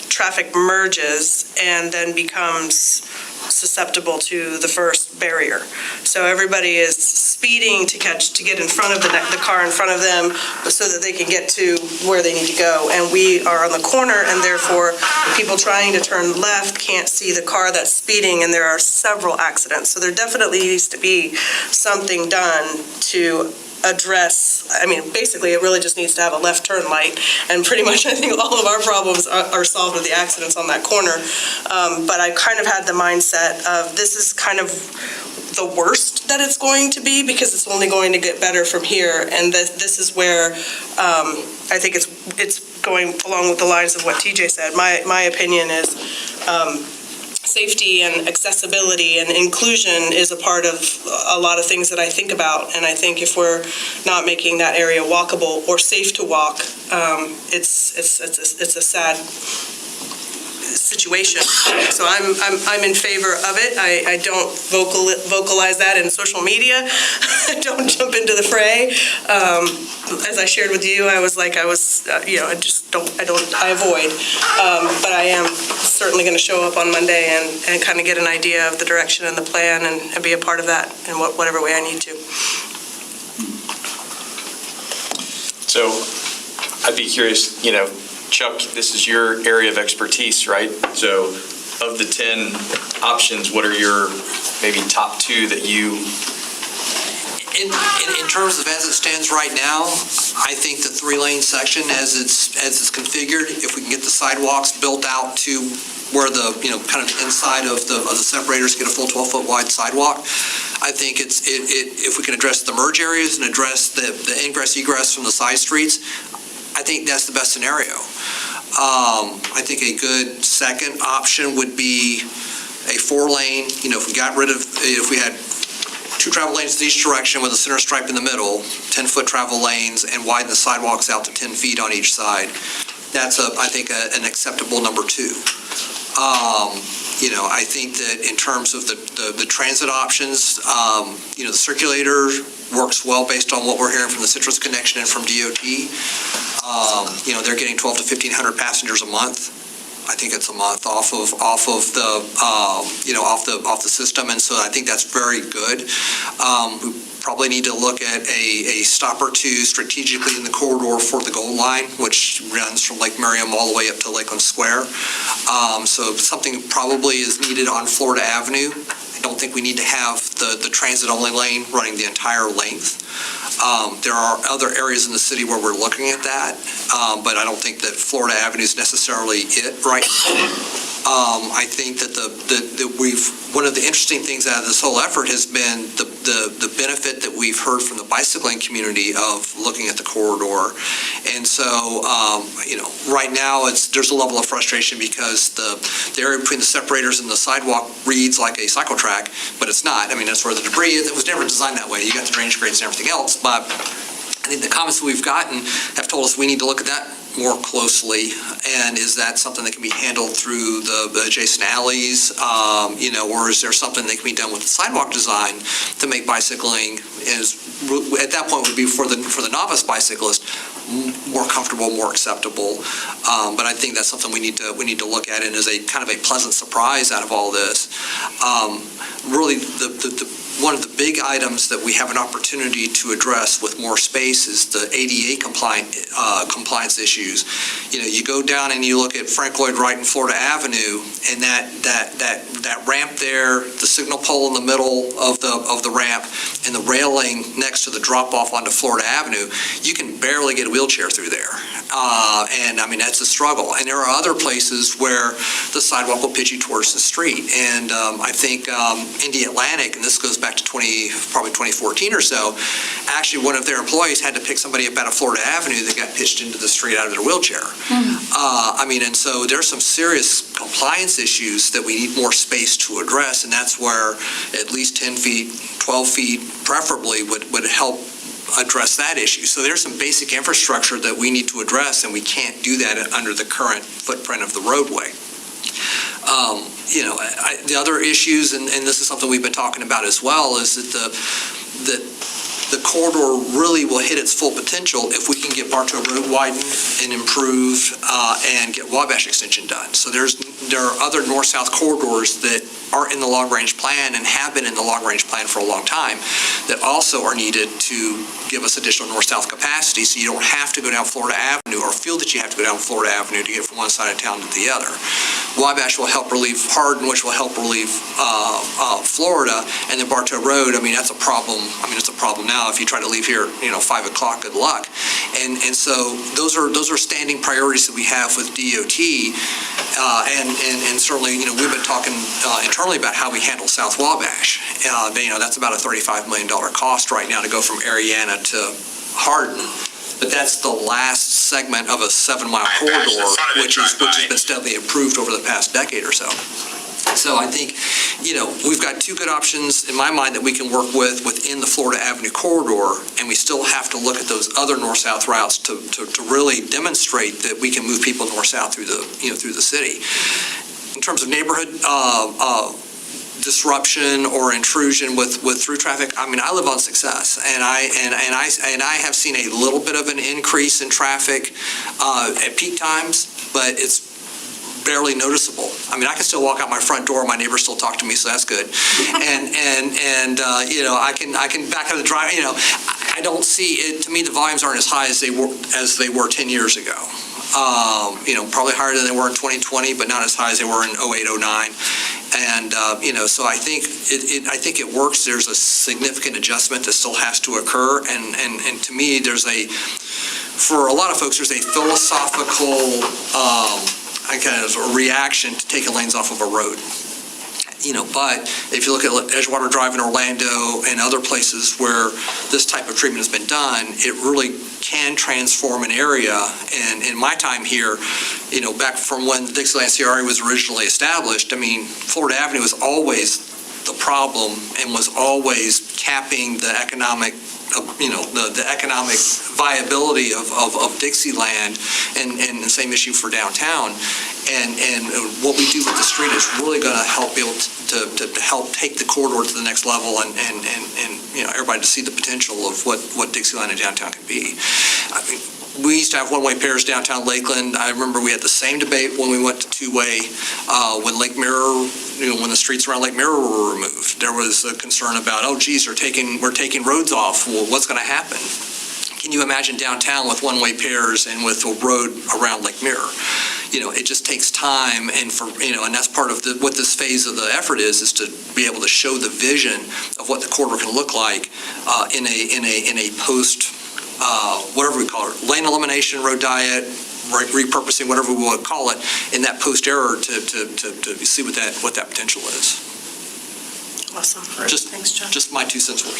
traffic merges and then becomes susceptible to the first barrier. So everybody is speeding to get in front of the car in front of them so that they can get to where they need to go. And we are on the corner, and therefore people trying to turn left can't see the car that's speeding, and there are several accidents. So there definitely needs to be something done to address, basically it really just needs to have a left turn light, and pretty much I think all of our problems are solved with the accidents on that corner. But I kind of had the mindset of this is kind of the worst that it's going to be, because it's only going to get better from here, and this is where I think it's going along with the lines of what TJ said. My opinion is safety and accessibility and inclusion is a part of a lot of things that I think about, and I think if we're not making that area walkable or safe to walk, it's a sad situation. So I'm in favor of it. I don't vocalize that in social media. I don't jump into the fray. As I shared with you, I avoid. But I am certainly going to show up on Monday and kind of get an idea of the direction and the plan and be a part of that in whatever way I need to. So I'd be curious, Chuck, this is your area of expertise, right? So of the 10 options, what are your maybe top 2 that you... In terms of as it stands right now, I think the 3-lane section as it's configured, if we can get the sidewalks built out to where the, kind of inside of the separators get a full 12-foot wide sidewalk, I think if we can address the merge areas and address the ingress egress from the side streets, I think that's the best scenario. I think a good second option would be a 4-lane, if we had 2 travel lanes in each direction with a center stripe in the middle, 10-foot travel lanes, and widen the sidewalks out to 10 feet on each side. that's, I think, an acceptable number 2. I think that in terms of the transit options, the circulator works well based on what we're hearing from the Citrus Connection and from DOT. They're getting 1,200 to 1,500 passengers a month. I think it's a month off of the system, and so I think that's very good. We probably need to look at a stop or two strategically in the corridor for the Gold Line, which runs from Lake Merriam all the way up to Lakeland Square. So something probably is needed on Florida Avenue. I don't think we need to have the transit-only lane running the entire length. There are other areas in the city where we're looking at that, but I don't think that Florida Avenue is necessarily it right now. I think that one of the interesting things out of this whole effort has been the benefit that we've heard from the bicycling community of looking at the corridor. And so, right now there's a level of frustration because the area between the separators and the sidewalk reads like a cycle track, but it's not. I mean, that's where the debris is. It was never designed that way. You got the drainage grades and everything else, but I think the comments that we've gotten have told us we need to look at that more closely, and is that something that can be handled through the adjacent alleys, or is there something that can be done with the sidewalk design to make bicycling, at that point would be for the novice bicyclist, more comfortable, more acceptable. But I think that's something we need to look at, and is a kind of a pleasant surprise out of all this. Really, one of the big items that we have an opportunity to address with more space is the ADA compliance issues. You go down and you look at Frank Lloyd Wright and Florida Avenue, and that ramp there, the signal pole in the middle of the ramp, and the railing next to the drop-off onto Florida Avenue, you can barely get a wheelchair through there. And I mean, that's a struggle. And there are other places where the sidewalk will pitch you towards the street. And I think Indy Atlantic, and this goes back to probably 2014 or so, actually one of their employees had to pick somebody up out of Florida Avenue that got pitched into the street out of their wheelchair. And so there's some serious compliance issues that we need more space to address, and that's where at least 10 feet, 12 feet preferably would help address that issue. So there's some basic infrastructure that we need to address, and we can't do that under the current footprint of the roadway. The other issues, and this is something we've been talking about as well, is that the corridor really will hit its full potential if we can get Bartow Road widened and improved and get Wabash Extension done. So there are other north-south corridors that are in the long-range plan and have been in the long-range plan for a long time that also are needed to give us additional north-south capacity, so you don't have to go down Florida Avenue or feel that you have to go down Florida Avenue to get from one side of town to the other. Wabash will help relieve Hardin, which will help relieve Florida, and then Bartow Road, I mean, that's a problem. I mean, it's a problem now. If you try to leave here, 5 o'clock, good luck. And so those are standing priorities that we have with DOT, and certainly, we've been talking internally about how we handle South Wabash. That's about a $35 million cost right now to go from Ariana to Hardin. But that's the last segment of a 7-mile corridor, which has been steadily improved over the past decade or so. So I think, we've got 2 good options in my mind that we can work with within the Florida Avenue corridor, and we still have to look at those other north-south routes to really demonstrate that we can move people north-south through the city. In terms of neighborhood disruption or intrusion with through traffic, I mean, I live on Success, and I have seen a little bit of an increase in traffic at peak times, but it's barely noticeable. I mean, I can still walk out my front door, my neighbors still talk to me, so that's good. And I can back out the drive. I don't see it. To me, the volumes aren't as high as they were 10 years ago. Probably higher than they were in 2020, but not as high as they were in 08, 09. And, so I think it works. There's a significant adjustment that still has to occur. And to me, for a lot of folks, there's a philosophical a reaction to taking lanes off of a road. But if you look at Edgewater Drive in Orlando and other places where this type of treatment has been done, it really can transform an area. And in my time here, back from when the Dixieland CRA was originally established, I mean, Florida Avenue was always the problem and was always capping the economic, the economic viability of Dixieland, and the same issue for downtown. And what we do with the street is really going to help be able to help take the corridor to the next level, and everybody to see the potential of what Dixieland and downtown can be. I mean, we used to have one-way pairs downtown Lakeland. I remember we had the same debate when we went to two-way when Lake Mirror, when the streets around Lake Mirror were removed. There was a concern about, oh, geez, we're taking roads off. Well, what's going to happen? Can you imagine downtown with one-way pairs and with a road around Lake Mirror? It just takes time, and and that's part of what this phase of the effort is to be able to show the vision of what the corridor can look like in a post, whatever we call it, lane elimination, road diet, repurposing, whatever we want to call it, in that post era to see what that potential is. Awesome. Thanks, John. Just my 2 cents worth.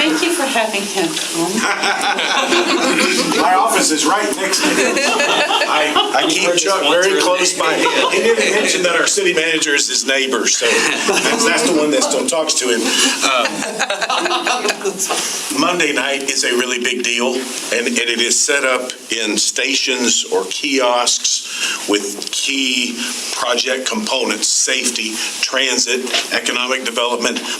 Thank you for having him come. My office is right next to him. I keep Chuck very close by. He didn't mention that our city manager is his neighbor, so that's the one that still talks to him. Monday night is a really big deal, and it is set up in stations or kiosks with key project components: safety, transit, economic development.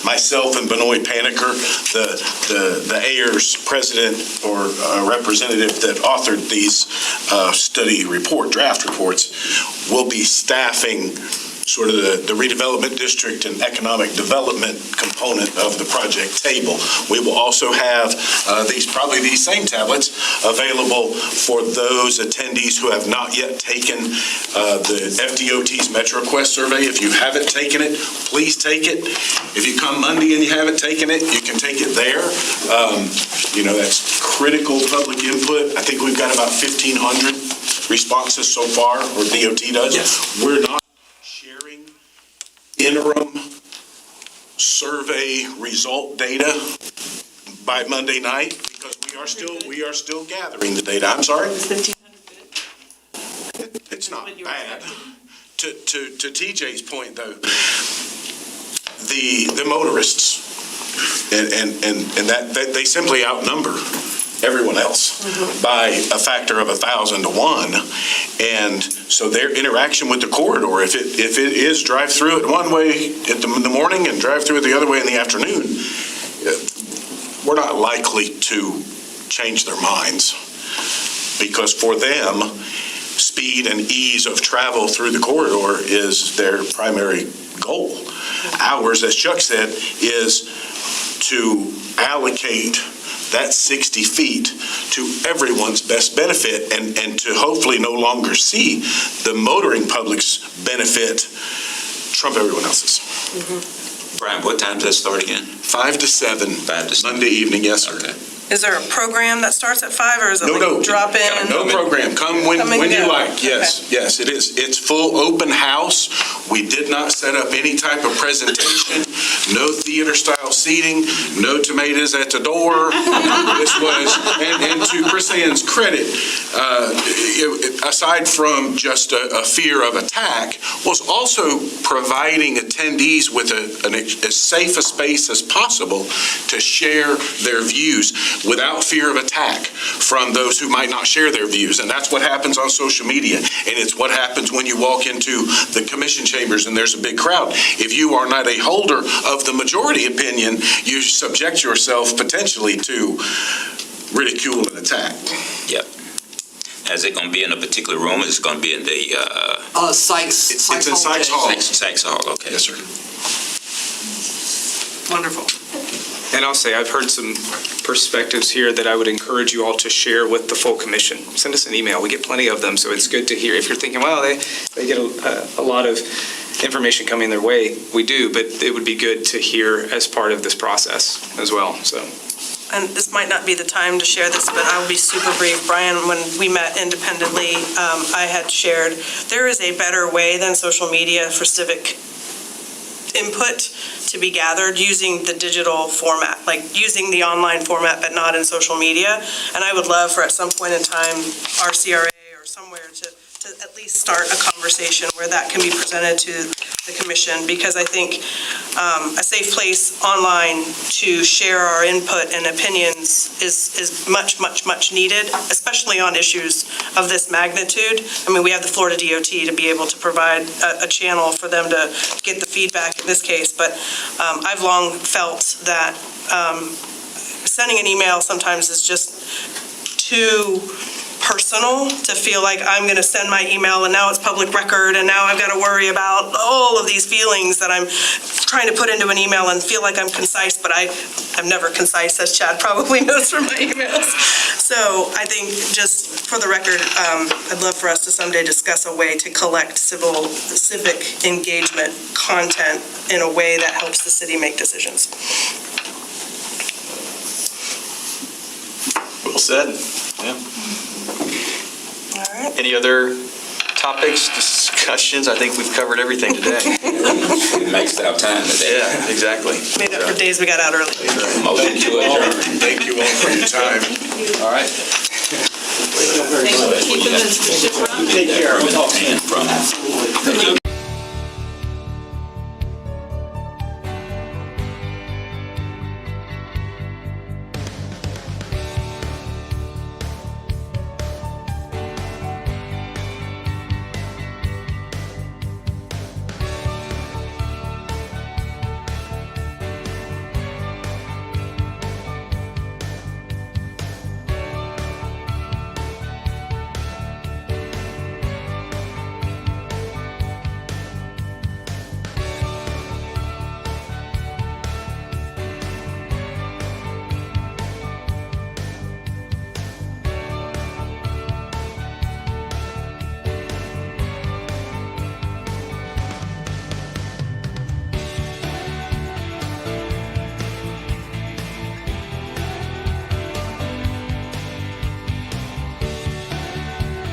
Myself and Benoit Paniker, the AIR's president or representative that authored these draft reports, will be staffing sort of the redevelopment district and economic development component of the project table. We will also have probably these same tablets available for those attendees who have not yet taken the FDOT's MetroQuest survey. If you haven't taken it, please take it. If you come Monday and you haven't taken it, you can take it there. That's critical public input. I think we've got about 1,500 responses so far, or DOT does. Yes. We're not sharing interim survey result data by Monday night because we are still gathering the data. I'm sorry? It's not bad. To TJ's point, though, the motorists and that they simply outnumber everyone else by a factor of 1,000 to 1, and so their interaction with the corridor, if it is drive through it one way in the morning and drive through it the other way in the afternoon, we're not likely to change their minds, because for them, speed and ease of travel through the corridor is their primary goal. Ours, as Chuck said, is to allocate that 60 feet to everyone's best benefit and to hopefully no longer see the motoring public's benefit trump everyone else's. Brian, what time does that start again? 5 to 7. 5 to 7. Monday evening, yes, sir. Okay. Is there a program that starts at 5, or is it No. drop in? No program. Come when you like. Yes, Okay. yes, it is. It's full open house. We did not set up any type of presentation, no theater-style seating, no tomatoes at the door. This was, and to Chris Ann's credit, aside from just a fear of attack, was also providing attendees with as safe a space as possible to share their views without fear of attack from those who might not share their views. And that's what happens on social media. And it's what happens when you walk into the commission chambers and there's a big crowd. If you are not a holder of the majority opinion, you subject yourself potentially to ridicule and attack. Yep. Is it going to be in a particular room? Is it going to be in the... Sykes. It's in Sykes Hall. Sykes Hall, okay. Yes, sir. Wonderful. And I'll say, I've heard some perspectives here that I would encourage you all to share with the full commission. Send us an email. We get plenty of them, so it's good to hear. If you're thinking, well, they get a lot of information coming their way, we do, but it would be good to hear as part of this process as well, so. And this might not be the time to share this, but I'll be super brief. Brian, when we met independently, I had shared, there is a better way than social media for civic input to be gathered using the digital format, like using the online format, but not in social media. And I would love for at some point in time, our CRA or somewhere to at least start a conversation where that can be presented to the commission, because I think a safe place online to share our input and opinions is much, much, much needed, especially on issues of this magnitude. I mean, we have the Florida DOT to be able to provide a channel for them to get the feedback in this case, but I've long felt that sending an email sometimes is just too personal to feel like I'm going to send my email and now it's public record and now I've got to worry about all of these feelings that I'm trying to put into an email and feel like I'm concise, but I'm never concise, as Chad probably knows from my emails. So I think, just for the record, I'd love for us to someday discuss a way to collect civic engagement content in a way that helps the city make decisions. Well said. Yeah. All right. Any other topics, discussions? I think we've covered everything today. It makes our time today. Yeah, exactly. Made up for days we got out early. Motion to adjourn. Thank you all for your time. All right. Keep them as. Take care.